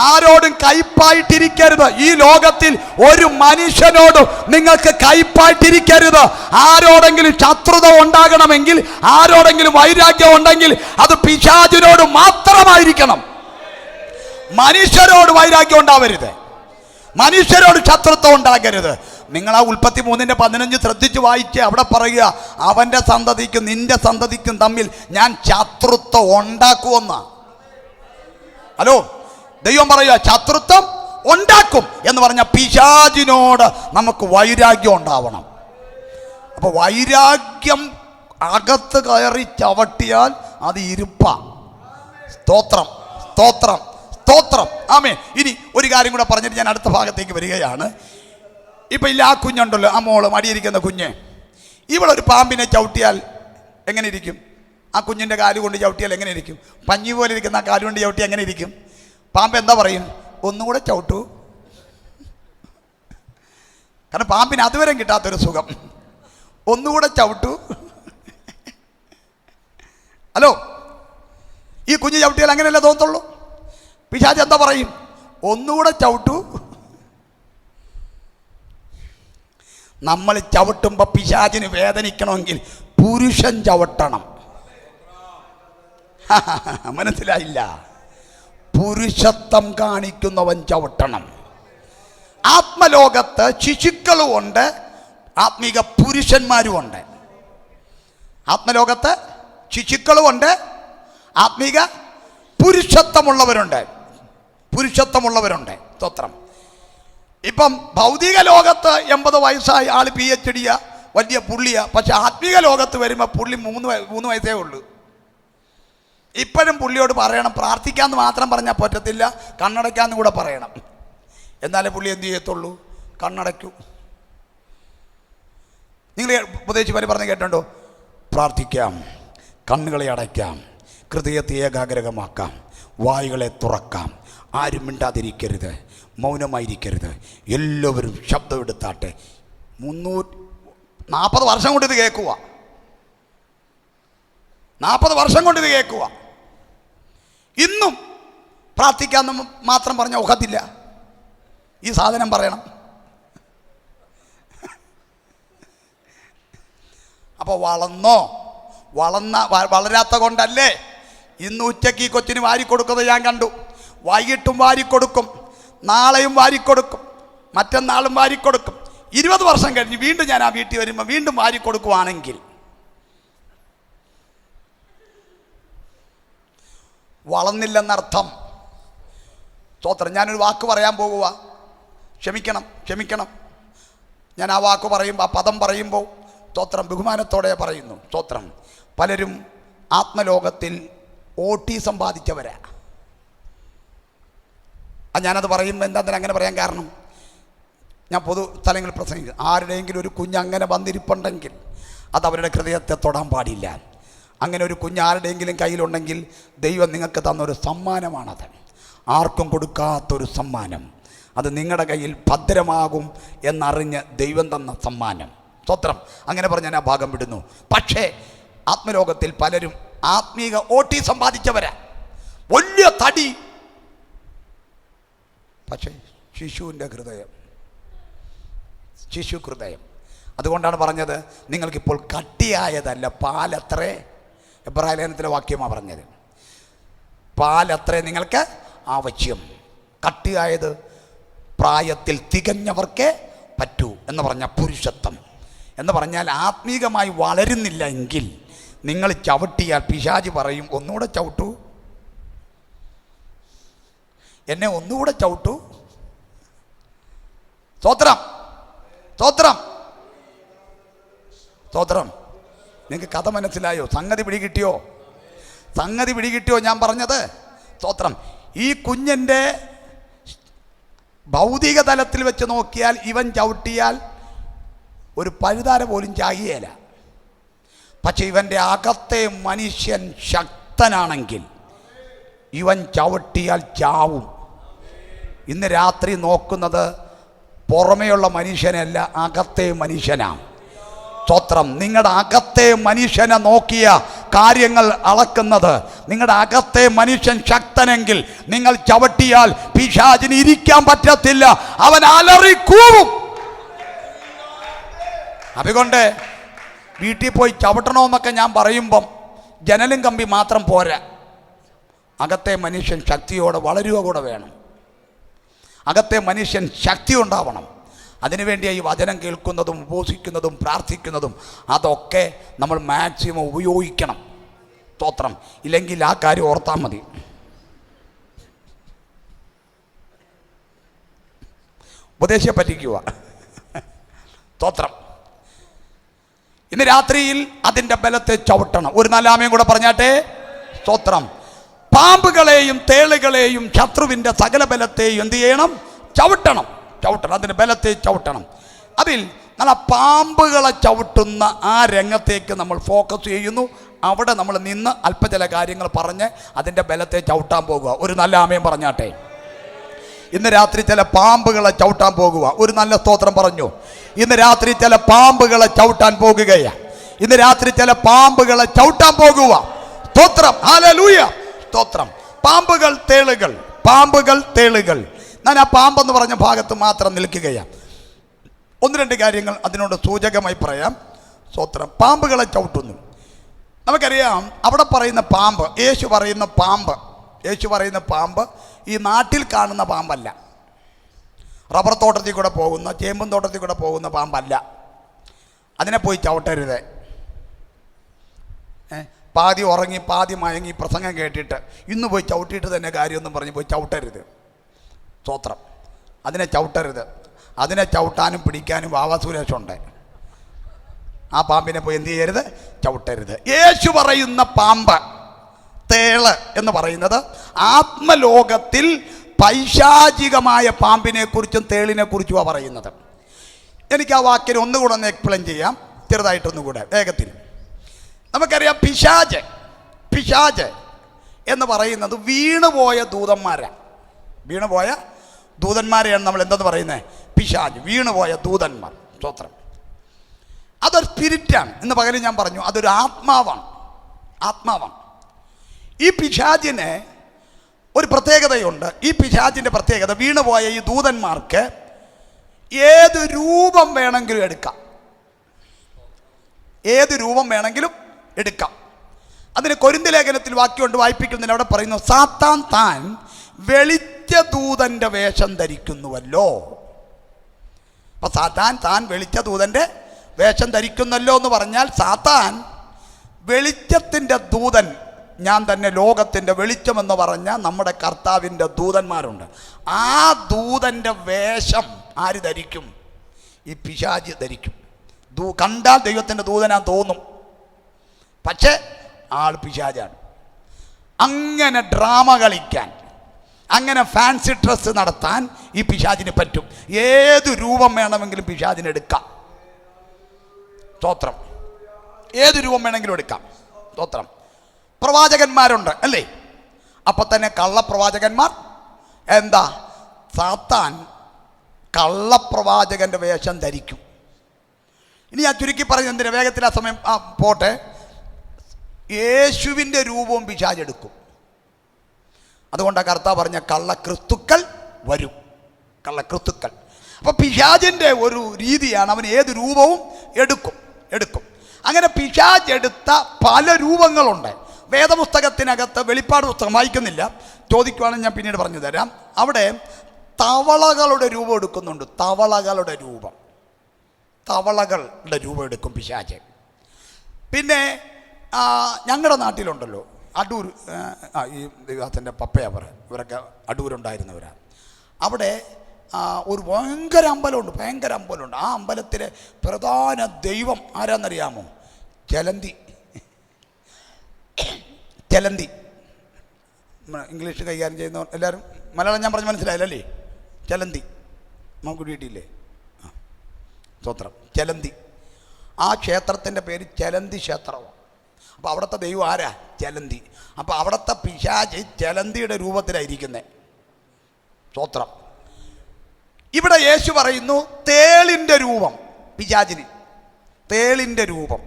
ആരോടും കയ്പായിട്ടിരിക്കരുത്. ഈ ലോകത്തിൽ ഒരു മനുഷ്യനോടും നിങ്ങൾക്ക് കയ്പായിട്ടിരിക്കരുത്. ആരോടെങ്കിലും ശത്രുത ഉണ്ടാകണമെങ്കിൽ, ആരോടെങ്കിലും വൈരാഗ്യം ഉണ്ടെങ്കിൽ അത് പിശാചിനോട് മാത്രമായിരിക്കണം. മനുഷ്യരോട് വൈരാഗ്യം ഉണ്ടാവരുത്. മനുഷ്യരോട് ശത്രുത്വം ഉണ്ടാകരുത്. നിങ്ങൾ ആ ഉൽപ്പത്തി 3:15 ശ്രദ്ധിച്ച് വായിച്ച് അവിടെ പറയുക, അവൻ്റെ സന്തതിക്കും നിന്റെ സന്തതിക്കും തമ്മിൽ ഞാൻ ശത്രുത്വം ഉണ്ടാക്കുമെന്ന. ഹലോ, ദൈവം പറയുക ശത്രുത്വം ഉണ്ടാക്കും എന്ന് പറഞ്ഞ പിശാചിനോട് നമുക്ക് വൈരാഗ്യം ഉണ്ടാവണം. അപ്പൊ വൈരാഗ്യം അകത്ത് കയറി ചവിട്ടിയാൽ അത് ഇരുപ്പ. സ്തോത്രം, സ്തോത്രം, സ്തോത്രം. ആമേൻ. ഇനി ഒരു കാര്യം കൂടെ പറഞ്ഞിട്ട് ഞാൻ അടുത്ത ഭാഗത്തേക്ക് വരികയാണ്. ഇപ്പം ഇല്ല, ആ കുഞ്ഞുണ്ടല്ലോ, ആ മോള് മടിയിരിക്കുന്ന കുഞ്ഞ്, ഇവളൊരു പാമ്പിനെ ചവിട്ടിയാൽ എങ്ങനെ ഇരിക്കും? ആ കുഞ്ഞിൻ്റെ കാലുകൊണ്ട് ചവിട്ടിയാൽ എങ്ങനെ ഇരിക്കും? പഞ്ഞി പോലെ ഇരിക്കുന്ന ആ കാലുകൊണ്ട് ചവിട്ടി എങ്ങനെ ഇരിക്കും? പാമ്പ് എന്താ പറയും? ഒന്നുകൂടെ ചവിട്ടു. കാരണം പാമ്പിന് അതുവരെ കിട്ടാത്തൊരു സുഖം. ഒന്നുകൂടെ ചവിട്ടു. ഹലോ, ഈ കുഞ്ഞ് ചവിട്ടിയാൽ അങ്ങനെയല്ലേ തോന്നത്തുള്ളൂ? പിശാച് എന്താ പറയും? ഒന്നുകൂടെ ചവിട്ടു. നമ്മൾ ചവിട്ടുമ്പോൾ പിശാചിന് വേദനിക്കണമെങ്കിൽ പുരുഷൻ ചവിട്ടണം. മനസ്സിലായില്ല? പുരുഷത്വം കാണിക്കുന്നവൻ ചവിട്ടണം. ആത്മലോകത്ത് ശിശുക്കളുമുണ്ട്, ആത്മീക പുരുഷന്മാരുമുണ്ട്. ആത്മലോകത്ത് ശിശുക്കളുമുണ്ട്, ആത്മീക പുരുഷത്വമുള്ളവരുണ്ട്. സ്തോത്രം. ഇപ്പം ഭൗതിക ലോകത്ത് 80 വയസ്സായ ആൾ PhD വലിയ പുള്ളിയാ. പക്ഷെ ആത്മീക ലോകത്ത് വരുമ്പോൾ പുള്ളി 3 വയസ്സേ ഉള്ളൂ. ഇപ്പോഴും പുള്ളിയോട് പറയണം, പ്രാർത്ഥിക്കാമെന്ന് മാത്രം പറഞ്ഞാൽ പറ്റത്തില്ല, കണ്ണടയ്ക്കാമെന്ന് കൂടെ പറയണം. എന്നാലേ പുള്ളി എന്ത് ചെയ്യത്തുള്ളൂ? കണ്ണടയ്ക്കൂ. നിങ്ങൾ ഉപദേശിമാർ പറഞ്ഞ് കേട്ടുണ്ടോ? പ്രാർത്ഥിക്കാം, കണ്ണുകളെ അടയ്ക്കാം, ഹൃദയത്തെ ഏകാഗ്രമാക്കാം, വായുകളെ തുറക്കാം, ആരും മിണ്ടാതിരിക്കരുത്, മൗനമായിരിക്കരുത്, എല്ലാവരും ശബ്ദം എടുത്താട്ടെ. 40 വർഷം കൊണ്ട് ഇത് കേൾക്കുക. 40 വർഷം കൊണ്ട് ഇത് കേൾക്കുക. ഇന്നും പ്രാർത്ഥിക്കാമെന്ന് മാത്രം പറഞ്ഞാൽ ഒക്കത്തില്ല. ഈ സാധനം പറയണം. അപ്പോൾ വളരാത്ത കൊണ്ടല്ലേ ഇന്ന് ഉച്ചയ്ക്ക് ഈ കൊച്ചിന് വാരിക്കൊടുക്കുന്നത് ഞാൻ കണ്ടു. വൈകിട്ടും വാരിക്കൊടുക്കും, നാളെയും വാരിക്കൊടുക്കും, മറ്റന്നാളും വാരിക്കൊടുക്കും. 20 വർഷം കഴിഞ്ഞ് വീണ്ടും ഞാൻ ആ വീട്ടിൽ വരുമ്പോൾ വീണ്ടും വാരിക്കൊടുക്കുവാണെങ്കിൽ വളർന്നില്ലെന്നർത്ഥം. സ്തോത്രം. ഞാനൊരു വാക്ക് പറയാൻ പോകുക. ക്ഷമിക്കണം. ഞാൻ ആ വാക്ക് പറയുമ്പോൾ, ആ പദം പറയുമ്പോൾ സ്തോത്രം ബഹുമാനത്തോടെ പറയുന്നു. സ്തോത്രം. പലരും ആത്മലോകത്തിൽ ഓട്ടിസം ബാധിച്ചവരാ. ഞാനത് പറയുമ്പോൾ എന്താ അങ്ങനെ പറയാൻ കാരണം, ഞാൻ പൊതു സ്ഥലങ്ങളിൽ പ്രസംഗിക്കും. ആരുടെയെങ്കിലും ഒരു കുഞ്ഞ് അങ്ങനെ വന്നിരിപ്പുണ്ടെങ്കിൽ അത് അവരുടെ ഹൃദയത്തെ തൊടാൻ പാടില്ല. അങ്ങനെ ഒരു കുഞ്ഞ് ആരുടെയെങ്കിലും കയ്യിലുണ്ടെങ്കിൽ ദൈവം നിങ്ങൾക്ക് തന്നൊരു സമ്മാനമാണത്. ആർക്കും കൊടുക്കാത്തൊരു സമ്മാനം. അത് നിങ്ങളുടെ കയ്യിൽ ഭദ്രമാകും എന്നറിഞ്ഞ് ദൈവം തന്ന സമ്മാനം. സ്തോത്രം. അങ്ങനെ പറഞ്ഞ് ഞാൻ ആ ഭാഗം വിടുന്നു. പക്ഷേ ആത്മലോകത്തിൽ പലരും ആത്മീക ഓട്ടിസം ബാധിച്ചവരാ. വലിയ തടി, പക്ഷേ ശിശു ഹൃദയം. അതുകൊണ്ടാണ് പറഞ്ഞത്, നിങ്ങൾക്കിപ്പോൾ കട്ടിയായതല്ല പാലത്രേ. എബ്രായ ലേഖനത്തിലെ വാക്യമാണ് പറഞ്ഞത്. പാലത്രേ നിങ്ങൾക്ക് ആവശ്യം. കട്ടിയായത് പ്രായത്തിൽ തികഞ്ഞവർക്കേ പറ്റൂ എന്ന് പറഞ്ഞ പുരുഷത്വം എന്ന് പറഞ്ഞാൽ ആത്മീകമായി വളരുന്നില്ല എങ്കിൽ നിങ്ങൾ ചവിട്ടിയാൽ പിശാച് പറയും, ഒന്നുകൂടെ ചവിട്ടൂ, എന്നെ ഒന്നുകൂടെ ചവിട്ടൂ. സ്തോത്രം. നിങ്ങൾക്ക് കഥ മനസ്സിലായോ? സംഗതി പിടികിട്ടിയോ ഞാൻ പറഞ്ഞത്? സ്തോത്രം. ഈ കുഞ്ഞിൻ്റെ ഭൗതിക തലത്തിൽ വെച്ച് നോക്കിയാൽ ഇവൻ ചവിട്ടിയാൽ ഒരു പഴുതാര പോലും ചാകിയേല. പക്ഷെ ഇവൻ്റെ അകത്തെ മനുഷ്യൻ ശക്തനാണെങ്കിൽ ഇവൻ ചവിട്ടിയാൽ ചാവും. ഇന്ന് രാത്രി നോക്കുന്നത് പുറമേയുള്ള മനുഷ്യനല്ല, അകത്തെ മനുഷ്യനാണ്. സ്തോത്രം. നിങ്ങളുടെ അകത്തെ മനുഷ്യനെ നോക്കിയ കാര്യങ്ങൾ അളക്കുന്നത്. നിങ്ങളുടെ അകത്തെ മനുഷ്യൻ ശക്തനെങ്കിൽ നിങ്ങൾ ചവിട്ടിയാൽ പിശാചിന് ഇരിക്കാൻ പറ്റത്തില്ല, അവൻ അലറിക്കൂവും. അതുകൊണ്ട് വീട്ടിൽ പോയി ചവിട്ടണമെന്നൊക്കെ ഞാൻ പറയുമ്പം ജനലും കമ്പി മാത്രം പോരാ. അകത്തെ മനുഷ്യൻ ശക്തിയോടെ വളരുക കൂടെ വേണം. അകത്തെ മനുഷ്യൻ ശക്തി ഉണ്ടാവണം. അതിനുവേണ്ടിയാണ് ഈ വചനം കേൾക്കുന്നതും ഉപവസിക്കുന്നതും പ്രാർത്ഥിക്കുന്നതും. അതൊക്കെ നമ്മൾ മാക്സിമം ഉപയോഗിക്കണം. സ്തോത്രം. ഇല്ലെങ്കിൽ ആ കാര്യം ഓർത്താൽ മതി. ഉപദേശിയെ പറ്റിക്കുക. സ്തോത്രം. ഇന്ന് രാത്രിയിൽ അതിൻ്റെ ബലത്തെ ചവിട്ടണം. ഒരു നാലാമയും കൂടെ പറഞ്ഞാട്ടെ. സ്തോത്രം. പാമ്പുകളെയും തേളുകളെയും ശത്രുവിൻ്റെ സകല ബലത്തെയും എന്ത് ചെയ്യണം? ചവിട്ടണം. അതിൻ്റെ ബലത്തെ ചവിട്ടണം. അതിൽ നല്ല പാമ്പുകളെ ചവിട്ടുന്ന ആ രംഗത്തേക്ക് നമ്മൾ ഫോക്കസ് ചെയ്യുന്നു. അവിടെ നമ്മൾ നിന്ന് അല്പചില കാര്യങ്ങൾ പറഞ്ഞ് അതിൻ്റെ ബലത്തെ ചവിട്ടാൻ പോകുക. ഒരു നല്ല ആമയും പറഞ്ഞാട്ടെ. ഇന്ന് രാത്രി ചില പാമ്പുകളെ ചവിട്ടാൻ പോകുക. ഒരു നല്ല സ്തോത്രം പറഞ്ഞു. ഇന്ന് രാത്രി ചില പാമ്പുകളെ ചവിട്ടാൻ പോകുകയാണ്. ഇന്ന് രാത്രി ചില പാമ്പുകളെ ചവിട്ടാൻ പോകുക. സ്തോത്രം. ഹല്ലേലൂയ. സ്തോത്രം. പാമ്പുകൾ തേളുകൾ. ഞാൻ ആ പാമ്പെന്ന് പറഞ്ഞ ഭാഗത്ത് മാത്രം നിൽക്കുകയാണ്. 1-2 കാര്യങ്ങൾ അതിനോട് സൂചകമായി പറയാം. സ്തോത്രം. പാമ്പുകളെ ചവിട്ടുന്നു. നമുക്കറിയാം അവിടെ പറയുന്ന പാമ്പ്, യേശു പറയുന്ന പാമ്പ് ഈ നാട്ടിൽ കാണുന്ന പാമ്പല്ല. റബ്ബർ തോട്ടത്തിൽ കൂടെ പോകുന്ന, ചേമ്പും തോട്ടത്തിൽ കൂടെ പോകുന്ന പാമ്പല്ല. അതിനെ പോയി ചവിട്ടരുത്. പാതി ഉറങ്ങി പാതി മയങ്ങി പ്രസംഗം കേട്ടിട്ട് ഇന്ന് പോയി ചവിട്ടിയിട്ട് തന്നെ കാര്യമൊന്നും പറഞ്ഞ് പോയി ചവിട്ടരുത്. സ്തോത്രം. അതിനെ ചവിട്ടരുത്. അതിനെ ചവിട്ടാനും പിടിക്കാനും വാവാസുരേഷുണ്ട്. ആ പാമ്പിനെ പോയി എന്ത് ചെയ്യരുത്? ചവിട്ടരുത്. യേശു പറയുന്ന പാമ്പ്, തേള് എന്ന് പറയുന്നത് ആത്മലോകത്തിൽ പൈശാചികമായ പാമ്പിനെ കുറിച്ചും തേളിനെ കുറിച്ചുമാണ് പറയുന്നത്. എനിക്ക് ആ വാക്കിന് ഒന്നുകൂടെ ഒന്ന് എക്സ്പ്ലെയിൻ ചെയ്യാം, ചെറുതായിട്ടൊന്നുകൂടെ വേഗത്തിൽ. നമുക്കറിയാം പിശാച് എന്ന് പറയുന്നത് വീണുപോയ ദൂതന്മാരാണ്. വീണുപോയ ദൂതന്മാരെയാണ് നമ്മൾ എന്തെന്ന് പറയുന്നത്? പിശാച്, വീണുപോയ ദൂതന്മാർ. സ്തോത്രം. അതൊരു സ്പിരിറ്റാണ്. ഇന്ന് പകരം ഞാൻ പറഞ്ഞു അതൊരു ആത്മാവാണ്. ഈ പിശാചിന് ഒരു പ്രത്യേകതയുണ്ട്. ഈ പിശാചിൻ്റെ പ്രത്യേകത, വീണുപോയ ഈ ദൂതന്മാർക്ക് ഏത് രൂപം വേണമെങ്കിലും എടുക്കാം. ഏത് രൂപം വേണമെങ്കിലും എടുക്കാം. അതിന് കൊരിന്ത്യർ ലേഖനത്തിൽ വാക്യമുണ്ട്, വായിപ്പിക്കുന്നതിന് അവിടെ പറയുന്നു, സാത്താൻ താൻ വെളിച്ചദൂതൻ്റെ വേഷം ധരിക്കുന്നുവല്ലോ. അപ്പം സാത്താൻ താൻ വെളിച്ചദൂതൻ്റെ വേഷം ധരിക്കുന്നല്ലോ എന്ന് പറഞ്ഞാൽ സാത്താൻ വെളിച്ചത്തിൻ്റെ ദൂതൻ, ഞാൻ തന്നെ ലോകത്തിൻ്റെ വെളിച്ചമെന്ന് പറഞ്ഞ നമ്മുടെ കർത്താവിൻ്റെ ദൂതന്മാരുണ്ട്. ആ ദൂതൻ്റെ വേഷം ആര് ധരിക്കും? ഈ പിശാച് ധരിക്കും. കണ്ടാൽ ദൈവത്തിൻ്റെ ദൂതനാ തോന്നും, പക്ഷേ ആൾ പിശാചാണ്. അങ്ങനെ ഡ്രാമ കളിക്കാൻ, അങ്ങനെ ഫാൻസി ഡ്രസ്സ് നടത്താൻ ഈ പിശാചിന് പറ്റും. ഏത് രൂപം വേണമെങ്കിലും പിശാചിനെടുക്കാം. സ്തോത്രം. ഏത് രൂപം വേണമെങ്കിലും എടുക്കാം. സ്തോത്രം. പ്രവാചകന്മാരുണ്ട് അല്ലേ? അപ്പം തന്നെ കള്ളപ്രവാചകന്മാർ. എന്താ? സാത്താൻ കള്ളപ്രവാചകൻ്റെ വേഷം ധരിക്കും. ഇനി ഞാൻ ചുരുക്കി പറഞ്ഞ എന്തിനാ, വേഗത്തിൽ ആ സമയം പോട്ടെ. യേശുവിൻ്റെ രൂപവും പിശാചെടുക്കും. അതുകൊണ്ടാണ് കർത്താവ് പറഞ്ഞ കള്ളക്രിസ്തുക്കൾ വരും. കള്ളക്രിസ്തുക്കൾ. അപ്പോൾ പിശാചിൻ്റെ ഒരു രീതിയാണ്, അവൻ ഏത് രൂപവും എടുക്കും. അങ്ങനെ പിശാചെടുത്ത പല രൂപങ്ങളുണ്ട്. വേദപുസ്തകത്തിനകത്ത്, വെളിപ്പാട് പുസ്തകം വായിക്കുന്നില്ല, ചോദിക്കുവാണെങ്കിൽ ഞാൻ പിന്നീട് പറഞ്ഞു തരാം. അവിടെ തവളകളുടെ രൂപം എടുക്കുന്നുണ്ട്. തവളകളുടെ രൂപം എടുക്കും പിശാച്. പിന്നെ ഞങ്ങളുടെ നാട്ടിലുണ്ടല്ലോ അടൂർ, ഈ ദൈവത്തിൻ്റെ പപ്പയവർ, ഇവരൊക്കെ അടൂരുണ്ടായിരുന്നവരാണ്. അവിടെ ഒരു ഭയങ്കര അമ്പലമുണ്ട്. ആ അമ്പലത്തിലെ പ്രധാന ദൈവം ആരാന്നറിയാമോ? ചെലന്തി. ഇംഗ്ലീഷ് കൈകാര്യം ചെയ്യുന്ന എല്ലാവരും മലയാളം ഞാൻ പറഞ്ഞ് മനസ്സിലായില്ലല്ലേ? ചെലന്തി നമുക്ക് കിട്ടിയില്ലേ? സ്തോത്രം. ചെലന്തി. ആ ക്ഷേത്രത്തിൻ്റെ പേര് ചെലന്തി ക്ഷേത്രമാണ്. അപ്പോൾ അവിടുത്തെ ദൈവം ആരാ? ചെലന്തി. അപ്പോൾ അവിടുത്തെ പിശാച് ചെലന്തിയുടെ രൂപത്തിലായിരിക്കുന്നത്. സ്തോത്രം. ഇവിടെ യേശു പറയുന്നു തേളിൻ്റെ രൂപം. പിശാചിന് തേളിൻ്റെ രൂപം.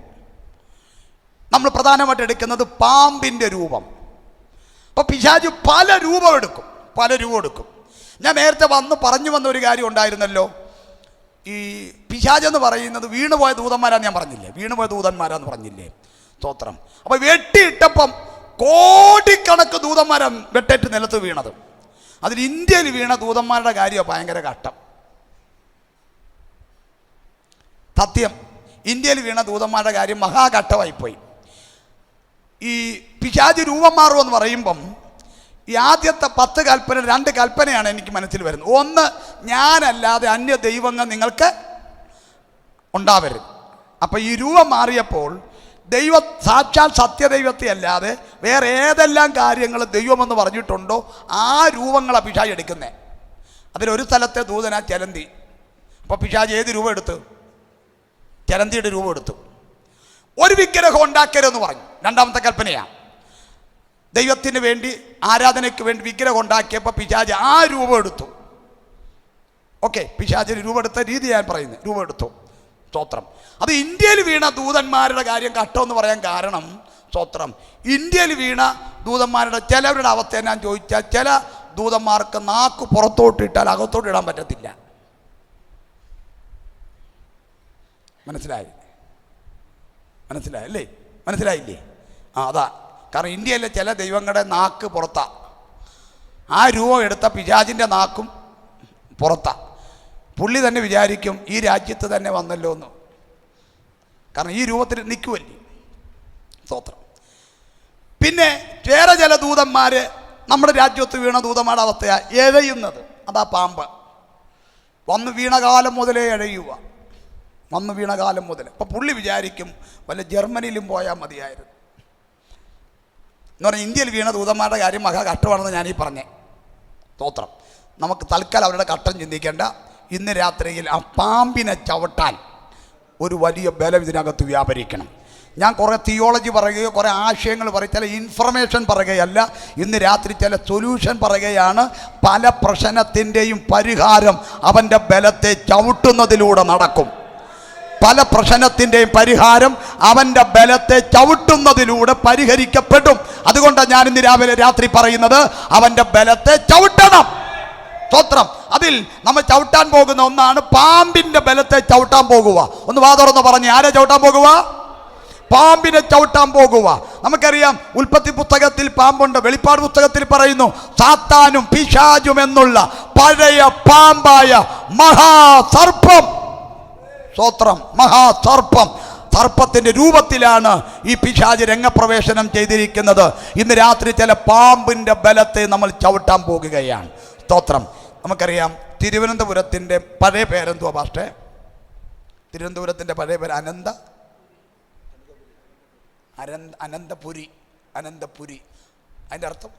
നമ്മൾ പ്രധാനമായിട്ട് എടുക്കുന്നത് പാമ്പിൻ്റെ രൂപം. അപ്പോൾ പിശാച് പല രൂപം എടുക്കും. ഞാൻ നേരത്തെ പറഞ്ഞു വന്ന ഒരു കാര്യം ഉണ്ടായിരുന്നല്ലോ. ഈ പിശാചെന്ന് പറയുന്നത് വീണുപോയ ദൂതന്മാരാന്ന് ഞാൻ പറഞ്ഞില്ലേ? വീണുപോയ ദൂതന്മാരാന്ന് പറഞ്ഞില്ലേ? സ്തോത്രം. അപ്പോൾ വെട്ടിയിട്ടപ്പം കോടിക്കണക്ക് ദൂതന്മാരാണ് വെട്ടേറ്റ് നിലത്ത് വീണത്. അതിൽ ഇന്ത്യയിൽ വീണ ദൂതന്മാരുടെ കാര്യമാണ് ഭയങ്കര ഘട്ടം. സത്യം. ഇന്ത്യയിൽ വീണ ദൂതന്മാരുടെ കാര്യം മഹാഘട്ടമായിപ്പോയി. ഈ പിശാച് രൂപം മാറുമെന്ന് പറയുമ്പം ഈ ആദ്യത്തെ 10 കൽപ്പന 2 കൽപ്പനയാണ് എനിക്ക് മനസ്സിൽ വരുന്നത്. ഒന്ന്, ഞാനല്ലാതെ അന്യ ദൈവങ്ങൾ നിങ്ങൾക്ക് ഉണ്ടാവരുത്. അപ്പം ഈ രൂപം മാറിയപ്പോൾ സാക്ഷാൽ സത്യദൈവത്തെ അല്ലാതെ വേറെ ഏതെല്ലാം കാര്യങ്ങൾ ദൈവമെന്ന് പറഞ്ഞിട്ടുണ്ടോ ആ രൂപങ്ങളാണ് പിശാച് എടുക്കുന്നത്. അതിലൊരു സ്ഥലത്തെ ദൂതനാ ചെലന്തി. അപ്പോൾ പിശാച് ഏത് രൂപം എടുത്തു? ചെലന്തിയുടെ രൂപം എടുത്തു. ഒരു വിഗ്രഹം ഉണ്ടാക്കരുതെന്ന് പറഞ്ഞു. 2ാമത്തെ കൽപ്പനയാണ്. ദൈവത്തിന് വേണ്ടി, ആരാധനയ്ക്ക് വേണ്ടി വിഗ്രഹം ഉണ്ടാക്കിയപ്പോൾ പിശാച് ആ രൂപം എടുത്തു. ഓക്കെ, പിശാചിന് രൂപം എടുത്ത രീതി ഞാൻ പറയുന്നത്. രൂപം എടുത്തു. സ്തോത്രം. അത് ഇന്ത്യയിൽ വീണ ദൂതന്മാരുടെ കാര്യം ഘട്ടമെന്ന് പറയാൻ കാരണം, സ്തോത്രം, ഇന്ത്യയിൽ വീണ ദൂതന്മാരുടെ ചിലവരുടെ അവസ്ഥ ഞാൻ ചോദിച്ചാൽ, ചില ദൂതന്മാർക്ക് നാക്ക് പുറത്തോട്ടിട്ടാൽ അകത്തോട്ട് ഇടാൻ പറ്റത്തില്ല. മനസ്സിലായല്ലേ? മനസ്സിലായില്ലേ? അതാ കാരണം ഇന്ത്യയിലെ ചില ദൈവങ്ങളുടെ നാക്ക് പുറത്താ. ആ രൂപം എടുത്ത പിശാചിൻ്റെ നാക്കും പുറത്താ. പുള്ളി തന്നെ വിചാരിക്കും ഈ രാജ്യത്ത് തന്നെ വന്നല്ലോ എന്ന്. കാരണം ഈ രൂപത്തിൽ നിൽക്കുമല്ലേ. സ്തോത്രം. പിന്നെ വേറെ ചില ദൂതന്മാര് നമ്മുടെ രാജ്യത്ത് വീണ ദൂതന്മാരുടെ അവസ്ഥയാ എഴയുന്നത്. അതാ പാമ്പ്. വന്ന് വീണ കാലം മുതലേ എഴയുക, വന്ന് വീണ കാലം മുതൽ. അപ്പം പുള്ളി വിചാരിക്കും വല്ല ജർമ്മനിയിലും പോയാൽ മതിയായിരുന്നു എന്ന് പറഞ്ഞാൽ. ഇന്ത്യയിൽ വീണ ദൂതന്മാരുടെ കാര്യം മഹാ കഷ്ടമാണെന്ന് ഞാനീ പറഞ്ഞേ. സ്തോത്രം. നമുക്ക് തൽക്കാലം അവരുടെ കട്ടം ചിന്തിക്കേണ്ട. ഇന്ന് രാത്രിയിൽ ആ പാമ്പിനെ ചവിട്ടാൻ ഒരു വലിയ ബലം ഇതിനകത്ത് വ്യാപരിക്കണം. ഞാൻ കുറേ തിയോളജി പറയുകയോ കുറേ ആശയങ്ങൾ പറയും, ചില ഇൻഫർമേഷൻ പറയുകയല്ല. ഇന്ന് രാത്രി ചില സൊല്യൂഷൻ പറയുകയാണ്. പല പ്രശ്നത്തിൻ്റെയും പരിഹാരം അവൻ്റെ ബലത്തെ ചവിട്ടുന്നതിലൂടെ നടക്കും. പല പ്രശ്നത്തിൻ്റെയും പരിഹാരം അവൻ്റെ ബലത്തെ ചവിട്ടുന്നതിലൂടെ പരിഹരിക്കപ്പെടും. അതുകൊണ്ടാണ് ഞാൻ ഇന്ന് രാത്രി പറയുന്നത്, അവൻ്റെ ബലത്തെ ചവിട്ടണം. സ്തോത്രം. അതിൽ നമ്മൾ ചവിട്ടാൻ പോകുന്ന ഒന്നാണ് പാമ്പിൻ്റെ ബലത്തെ ചവിട്ടാൻ പോകുക. ഒന്ന് വാതുറന്ന് പറഞ്ഞ്, ആരെ ചവിട്ടാൻ പോകുക? പാമ്പിനെ ചവിട്ടാൻ പോകുക. നമുക്കറിയാം ഉൽപ്പത്തി പുസ്തകത്തിൽ പാമ്പുണ്ട്. വെളിപ്പാട് പുസ്തകത്തിൽ പറയുന്നു, സാത്താനും പിശാചും എന്നുള്ള പഴയ പാമ്പായ മഹാസർപ്പം. സ്തോത്രം. മഹാസർപ്പം. സർപ്പത്തിൻ്റെ രൂപത്തിലാണ് ഈ പിശാച് രംഗപ്രവേശനം ചെയ്തിരിക്കുന്നത്. ഇന്ന് രാത്രി ചില പാമ്പിൻ്റെ ബലത്തെ നമ്മൾ ചവിട്ടാൻ പോകുകയാണ്. സ്തോത്രം. നമുക്കറിയാം തിരുവനന്തപുരത്തിൻ്റെ പഴയ പേരെന്തുവാ പാസ്റ്റേ? തിരുവനന്തപുരത്തിൻ്റെ പഴയ പേര് അനന്തപുരി. അനന്തപുരി. അതിൻ്റെ അർത്ഥം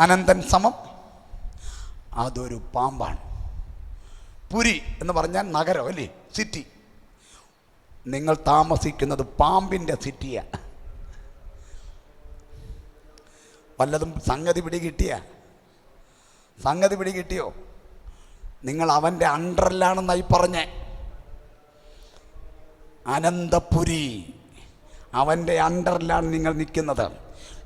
അനന്തൻ സമം അതൊരു പാമ്പാണ്. പുരി എന്ന് പറഞ്ഞാൽ നഗരം അല്ലേ, സിറ്റി. നിങ്ങൾ താമസിക്കുന്നത് പാമ്പിൻ്റെ സിറ്റിയാണ്. വല്ലതും സംഗതി പിടികിട്ടിയോ? നിങ്ങൾ അവൻ്റെ അണ്ടറിലാണെന്നായി പറഞ്ഞേ. അനന്തപുരി, അവൻ്റെ അണ്ടറിലാണ് നിങ്ങൾ നിൽക്കുന്നത്.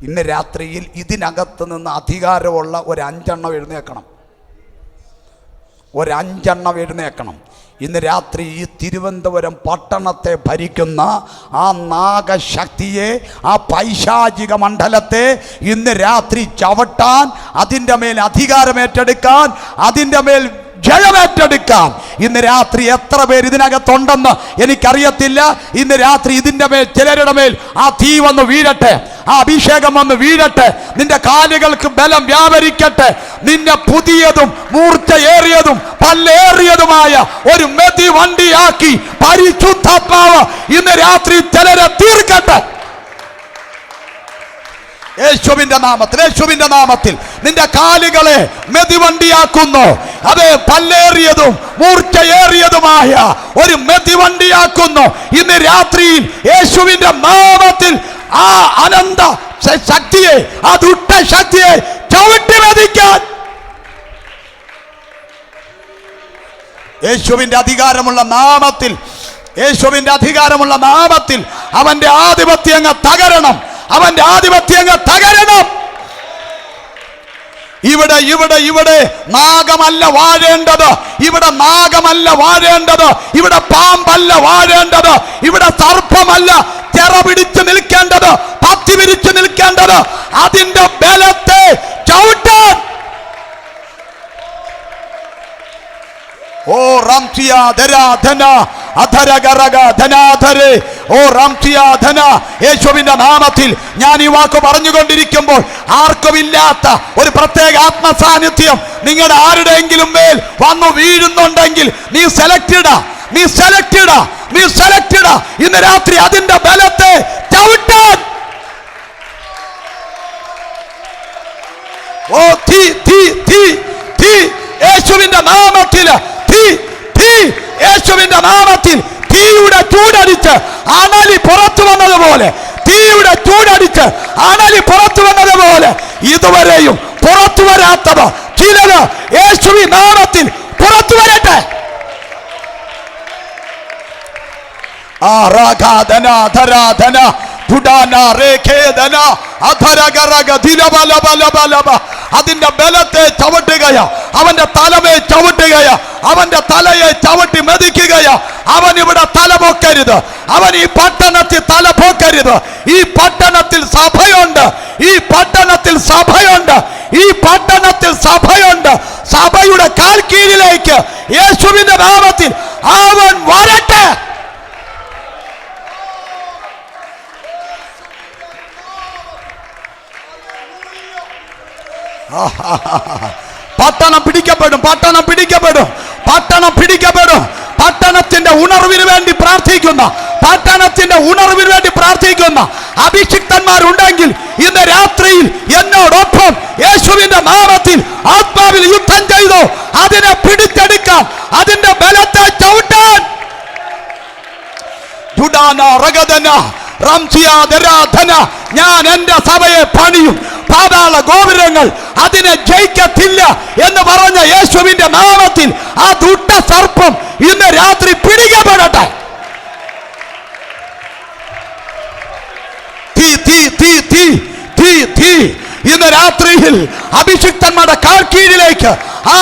ഇന്ന് രാത്രിയിൽ ഇതിനകത്ത് നിന്ന് അധികാരമുള്ള ഒരു 5 എണ്ണം എഴുന്നേൽക്കണം. ഇന്ന് രാത്രി ഈ തിരുവനന്തപുരം പട്ടണത്തെ ഭരിക്കുന്ന ആ നാഗശക്തിയെ, ആ പൈശാചിക മണ്ഡലത്തെ ഇന്ന് രാത്രി ചവിട്ടാൻ, അതിൻ്റെ മേൽ അധികാരമേറ്റെടുക്കാൻ, അതിൻ്റെ മേൽ ജയമേറ്റെടുക്കാം. ഇന്ന് രാത്രി എത്ര പേര് ഇതിനകത്തുണ്ടെന്ന് എനിക്കറിയത്തില്ല. ഇന്ന് രാത്രി ഇതിൻ്റെ മേൽ, ചിലരുടെ മേൽ ആ തീ വന്ന് വീഴട്ടെ, ആ അഭിഷേകം വന്ന് വീഴട്ടെ. നിന്റെ കാലുകൾക്ക് ബലം വ്യാപരിക്കട്ടെ. നിന്നെ പുതിയതും മൂർച്ചയേറിയതും പല്ലേറിയതുമായ ഒരു മെതി വണ്ടിയാക്കി പരിശുദ്ധാത്മാവ് ഇന്ന് രാത്രി ചിലരെ തീർക്കട്ടെ. യേശുവിന്റെ നാമത്തിൽ നിന്റെ കാലുകളെ മെതിവണ്ടിയാക്കുന്നു. അത് പല്ലേറിയതും മൂർച്ചയേറിയതുമായ ഒരു മെതിവണ്ടിയാക്കുന്നു. ഇന്ന് രാത്രിയിൽ യേശുവിന്റെ നാമത്തിൽ ആ അനന്ത ശക്തിയെ, ആ ദുഷ്ട ശക്തിയെ ചവിട്ടി മെതിക്കാൻ യേശുവിന്റെ അധികാരമുള്ള നാമത്തിൽ അവന്റെ ആധിപത്യങ്ങൾ തകരണം. ഇവിടെ നാഗമല്ല വാഴേണ്ടത്. ഇവിടെ പാമ്പല്ല വാഴേണ്ടത്. ഇവിടെ സർപ്പമല്ല ചെറ പിടിച്ചു നിൽക്കേണ്ടത്, പത്തി വിരിച്ചു നിൽക്കേണ്ടത്. അതിന്റെ ബലത്തെ ചവിട്ടാൻ ഓ റംസിയ ധന അധരഗരഗ ധനാധരെ ഓ റംസിയ ധന. യേശുവിന്റെ നാമത്തിൽ ഞാൻ ഈ വാക്ക് പറഞ്ഞുകൊണ്ടിരിക്കുമ്പോൾ ആർക്കുമില്ലാത്ത ഒരു പ്രത്യേക ആത്മസാന്നിധ്യം നിങ്ങളുടെ ആരുടെയെങ്കിലും മേൽ വന്നു വീഴുന്നുണ്ടെങ്കിൽ നീ സെലക്റ്റഡാ. ഇന്ന് രാത്രി അതിന്റെ ബലത്തെ ചവിട്ടാൻ ഓ തീ യേശുവിന്റെ നാമത്തിൽ യേശുവിന്റെ നാമത്തിൽ തീയുടെ ചൂടടിച്ച് അണലി പുറത്തു വന്നതുപോലെ ഇതുവരെയും പുറത്തു വരാത്തത് ചിലത് യേശുവിൻ നാമത്തിൽ പുറത്തു വരട്ടെ. അതിന്റെ ബലത്തെ ചവിട്ടുകയാ, അവന്റെ തലമേ ചവിട്ടുകയാ, അവന്റെ തലയെ ചവിട്ടി മെതിക്കുകയാ. അവൻ ഇവിടെ തല പൊക്കരുത്, അവൻ ഈ പട്ടണത്തിൽ തല പൊക്കരുത്. ഈ പട്ടണത്തിൽ സഭയുണ്ട്. സഭയുടെ കാൽ കീഴിലേക്ക് യേശുവിന്റെ നാമത്തിൽ അവൻ വരട്ടെ. പട്ടണം പിടിക്കപ്പെടും, പട്ടണം പിടിക്കപ്പെടും, പട്ടണം പിടിക്കപ്പെടും. പട്ടണത്തിന്റെ ഉണർവിന് വേണ്ടി പ്രാർത്ഥിക്കുന്ന, പട്ടണത്തിന്റെ ഉണർവിന് വേണ്ടി പ്രാർത്ഥിക്കുന്ന അഭിഷിക്തന്മാരുണ്ടെങ്കിൽ ഇന്ന് രാത്രിയിൽ എന്നോടൊപ്പം യേശുവിന്റെ നാമത്തിൽ ആത്മാവിൽ യുദ്ധം ചെയ്തു അതിനെ പിടിച്ചെടുക്കാം, അതിന്റെ ബലത്തെ ചവിട്ടാൻ. ഞാൻ എന്റെ സഭയെ പണിയും, പാതാള ഗോപുരങ്ങൾ അതിനെ ജയിക്കത്തില്ല എന്ന് പറഞ്ഞ യേശുവിന്റെ നാമത്തിൽ ആ ദുഷ്ട സർപ്പം ഇന്ന് രാത്രി പിടിക്കപ്പെടട്ടെ. തീ തീ തീ തീ തീ തീ ഇന്ന് രാത്രിയിൽ അഭിഷിക്തന്മാരുടെ കാൽക്കീഴിലേക്ക് ആ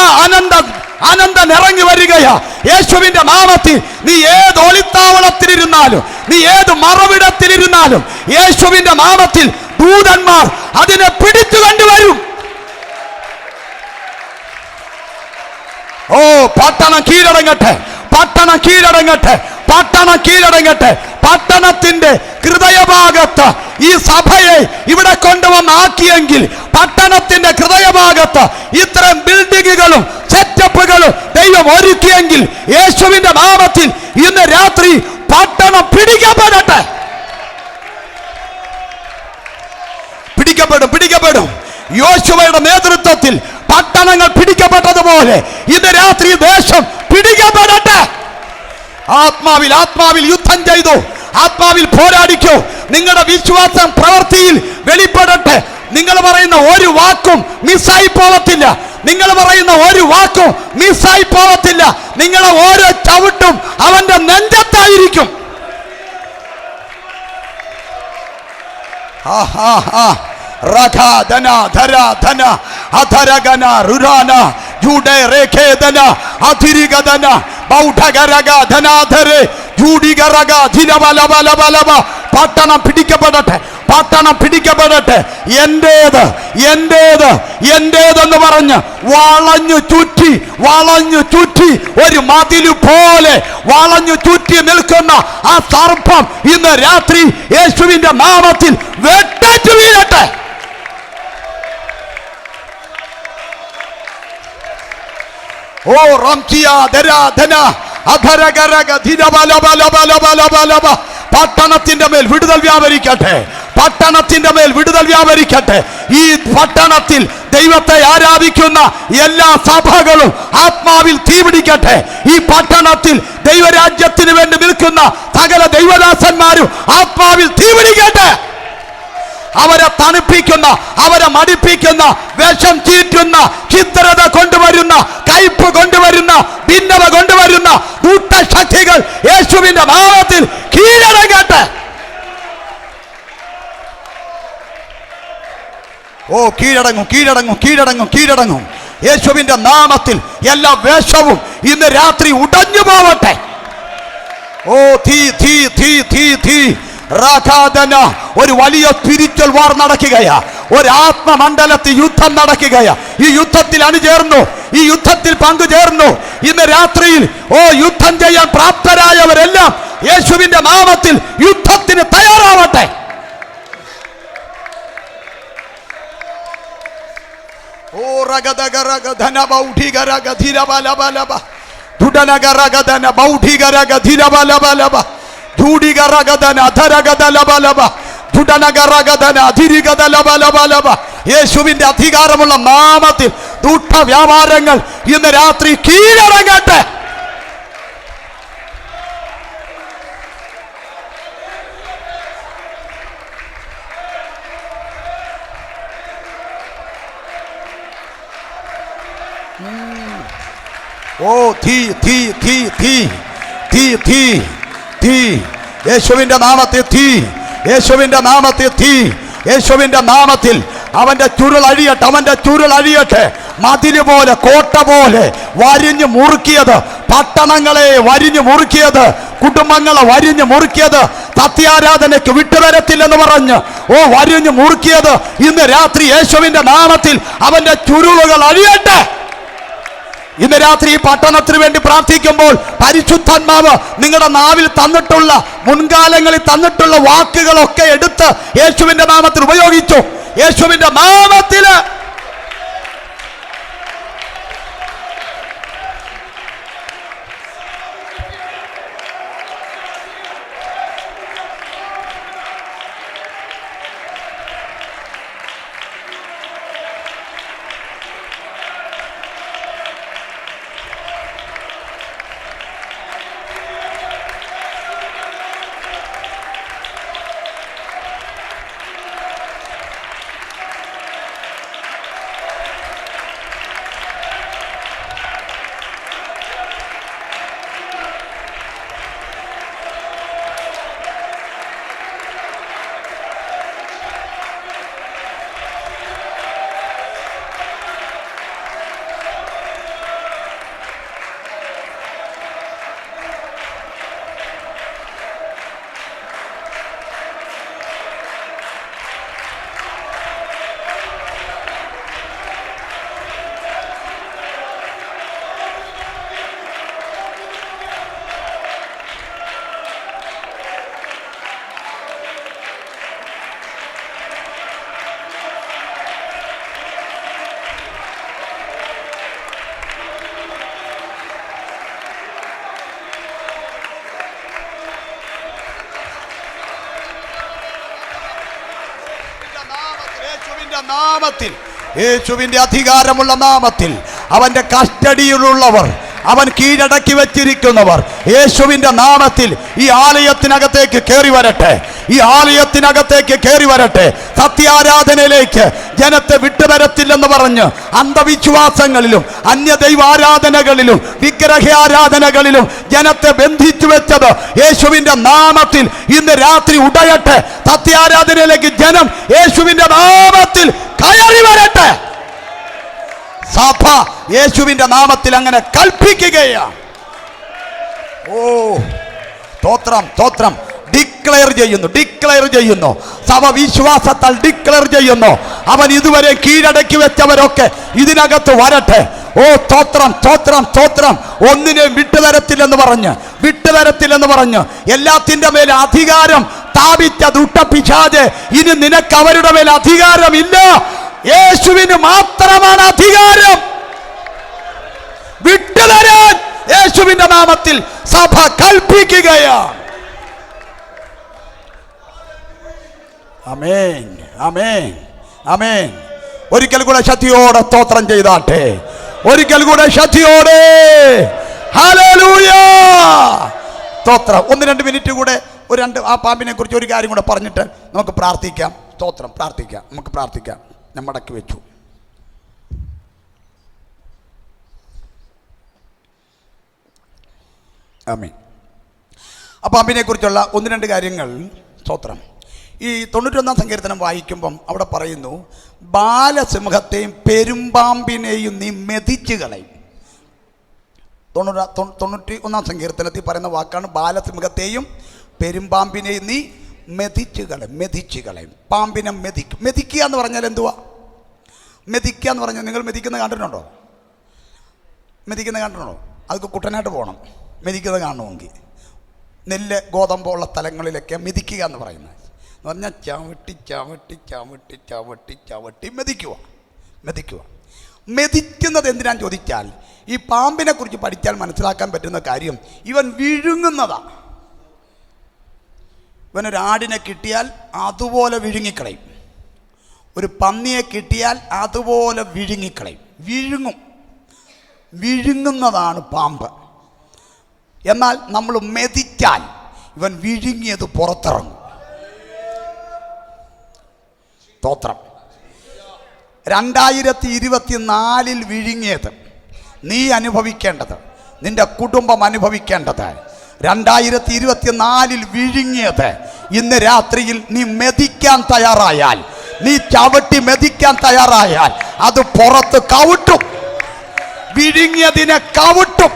അനന്തൻ ഇറങ്ങി വരികയാ യേശുവിന്റെ നാമത്തിൽ. നീ ഏത് ഒളിത്താവളത്തിലിരുന്നാലും, നീ ഏത് മറവിടത്തിലിരുന്നാലും യേശുവിന്റെ നാമത്തിൽ ദൂതന്മാർ അതിനെ പിടിച്ചു കണ്ടുവരും. ഓ, പട്ടണം കീഴടങ്ങട്ടെ, പട്ടണം കീഴടങ്ങട്ടെ, പട്ടണം കീഴടങ്ങട്ടെ. പട്ടണത്തിന്റെ ഹൃദയഭാഗത്ത് ഈ സഭയെ ഇവിടെ കൊണ്ടുവന്നാക്കിയെങ്കിൽ പട്ടണത്തിന്റെ ഹൃദയഭാഗത്ത് ഇത്തരം ബിൽഡിങ്ങുകളും സെറ്റപ്പുകളും ദൈവം ഒരുക്കിയെങ്കിൽ യേശുവിന്റെ നാമത്തിൽ ഇന്ന് രാത്രി പട്ടണം പിടിക്കപ്പെടട്ടെ. പിടിക്കപ്പെടും, പിടിക്കപ്പെടും. യോശുവയുടെ നേതൃത്വത്തിൽ പട്ടണങ്ങൾ പിടിക്കപ്പെട്ടതുപോലെ ഇന്ന് രാത്രി ദേശം പിടിക്കപ്പെടട്ടെ. ആത്മാവിൽ ആത്മാവിൽ യുദ്ധം ചെയ്തു, ആത്മാവിൽ പോരാടിക്കോ. നിങ്ങളുടെ വിശ്വാസം പ്രവൃത്തിയിൽ വെളിപ്പെടട്ടെ. നിങ്ങൾ പറയുന്ന ഒരു വാക്കും മിസ്സായി പോകത്തില്ല, നിങ്ങൾ പറയുന്ന ഒരു വാക്കും മിസ്സായി പോകത്തില്ല. നിങ്ങളെ ഓരോ ചവിട്ടും അവന്റെ നെഞ്ചത്തായിരിക്കും. പട്ടണം പിടിക്കപ്പെടട്ടെ, പട്ടണം പിടിക്കപ്പെടട്ടെ. എന്റേത് എന്റേത് എന്റേതെന്ന് പറഞ്ഞ് വളഞ്ഞു ചുറ്റി വളഞ്ഞു ചുറ്റി ഒരു മതിലു പോലെ വളഞ്ഞു ചുറ്റി നിൽക്കുന്ന ആ സർപ്പം ഇന്ന് രാത്രി യേശുവിന്റെ നാമത്തിൽ വെട്ടേറ്റു വീഴട്ടെ. ഓ പട്ടണത്തിന്റെ മേൽ വിടുതൽ വ്യാപരിക്കട്ടെ, പട്ടണത്തിന്റെ മേൽ വിടുതൽ വ്യാപരിക്കട്ടെ. ഈ പട്ടണത്തിൽ ദൈവത്തെ ആരാധിക്കുന്ന എല്ലാ സഭകളും ആത്മാവിൽ തീപിടിക്കട്ടെ. ഈ പട്ടണത്തിൽ ദൈവരാജ്യത്തിന് വേണ്ടി നിൽക്കുന്ന സകല ദൈവദാസന്മാരും ആത്മാവിൽ തീപിടിക്കട്ടെ. അവരെ തണുപ്പിക്കുന്ന, അവരെ മടിപ്പിക്കുന്ന, വിഷം ചീറ്റുന്ന, ചിത്രത കൊണ്ടുവരുന്ന, കയ്പ് കൊണ്ടുവരുന്ന, ഭിന്നത കൊണ്ടുവരുന്ന ദുഷ്ടശക്തികൾ യേശുവിന്റെ നാമത്തിൽ കീഴടങ്ങട്ടെ. ഓ, കീഴടങ്ങും, കീഴടങ്ങും, കീഴടങ്ങും, കീഴടങ്ങും. യേശുവിന്റെ നാമത്തിൽ എല്ലാ വേഷവും ഇന്ന് രാത്രി ഉടഞ്ഞു പോവട്ടെ. ഓ, തീ തീ തീ തീ തീ ഒരു വലിയ സ്പിരിച്വൽ വാർ നടക്കുകയാ, ഒരു ആത്മമണ്ഡലത്തിൽ യുദ്ധം നടക്കുകയാ. ഈ യുദ്ധത്തിൽ അണിചേർന്നു, ഈ യുദ്ധത്തിൽ പങ്കുചേർന്നു. ഇന്ന് രാത്രിയിൽ ഓ, യുദ്ധം ചെയ്യാൻ പ്രാപ്തരായവരെല്ലാം യേശുവിന്റെ നാമത്തിൽ യുദ്ധത്തിന് തയ്യാറാവട്ടെ. ഓ റഗദഗരഗധന ബൗഢിഗരഗധിരബലബലബ ദുഡനഗരഗധന ബൗഢിഗരഗധിരബലബലബ യേശുവിന്റെ അധികാരമുള്ള നാമത്തിൽ ദുഷ്ട വ്യാപാരങ്ങൾ ഇന്ന് രാത്രി കീഴടങ്ങട്ടെ. ഓ, തീ തീ തീ തീ തീ തീ തീ യേശുവിന്റെ നാമത്തിൽ തീ, യേശുവിന്റെ നാമത്തിൽ തീ, യേശുവിന്റെ നാമത്തിൽ അവന്റെ ചുരുൾ അഴിയട്ടെ, അവന്റെ ചുരുൾ അഴിയട്ടെ. മതില് പോലെ, കോട്ട പോലെ വരിഞ്ഞു മുറുക്കിയത്, പട്ടണങ്ങളെ വരിഞ്ഞു മുറുക്കിയത്, കുടുംബങ്ങളെ വരിഞ്ഞു മുറുക്കിയത്, സത്യാരാധനയ്ക്ക് വിട്ടുവരത്തില്ലെന്ന് പറഞ്ഞ് ഓ വരിഞ്ഞു മുറുക്കിയത് ഇന്ന് രാത്രി യേശുവിന്റെ നാമത്തിൽ അവന്റെ ചുരുളുകൾ അഴിയട്ടെ. ഇന്ന് രാത്രി ഈ പട്ടണത്തിന് വേണ്ടി പ്രാർത്ഥിക്കുമ്പോൾ പരിശുദ്ധാത്മാവ് നിങ്ങളുടെ നാവിൽ തന്നിട്ടുള്ള, മുൻകാലങ്ങളിൽ തന്നിട്ടുള്ള വാക്കുകളൊക്കെ എടുത്ത് യേശുവിന്റെ നാമത്തിൽ ഉപയോഗിച്ചു. യേശുവിന്റെ നാമത്തില് നാമത്തിൽ, യേശുവിന്റെ അധികാരമുള്ള നാമത്തിൽ അവന്റെ കസ്റ്റഡിയിലുള്ളവർ, അവൻ കീഴടക്കി വെച്ചിരിക്കുന്നവർ യേശുവിന്റെ നാമത്തിൽ ഈ ആലയത്തിനകത്തേക്ക് കയറി വരട്ടെ. ഈ ആലയത്തിനകത്തേക്ക് കയറി വരട്ടെ. സത്യാരാധനയിലേക്ക് ജനത്തെ വിട്ടുവരത്തില്ലെന്ന് പറഞ്ഞ് അന്ധവിശ്വാസങ്ങളിലും അന്യദൈവാരാധനകളിലും വിഗ്രഹാരാധനകളിലും ജനത്തെ ബന്ധിച്ചു വെച്ചത് യേശുവിന്റെ നാമത്തിൽ ഇന്ന് രാത്രി ഉടയട്ടെ. സത്യാരാധനയിലേക്ക് ജനം യേശുവിന്റെ നാമത്തിൽ കയറി വരട്ടെ. സഭ യേശുവിന്റെ നാമത്തിൽ അങ്ങനെ കൽപ്പിക്കുകയാണ്. ഓ സ്തോത്രം, സ്തോത്രം. ഡിക്ലെയർ ചെയ്യുന്നു. സഭ വിശ്വാസത്താൽ ഡിക്ലെയർ ചെയ്യുന്നു. അവൻ ഇതുവരെ കീഴടക്കി വെച്ചവരൊക്കെ ഇതിനകത്ത് വരട്ടെ. ഓ സ്തോത്രം, സ്തോത്രം, സ്തോത്രം. ഒന്നിനെയും വിട്ടുതരത്തില്ലെന്ന് പറഞ്ഞ് എല്ലാത്തിന്റെ മേലെ അധികാരം സ്ഥാപിച്ച ദുഷ്ടപിശാച്, ഇനി നിനക്ക് അവരുടെ മേൽ അധികാരമില്ല. യേശുവിന് മാത്രമാണ് അധികാരം. വിട്ടുതരാൻ യേശുവിന്റെ നാമത്തിൽ സഭ കൽപ്പിക്കുകയാണ്. ആമേൻ, ആമേൻ, ആമേൻ. ഒരിക്കൽ കൂടെ ശക്തിയോടെ സ്തോത്രം ചെയ്താട്ടെ. ഒരിക്കൽ കൂടെ ശക്തിയോടെ ഹല്ലേലൂയ സ്തോത്രം. 1-2 മിനിറ്റ് കൂടെ ആ പാമ്പിനെ കുറിച്ച് ഒരു കാര്യം കൂടെ പറഞ്ഞിട്ട് നമുക്ക് പ്രാർത്ഥിക്കാം. സ്തോത്രം, പ്രാർത്ഥിക്കാം. നമുക്ക് പ്രാർത്ഥിക്കാം. ഞാൻ മടക്കി വെച്ചു. ആമേൻ. ആ പാമ്പിനെ കുറിച്ചുള്ള 1-2 കാര്യങ്ങൾ. സ്തോത്രം. ഈ 91-ാം സങ്കീർത്തനം വായിക്കുമ്പം അവിടെ പറയുന്നു, ബാലസിംഹത്തെയും പെരുമ്പാമ്പിനെയും നീ മെതിച്ചു കളയും. 91-ാം സങ്കീർത്തനത്തിൽ പറയുന്ന വാക്കാണ് ബാലസിംഹത്തെയും പെരുമ്പാമ്പിനെയും നീ മെതിച്ചു കളയും. പാമ്പിനെ മെതിക്കുക എന്ന് പറഞ്ഞാൽ എന്തുവാ? മെതിക്കുക എന്ന് പറഞ്ഞാൽ നിങ്ങൾ മെതിക്കുന്നത് കണ്ടിട്ടുണ്ടോ? അതൊക്കെ കുട്ടനായിട്ട് പോകണം മെതിക്കുന്നത് കാണണമെങ്കിൽ. നെല്ല് ഗോതമ്പുള്ള സ്ഥലങ്ങളിലൊക്കെ മെതിക്കുക എന്ന് പറയുന്നത് എന്ന് പറഞ്ഞാൽ ചവിട്ടി മെതിക്കുക. മെതിക്കുന്നത് എന്തിനാന്ന് ചോദിച്ചാൽ, ഈ പാമ്പിനെ കുറിച്ച് പഠിച്ചാൽ മനസ്സിലാക്കാൻ പറ്റുന്ന കാര്യം, ഇവൻ വിഴുങ്ങുന്നതാണ്. ഇവനൊരാടിനെ കിട്ടിയാൽ അതുപോലെ വിഴുങ്ങിക്കളയും. ഒരു പന്നിയെ കിട്ടിയാൽ അതുപോലെ വിഴുങ്ങിക്കളയും. വിഴുങ്ങുന്നതാണ് പാമ്പ്. എന്നാൽ നമ്മൾ മെതിച്ചാൽ ഇവൻ വിഴുങ്ങിയത് പുറത്തിറങ്ങും. സ്തോത്രം. 2024 വിഴുങ്ങിയത് നീ അനുഭവിക്കേണ്ടത്, നിന്റെ കുടുംബം അനുഭവിക്കേണ്ടത്. 2024 വിഴുങ്ങിയത് ഇന്ന് രാത്രിയിൽ നീ മെതിക്കാൻ തയ്യാറായാൽ, നീ ചവിട്ടി മെതിക്കാൻ തയ്യാറായാൽ അത് പുറത്ത് കവിട്ടും. വിഴുങ്ങിയതിനെ കവിട്ടും.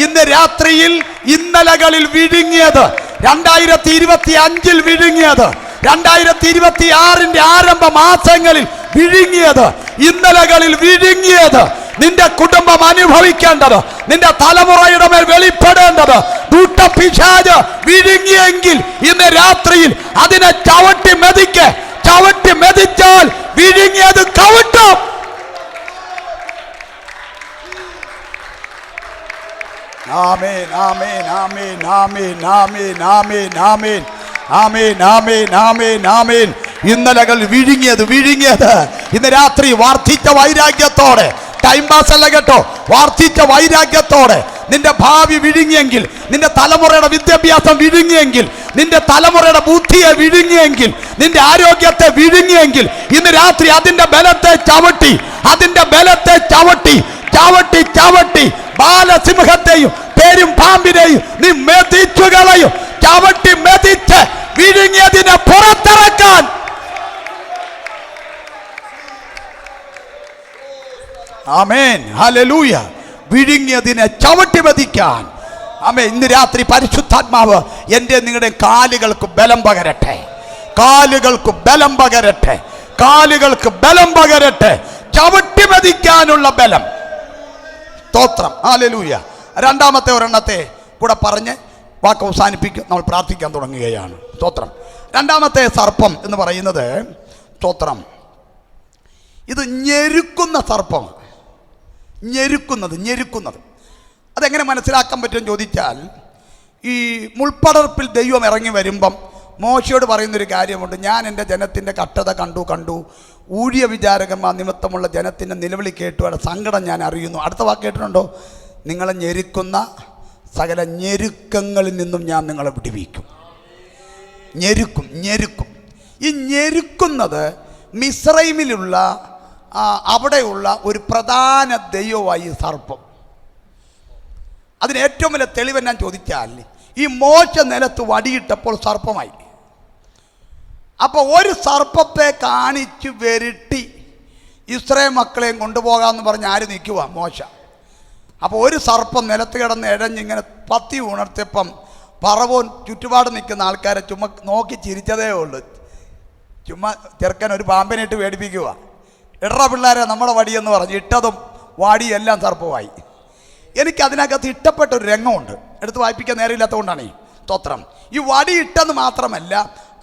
ഇന്ന് രാത്രിയിൽ ഇന്നലകളിൽ വിഴുങ്ങിയത്, 2025 വിഴുങ്ങിയത്, 2026 ആരംഭ മാസങ്ങളിൽ വിഴുങ്ങിയത്, ഇന്നലകളിൽ വിഴുങ്ങിയത് നിന്റെ കുടുംബം അനുഭവിക്കേണ്ടത്, നിന്റെ തലമുറയുടെ മേൽ വെളിപ്പെടേണ്ടത്. ദുഷ്ടപിശാച് വിഴുങ്ങിയെങ്കിൽ ഇന്ന് രാത്രിയിൽ അതിനെ ചവിട്ടി മെതിച്ചാൽ വിഴുങ്ങിയത് കവിട്ടും. ആമേൻ, ആമേൻ, ആമേൻ, ആമേൻ, ആമേൻ, ആമേൻ, ആമേൻ, ആമേൻ, ആമേൻ, ആമേൻ, ആമേൻ. ഇന്നലകൾ വിഴുങ്ങിയത് ഇന്ന് രാത്രി വർദ്ധിച്ച വൈരാഗ്യത്തോടെ, ടൈം പാസ് അല്ല കേട്ടോ, വർദ്ധിച്ച വൈരാഗ്യത്തോടെ നിന്റെ ഭാവി വിഴുങ്ങിയെങ്കിൽ, നിന്റെ തലമുറയുടെ വിദ്യാഭ്യാസം വിഴുങ്ങിയെങ്കിൽ, നിന്റെ തലമുറയുടെ ബുദ്ധിയെ വിഴുങ്ങിയെങ്കിൽ, നിന്റെ ആരോഗ്യത്തെ വിഴുങ്ങിയെങ്കിൽ, ഇന്ന് രാത്രി അതിന്റെ ബലത്തെ ചവിട്ടി ബാലസിംഹത്തെയും പെരുമ്പാമ്പിനെയും നീ മെതിച്ചു കളയും. ചവിട്ടി മെതിച്ച് വിഴുങ്ങിയതിനെ പുറത്തിറക്കാൻ. ആമേൻ, ഹല്ലേലൂയ. വിഴുങ്ങിയതിനെ ചവിട്ടി മെതിക്കാൻ. ആമേൻ. ഇന്ന് രാത്രി പരിശുദ്ധാത്മാവ് എൻ്റെ നിങ്ങളുടെ കാലുകൾക്ക് ബലം പകരട്ടെ. ചവിട്ടി മെതിക്കാനുള്ള ബലം. സ്തോത്രം, ഹല്ലേലൂയ. രണ്ടാമത്തെ ഒരെണ്ണത്തെ കൂടെ പറഞ്ഞ് വാക്ക് അവസാനിപ്പിക്കും. നമ്മൾ പ്രാർത്ഥിക്കാൻ തുടങ്ങുകയാണ്. സ്തോത്രം. രണ്ടാമത്തെ സർപ്പം എന്ന് പറയുന്നത്, സ്തോത്രം, ഇത് ഞെരുക്കുന്ന സർപ്പമാണ്. ഞെരുക്കുന്നത് അതെങ്ങനെ മനസ്സിലാക്കാൻ പറ്റുമെന്ന് ചോദിച്ചാൽ, ഈ മുൾപ്പടർപ്പിൽ ദൈവം ഇറങ്ങി വരുമ്പം മോശയോട് പറയുന്നൊരു കാര്യമുണ്ട്, ഞാൻ എൻ്റെ ജനത്തിൻ്റെ കഷ്ടത കണ്ടു, ഊഴിയ വിചാരകന്മാർ നിമിത്തമുള്ള ജനത്തിൻ്റെ നിലവിളി കേട്ടു, അവിടെ സങ്കടം ഞാൻ അറിയുന്നു. അടുത്ത വാക്ക് കേട്ടിട്ടുണ്ടോ? നിങ്ങളെ ഞെരുക്കുന്ന സകല ഞെരുക്കങ്ങളിൽ നിന്നും ഞാൻ നിങ്ങളെ വിടുവിക്കും. ഞെരുക്കും. ഈ ഞെരുക്കുന്നത് മിസ്രൈമിലുള്ള അവിടെയുള്ള ഒരു പ്രധാന ദൈവമായി സർപ്പം. അതിന് ഏറ്റവും വലിയ തെളിവ് ഞാൻ ചോദിച്ചാൽ, ഈ മോശ നിലത്ത് വടിയിട്ടപ്പോൾ സർപ്പമായി. അപ്പോൾ ഒരു സർപ്പത്തെ കാണിച്ച് വെരുട്ടി ഇസ്രായേൽ മക്കളെയും കൊണ്ടുപോകാമെന്ന് പറഞ്ഞ് ആര് നിൽക്കുക? മോശ. അപ്പോൾ ഒരു സർപ്പം നിലത്ത് കിടന്ന് ഇഴഞ്ഞിങ്ങനെ പത്തി ഉണർത്തിയപ്പം പറവോൻ ചുറ്റുപാട് നിൽക്കുന്ന ആൾക്കാരെ ചുമ്മാ നോക്കി ചിരിച്ചതേ ഉള്ളൂ. ചുമ്മാ ചെറുക്കൻ ഒരു പാമ്പിനിട്ട് പേടിപ്പിക്കുക. ഇടറ പിള്ളേരെ നമ്മുടെ വടിയെന്ന് പറഞ്ഞ് ഇട്ടതും വാടിയും എല്ലാം സർപ്പമായി. എനിക്കതിനകത്ത് ഇഷ്ടപ്പെട്ടൊരു രംഗമുണ്ട്, എടുത്ത് വായിപ്പിക്കാൻ നേരമില്ലാത്തതുകൊണ്ടാണ് ഈ സ്തോത്രം. ഈ വടി ഇട്ടെന്ന് മാത്രമല്ല,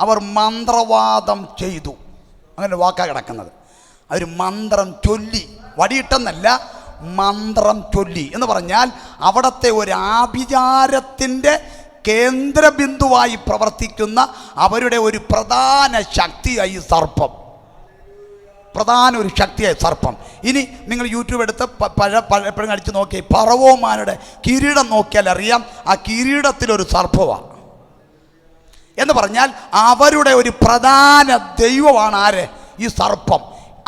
അവർ മന്ത്രവാദം ചെയ്തു. അങ്ങനെ വാക്കാണ് കിടക്കുന്നത്. അവർ മന്ത്രം ചൊല്ലി, വടിയിട്ടെന്നല്ല, മന്ത്രം ചൊല്ലി എന്ന് പറഞ്ഞാൽ അവിടുത്തെ ഒരു ആഭിചാരത്തിൻ്റെ കേന്ദ്രബിന്ദുവായി പ്രവർത്തിക്കുന്ന അവരുടെ ഒരു പ്രധാന ശക്തിയായി സർപ്പം. പ്രധാന ഒരു ശക്തിയായി സർപ്പം. ഇനി നിങ്ങൾ യൂട്യൂബ് എടുത്ത് പഴയപ്പോഴും അടിച്ച് നോക്കി പറവോമാരുടെ കിരീടം നോക്കിയാൽ അറിയാം, ആ കിരീടത്തിലൊരു സർപ്പമാണ്. എന്ന് പറഞ്ഞാൽ അവരുടെ ഒരു പ്രധാന ദൈവമാണ് ആര്? ഈ സർപ്പം.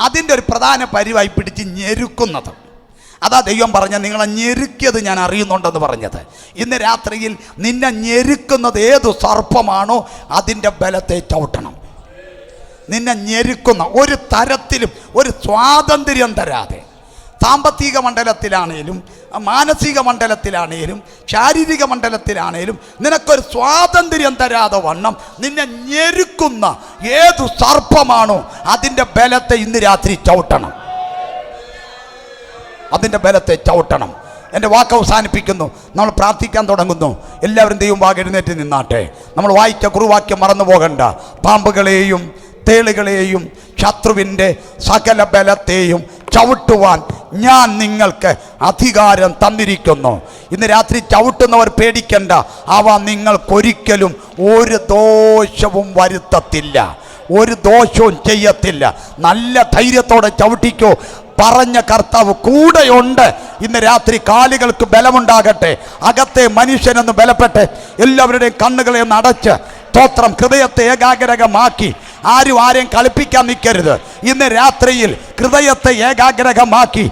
അതിൻ്റെ ഒരു പ്രധാന പരിവായി പിടിച്ച് ഞെരുക്കുന്നത്. അതാ ദൈവം പറഞ്ഞ നിങ്ങളെ ഞെരുക്കിയത് ഞാൻ അറിയുന്നുണ്ടെന്ന് പറഞ്ഞത്. ഇന്ന് രാത്രിയിൽ നിന്നെ ഞെരുക്കുന്നത് ഏതു സർപ്പമാണോ അതിൻ്റെ ബലത്തെ ചവിട്ടണം. നിന്നെ ഞെരുക്കുന്ന ഒരു തരത്തിലും ഒരു സ്വാതന്ത്ര്യം തരാതെ, സാമ്പത്തിക മണ്ഡലത്തിലാണേലും മാനസിക മണ്ഡലത്തിലാണേലും ശാരീരിക മണ്ഡലത്തിലാണേലും നിനക്കൊരു സ്വാതന്ത്ര്യം തരാതെ വണ്ണം നിന്നെ ഞെരുക്കുന്ന ഏതു സർപ്പമാണോ അതിൻ്റെ ബലത്തെ ഇന്ന് രാത്രി ചവിട്ടണം. അതിൻ്റെ ബലത്തെ ചവിട്ടണം. എൻ്റെ വാക്ക് അവസാനിപ്പിക്കുന്നു. നമ്മൾ പ്രാർത്ഥിക്കാൻ തുടങ്ങുന്നു. എല്ലാവരും ദൈവം വാക്ക് എഴുന്നേറ്റ് നിന്നാട്ടെ. നമ്മൾ വായിച്ച കുറുവാക്യം മറന്നു പോകണ്ട. പാമ്പുകളെയും തേളുകളെയും ശത്രുവിൻ്റെ സകല ബലത്തെയും ചവിട്ടുവാൻ ഞാൻ നിങ്ങൾക്ക് അധികാരം തന്നിരിക്കുന്നു. ഇന്ന് രാത്രി ചവിട്ടുന്നവർ പേടിക്കണ്ട, അവ നിങ്ങൾക്കൊരിക്കലും ഒരു ദോഷവും വരുത്തത്തില്ല, ഒരു ദോഷവും ചെയ്യത്തില്ല. നല്ല ധൈര്യത്തോടെ ചവിട്ടിക്കോ. പറഞ്ഞ കർത്താവ് കൂടെയുണ്ട്. ഇന്ന് രാത്രി കാലുകൾക്ക് ബലമുണ്ടാകട്ടെ, അകത്തെ മനുഷ്യനൊന്ന് ബലപ്പെട്ട് എല്ലാവരുടെയും കണ്ണുകളെ ഒന്ന് അടച്ച് സ്തോത്രം ഹൃദയത്തെ ഏകാഗ്രമാക്കി. ആരും ആരെയും കളിപ്പിക്കാൻ നിൽക്കരുത്. ഇന്ന് രാത്രിയിൽ ഹൃദയത്തെ ഏകാഗ്രമാക്കി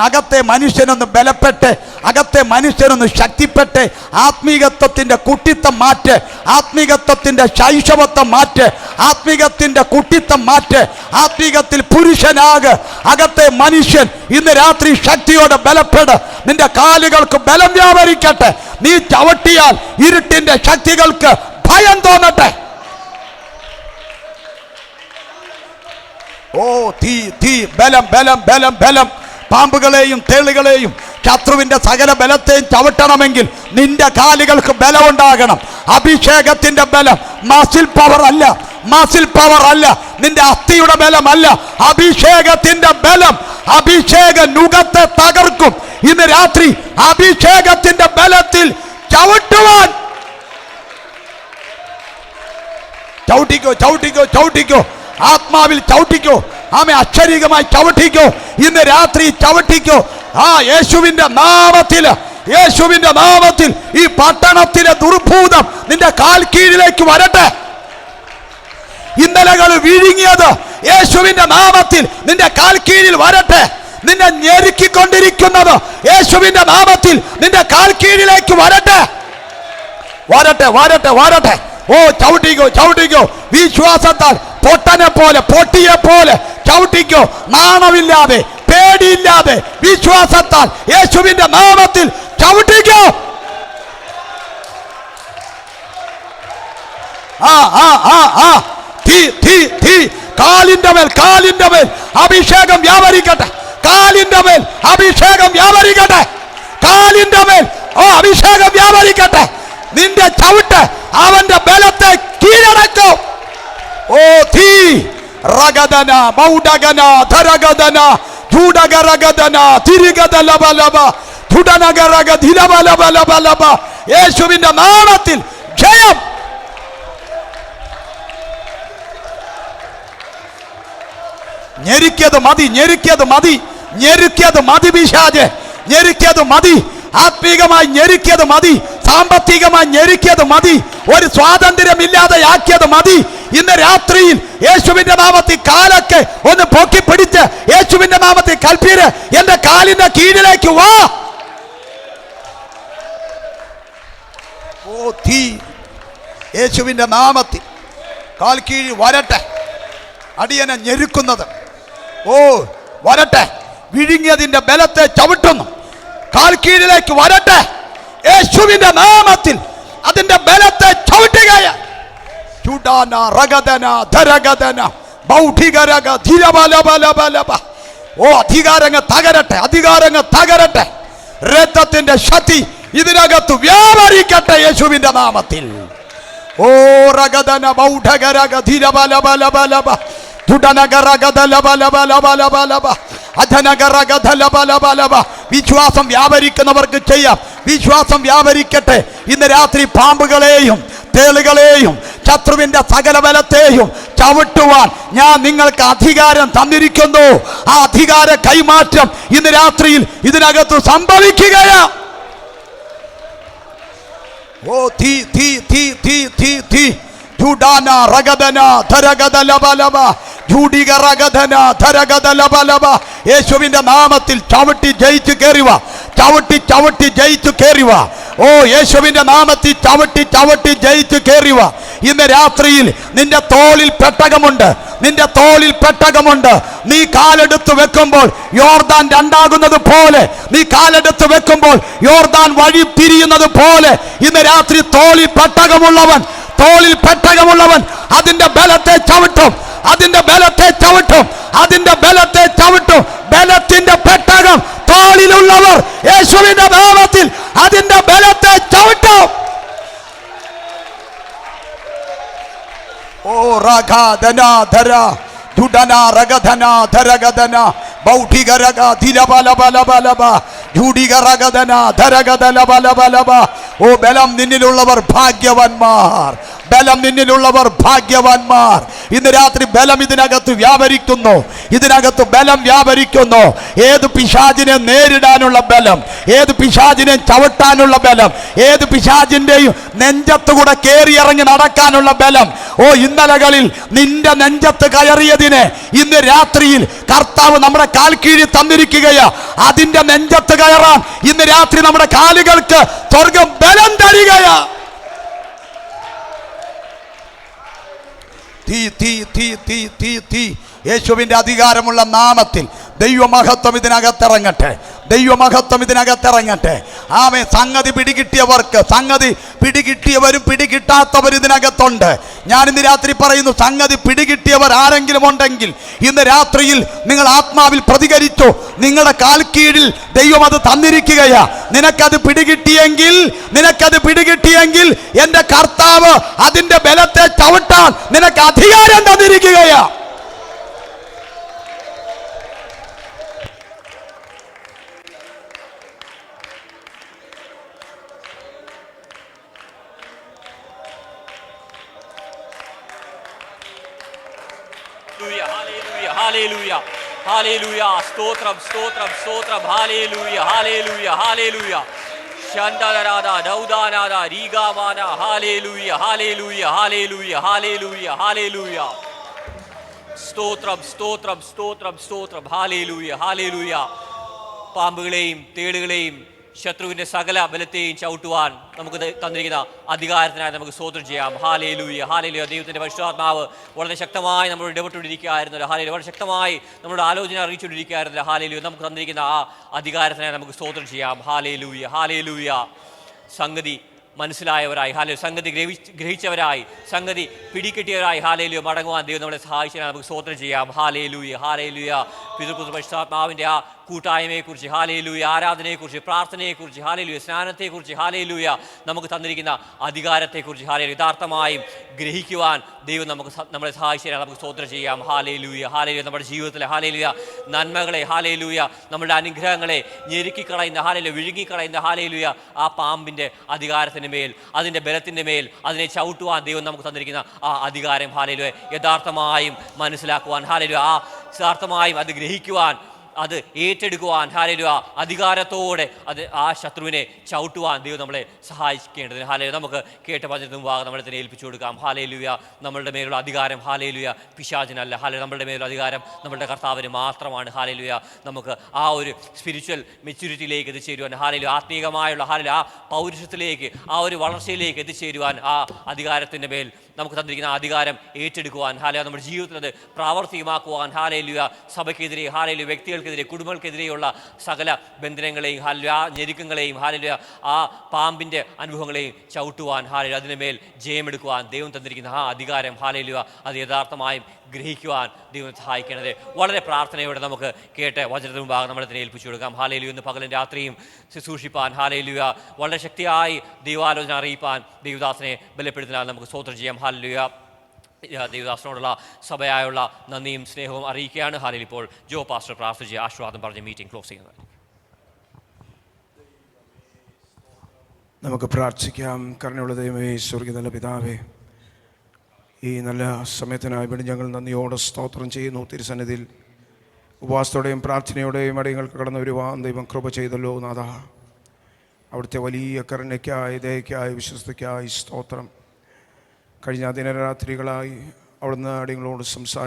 അകത്തെ മനുഷ്യനൊന്ന് ബലപ്പെട്ട്, അകത്തെ മനുഷ്യനൊന്ന് ശക്തിപ്പെട്ട്, ആത്മീകത്വത്തിൻ്റെ കുട്ടിത്തം മാറ്റ്, ആത്മീകത്വത്തിൻ്റെ ശൈശവത്വം മാറ്റ്, ആത്മീകത്തിൻ്റെ കുട്ടിത്തം മാറ്റ്, ആത്മീകത്തിൽ പുരുഷനാക്. അകത്തെ മനുഷ്യൻ ഇന്ന് രാത്രി ശക്തിയോടെ ബലപ്പെട്. നിന്റെ കാലുകൾക്ക് ബലം വ്യാപരിക്കട്ടെ. നീ ചവിട്ടിയാൽ ഇരുട്ടിൻ്റെ ശക്തികൾക്ക് ഭയം തോന്നട്ടെ. ഓ തീ തീ ബലം ബലം ബലം ബലം. പാമ്പുകളെയും തേളുകളെയും ശത്രുവിൻ്റെ സകല ബലത്തെയും ചവിട്ടണമെങ്കിൽ നിന്റെ കാലുകൾക്ക് ബലമുണ്ടാകണം. അഭിഷേകത്തിൻ്റെ ബലം, മസിൽ പവർ അല്ല, മസിൽ പവർ അല്ല, നിന്റെ അസ്ഥിയുടെ ബലമല്ല, അഭിഷേകത്തിൻ്റെ ബലം. അഭിഷേക നുകത്തെ തകർക്കും. ഇന്ന് രാത്രി അഭിഷേകത്തിൻ്റെ ബലത്തിൽ ചവിട്ടുവാൻ ചവിട്ടിക്കോ, ചവിട്ടിക്കോ, ചവിട്ടിക്കോ. ആത്മാവിൽ ചവിട്ടിക്കോ. അക്ഷരീകമായി ചവിട്ടിക്കോ. ഇന്ന് രാത്രി ചവിട്ടിക്കോ. യേശുവിന്റെ നാമത്തിൽ, യേശുവിന്റെ നാമത്തിൽ ഈ പട്ടണത്തിലെ ദുർഭൂതം നിന്റെ കാൽ കീഴിലേക്ക് വരട്ടെ. ഇന്നലകൾ വിഴുങ്ങിയത് യേശുവിന്റെ നാമത്തിൽ നിന്റെ കാൽ കീഴിൽ വരട്ടെ. നിന്നെ ഞെരുക്കിക്കൊണ്ടിരിക്കുന്നത് യേശുവിന്റെ നാമത്തിൽ നിന്റെ കാൽ കീഴിലേക്ക് വരട്ടെ. വരട്ടെ വരട്ടെ വരട്ടെ. ഓ ചവിട്ടിക്കോ, ചവിട്ടിക്കോ. വിശ്വാസത്താൽ പൊട്ടനെ പോലെ, പൊട്ടിയെ പോലെ ചവിട്ടിക്കോ. നാണമില്ലാതെ, പേടിയില്ലാതെ, വിശ്വാസത്താൽ യേശുവിന്റെ നാമത്തിൽ ചവിട്ടിക്കോ. തീ തീ തീ. കാലിന്റെ മേൽ, കാലിന്റെ മേൽ അഭിഷേകം വ്യാപരിക്കട്ടെ. കാലിന്റെ മേൽ അഭിഷേകം വ്യാപരിക്കട്ടെ. കാലിന്റെ മേൽ അഭിഷേകം വ്യാപരിക്കട്ടെ. നിന്റെ ചവിട്ട് അവന്റെ ബലത്തെ കീഴടക്കും. ഓ തീ റഗദന മൗഡഗന ധരഗദന ചൂടഗരഗദന തിരിഗദലബലബ ചുടനഗരഗദിലബലബലബലബ. യേശുവിന്റെ നാമത്തിൽ ജയം. ഞെരുക്കിയത് മതി, ഞെരുക്കിയത് മതി, ഞെരുക്കിയത് മതി. പിശാച് ഞെരുക്കിയത് മതി. ആത്മീകമായി ഞെരുക്കിയത് മതി, സാമ്പത്തികമായി ഞെരുക്കിയത് മതി, ഒരു സ്വാതന്ത്ര്യമില്ലാതെ ആക്കിയത് മതി. ഇന്ന് രാത്രിയിൽ യേശുവിന്റെ നാമത്തിൽ കാലൊക്കെ ഒന്ന് പൊക്കി പിടിച്ച് യേശുവിന്റെ നാമത്തിൽ കൽപ്പീര് എന്റെ കാലിന്റെ കീഴിലേക്ക് വാ. ഓ തീ യേശുവിന്റെ നാമത്തിൽ കാൽ കീഴ് വരട്ടെ. അടിയനെ ഞെരുക്കുന്നത് ഓ വരട്ടെ. വിഴുങ്ങിയതിന്റെ ബലത്തെ ചവിട്ടുന്നു. കാൽ കീഴിലേക്ക് വരട്ടെ. യേശുവിന്റെ നാമത്തിൽ അതിന്റെ ബലത്തെ ചവിട്ടുകയാണ്. ഓ അധികാരങ്ങൾ തകരട്ടെ, അധികാരങ്ങൾ തകരട്ടെ. രക്തത്തിന്റെ ശക്തി ഇതിനകത്ത് വ്യാപരിക്കട്ടെ യേശുവിന്റെ നാമത്തിൽ. ഓ രഗദന ബൗഢഗരഗ ധീരബലബലബലബ വിശ്വാസം വ്യാപരിക്കുന്നവർക്ക് ചെയ്യാം. വിശ്വാസം വ്യാപരിക്കട്ടെ. ഇന്ന് രാത്രി പാമ്പുകളെയും തേളുകളെയും ശത്രുവിന്റെ സകല ബലത്തെയും ചവിട്ടുവാൻ ഞാൻ നിങ്ങൾക്ക് അധികാരം തന്നിരിക്കുന്നു. ആ അധികാര കൈമാറ്റം ഇന്ന് രാത്രിയിൽ ഇതിനകത്ത് സംഭവിക്കുകയാ. ഓ തീ തീ തീ തീ തീ തീ ജുഡാന റഗദന ധരഗദലബലബ ജൂഡിക റഗദന ധരഗദലബലബ. യേശുവിന്റെ നാമത്തിൽ ചവിട്ടി ജയിച്ചു കയറിവ, ചവിട്ടി ചവിട്ടി ജയിച്ചു കയറിവ. ഓ യേശുവിന്റെ നാമത്തിൽ ചവിട്ടി ചവിട്ടി ജയിച്ചു കയറിവ. ഇന്ന് രാത്രിയിൽ നിന്റെ തോളിൽ പെട്ടകമുണ്ട്, നിന്റെ തോളിൽ പെട്ടകമുണ്ട്. നീ കാലെടുത്ത് വെക്കുമ്പോൾ യോർദാൻ രണ്ടാകുന്നത് പോലെ, നീ കാലെടുത്ത് വെക്കുമ്പോൾ യോർദാൻ വഴി തിരിയുന്നത് പോലെ ഇന്ന് രാത്രി തോളിൽ പെട്ടകമുള്ളവൻ, തോളിൽ പെട്ടകമുള്ളവൻ അതിന്റെ ബലത്തെ ചവിട്ടും, അതിന്റെ ബലത്തെ ചവിട്ടും, അതിന്റെ ബലത്തെ ചവിട്ടും. ബലത്തിന്റെ പെട്ടകം തോളിലുള്ളവർ യേശുവിന്റെ നാമത്തിൽ അതിന്റെ ബലത്തെ ചവിട്ടും. ഓ റഗദന ധര ജുഡന റഗദന ധരഗദന ബൗഠിഗരഗ ധിലബലബലബലബ ജൂഡിഗരഗദന ധരഗദലബലബലബ. ഓ ബലം നിന്നിലുള്ളവർ ഭാഗ്യവാന്മാർ, ബലം നിന്നിലുള്ളവർ ഭാഗ്യവാന്മാർ. ഇന്ന് രാത്രി ബലം ഇതിനകത്ത് വ്യാപരിക്കുന്നു, ഇതിനകത്ത് ബലം വ്യാപരിക്കുന്നു. ഏത് പിശാചിനെ നേരിടാനുള്ള ബലം, ഏത് പിശാചിനെ ചവിട്ടാനുള്ള ബലം, ഏത് പിശാചിന്റെയും നെഞ്ചത്തുകൂടെ കയറിയിറങ്ങി നടക്കാനുള്ള ബലം. ഓ ഇന്നലകളിൽ നിന്റെ നെഞ്ചത്ത് കയറിയതിനെ ഇന്ന് രാത്രിയിൽ കർത്താവ് നമ്മുടെ കാൽ കീഴിൽ തന്നിരിക്കുകയാ. അതിന്റെ നെഞ്ചത്ത് കയറാൻ ഇന്ന് രാത്രി നമ്മുടെ കാലുകൾക്ക് സ്വർഗം ബലം തരികയാ. തീ തീ തീ തീ തീ തീ യേശുവിന്റെ അധികാരമുള്ള നാമത്തിൽ ദൈവമഹത്വം ഇതിനകത്തിറങ്ങട്ടെ, ദൈവമഹത്വം ഇതിനകത്തിറങ്ങട്ടെ. ആമേ. സംഗതി പിടികിട്ടിയവർക്ക്, സംഗതി പിടികിട്ടിയവരും പിടികിട്ടാത്തവരും ഇതിനകത്തുണ്ട്. ഞാൻ ഇന്ന് രാത്രി പറയുന്നു, സംഗതി പിടികിട്ടിയവർ ആരെങ്കിലും ഉണ്ടെങ്കിൽ ഇന്ന് രാത്രിയിൽ നിങ്ങൾ ആത്മാവിൽ പ്രതികരിച്ചു. നിങ്ങളുടെ കാൽ കീഴിൽ ദൈവം അത് തന്നിരിക്കുകയാ. നിനക്കത് പിടികിട്ടിയെങ്കിൽ, നിനക്കത് പിടികിട്ടിയെങ്കിൽ എൻ്റെ കർത്താവ് അതിന്റെ ബലത്തെ ചവിട്ടാൻ നിനക്ക് അധികാരം തന്നിരിക്കുകയാ. Hallelujah, hallelujah, hallelujah. Stotram, stotram, stotram. Hallelujah, hallelujah, hallelujah. Shandalarada, Daudanada, Rigamana. Hallelujah, hallelujah, hallelujah, hallelujah, hallelujah. Stotram, stotram, stotram, stotram. Hallelujah, hallelujah. പാമ്പുകളെയും തേളുകളെയും ശത്രുവിന്റെ സകല ബലത്തെയും ചവിട്ടുവാൻ നമുക്ക് തന്നിരിക്കുന്ന അധികാരത്തിനായി നമുക്ക് സ്തോത്രം ചെയ്യാം. Hallelujah, hallelujah. ദൈവത്തിന്റെ പരിശുദ്ധാത്മാവ് വളരെ ശക്തമായി നമ്മളോട് ഇടപെട്ടുകൊണ്ടിരിക്കുകയായിരുന്നല്ലോ. ഹാലേലൂയ. വളരെ ശക്തമായി നമ്മുടെ ആലോചന അറിയിച്ചുകൊണ്ടിരിക്കുകയായിരുന്നല്ലോ. ഹാലേലൂയ. നമുക്ക് തന്നിരിക്കുന്ന ആ അധികാരത്തിനായി നമുക്ക് സ്തോത്രം ചെയ്യാം. Hallelujah, hallelujah. സംഗതി മനസ്സിലായവരായി, ഹാലേലൂയ, സംഗതി ഗ്രഹിച്ചവരായി, സംഗതി പിടികിട്ടിയവരായി ഹാലേലൂയ മടങ്ങുവാൻ ദൈവം നമ്മളെ സഹായിച്ചതിനായി നമുക്ക് സ്തോത്രം ചെയ്യാം. Hallelujah, hallelujah. പിതൃപുത്ര പരിശുദ്ധാത്മാവിന്റെ ആ കൂട്ടായ്മയെക്കുറിച്ച്, ഹാലേലൂയ, ആരാധനയെക്കുറിച്ച്, പ്രാർത്ഥനയെക്കുറിച്ച്, ഹാലേലൂയ, സ്നാനത്തെക്കുറിച്ച്, ഹാലേലൂയ, നമുക്ക് തന്നിരിക്കുന്ന അധികാരത്തെക്കുറിച്ച് ഹാലേലൂയ യഥാർത്ഥമായും ഗ്രഹിക്കുവാൻ ദൈവം നമ്മളെ സഹായിച്ചതിനായി നമുക്ക് സ്തോത്രം ചെയ്യാം. Hallelujah, hallelujah. നമ്മുടെ ജീവിതത്തിലെ ഹാലേലൂയ നന്മകളെ, ഹാലേലൂയ, നമ്മുടെ അനുഗ്രഹങ്ങളെ ഞെരുക്കിക്കളയുന്ന, ഹാലേലൂയ, വിഴുങ്ങിക്കളയുന്ന, ഹാലേലൂയ, ആ പാമ്പിന്റെ അധികാരത്തിന് മേൽ, അതിന്റെ ബലത്തിന്റെ മേൽ അതിനെ ചവിട്ടുവാൻ ദൈവം നമുക്ക് തന്നിരിക്കുന്ന ആ അധികാരം ഹാലേലൂയ യഥാർത്ഥമായും മനസ്സിലാക്കുവാൻ, ഹാലേലൂയ, ആ യഥാർത്ഥമായും അത് ഗ്രഹിക്കുവാൻ, അത് ഏറ്റെടുക്കുവാൻ, ഹല്ലേലൂയ, അധികാരത്തോടെ അത് ആ ശത്രുവിനെ ചവിട്ടുവാൻ ദൈവം നമ്മളെ സഹായിക്കേണ്ടതിന് ഹല്ലേലൂയ നമുക്ക് കേട്ട വചനത്തിന് മുമ്പാകെ നമ്മളെ തന്നെ ഏൽപ്പിച്ചു കൊടുക്കാം. ഹല്ലേലൂയ. നമ്മളുടെ മേലുള്ള അധികാരം ഹല്ലേലൂയ പിശാചിനല്ല. ഹല്ലേലൂയ. നമ്മളുടെ മേലുള്ള അധികാരം നമ്മളുടെ കർത്താവിന് മാത്രമാണ്. ഹല്ലേലൂയ. നമുക്ക് ആ ഒരു സ്പിരിച്വൽ മെച്യൂരിറ്റിയിലേക്ക് എത്തിച്ചേരുവാൻ, ഹല്ലേലൂയ, ആത്മീയമായുള്ള ഹല്ലേലൂയ ആ പൗരുഷത്തിലേക്ക്, ആ ഒരു വളർച്ചയിലേക്ക് എത്തിച്ചേരുവാൻ, ആ അധികാരത്തിൻ്റെ മേൽ നമുക്ക് തന്നിരിക്കുന്ന അധികാരം ഏറ്റെടുക്കുവാൻ, ഹല്ലേലൂയ, നമ്മുടെ ജീവിതത്തിൽ അത് പ്രാവർത്തികമാക്കുവാൻ, ഹല്ലേലൂയ, സഭയ്ക്കെതിരെ, ഹല്ലേലൂയ, വ്യക്തികൾക്കെതിരെ, കുടുംബങ്ങൾക്കെതിരെയുള്ള സകല ബന്ധനങ്ങളെയും, ഹല്ലേലൂയ, ഞെരുക്കങ്ങളെയും, ഹല്ലേലൂയ, ആ പാമ്പിൻ്റെ അനുഭവങ്ങളെയും ചവിട്ടുവാൻ, ഹല്ലേലൂയ, അതിന് മേൽ ജയമെടുക്കുവാൻ ദൈവം തന്നിരിക്കുന്ന ആ അധികാരം, ഹല്ലേലൂയ, അത് യഥാർത്ഥമായും ഗ്രഹിക്കുവാൻ ദൈവം സഹായിക്കണത്. വളരെ പ്രാർത്ഥനയോടെ നമുക്ക് കേട്ട് വചനത്തിന് മുമ്പാകെ നമ്മളെ തന്നെ ഏൽപ്പിച്ചു കൊടുക്കാം. ഹല്ലേലൂയ. ഇന്ന് പകലും രാത്രിയും ശുശ്രൂഷിപ്പാൻ, ഹല്ലേലൂയ, വളരെ ശക്തിയായി ദൈവാലോചന അറിയിപ്പാൻ ദൈവദാസനെ ബലപ്പെടുത്തിനാൽ നമുക്ക് സ്തോത്രം ചെയ്യാം. ഹല്ലേലൂയ. ദൈവദാസനോടുള്ള സഭയായുള്ള നന്ദിയും സ്നേഹവും അറിയിക്കുകയാണ്. ഹാലിൽ ഇപ്പോൾ ജോ പാസ്റ്റർ പ്രാർത്ഥിച്ച് ആശീർവാദം പറഞ്ഞ് മീറ്റിംഗ് ക്ലോസ് ചെയ്യുന്നത്. നമുക്ക് പ്രാർത്ഥിക്കാം. കരുണയുള്ള ദൈവമേ, സ്വർഗ്ഗീയ നല്ല പിതാവേ, ഈ നല്ല സമയത്തിനായി വേണ്ടി ഞങ്ങൾ നന്ദിയോടെ സ്തോത്രം ചെയ്യുന്നു. തിരുസന്നിധിയിൽ ഉപവാസത്തോടെയും പ്രാർത്ഥനയോടെയും അടിയങ്ങൾക്ക് കടന്നു വരുവാൻ ദൈവം കൃപ ചെയ്തല്ലോ നാഥ. അവിടുത്തെ വലിയ കരുണയ്ക്കായി, ദയയ്ക്കായി, വിശ്വസ്തയ്ക്കായി സ്തോത്രം. കഴിഞ്ഞ ദിനരാത്രികളായി അവിടുന്ന് അടിയങ്ങളോട്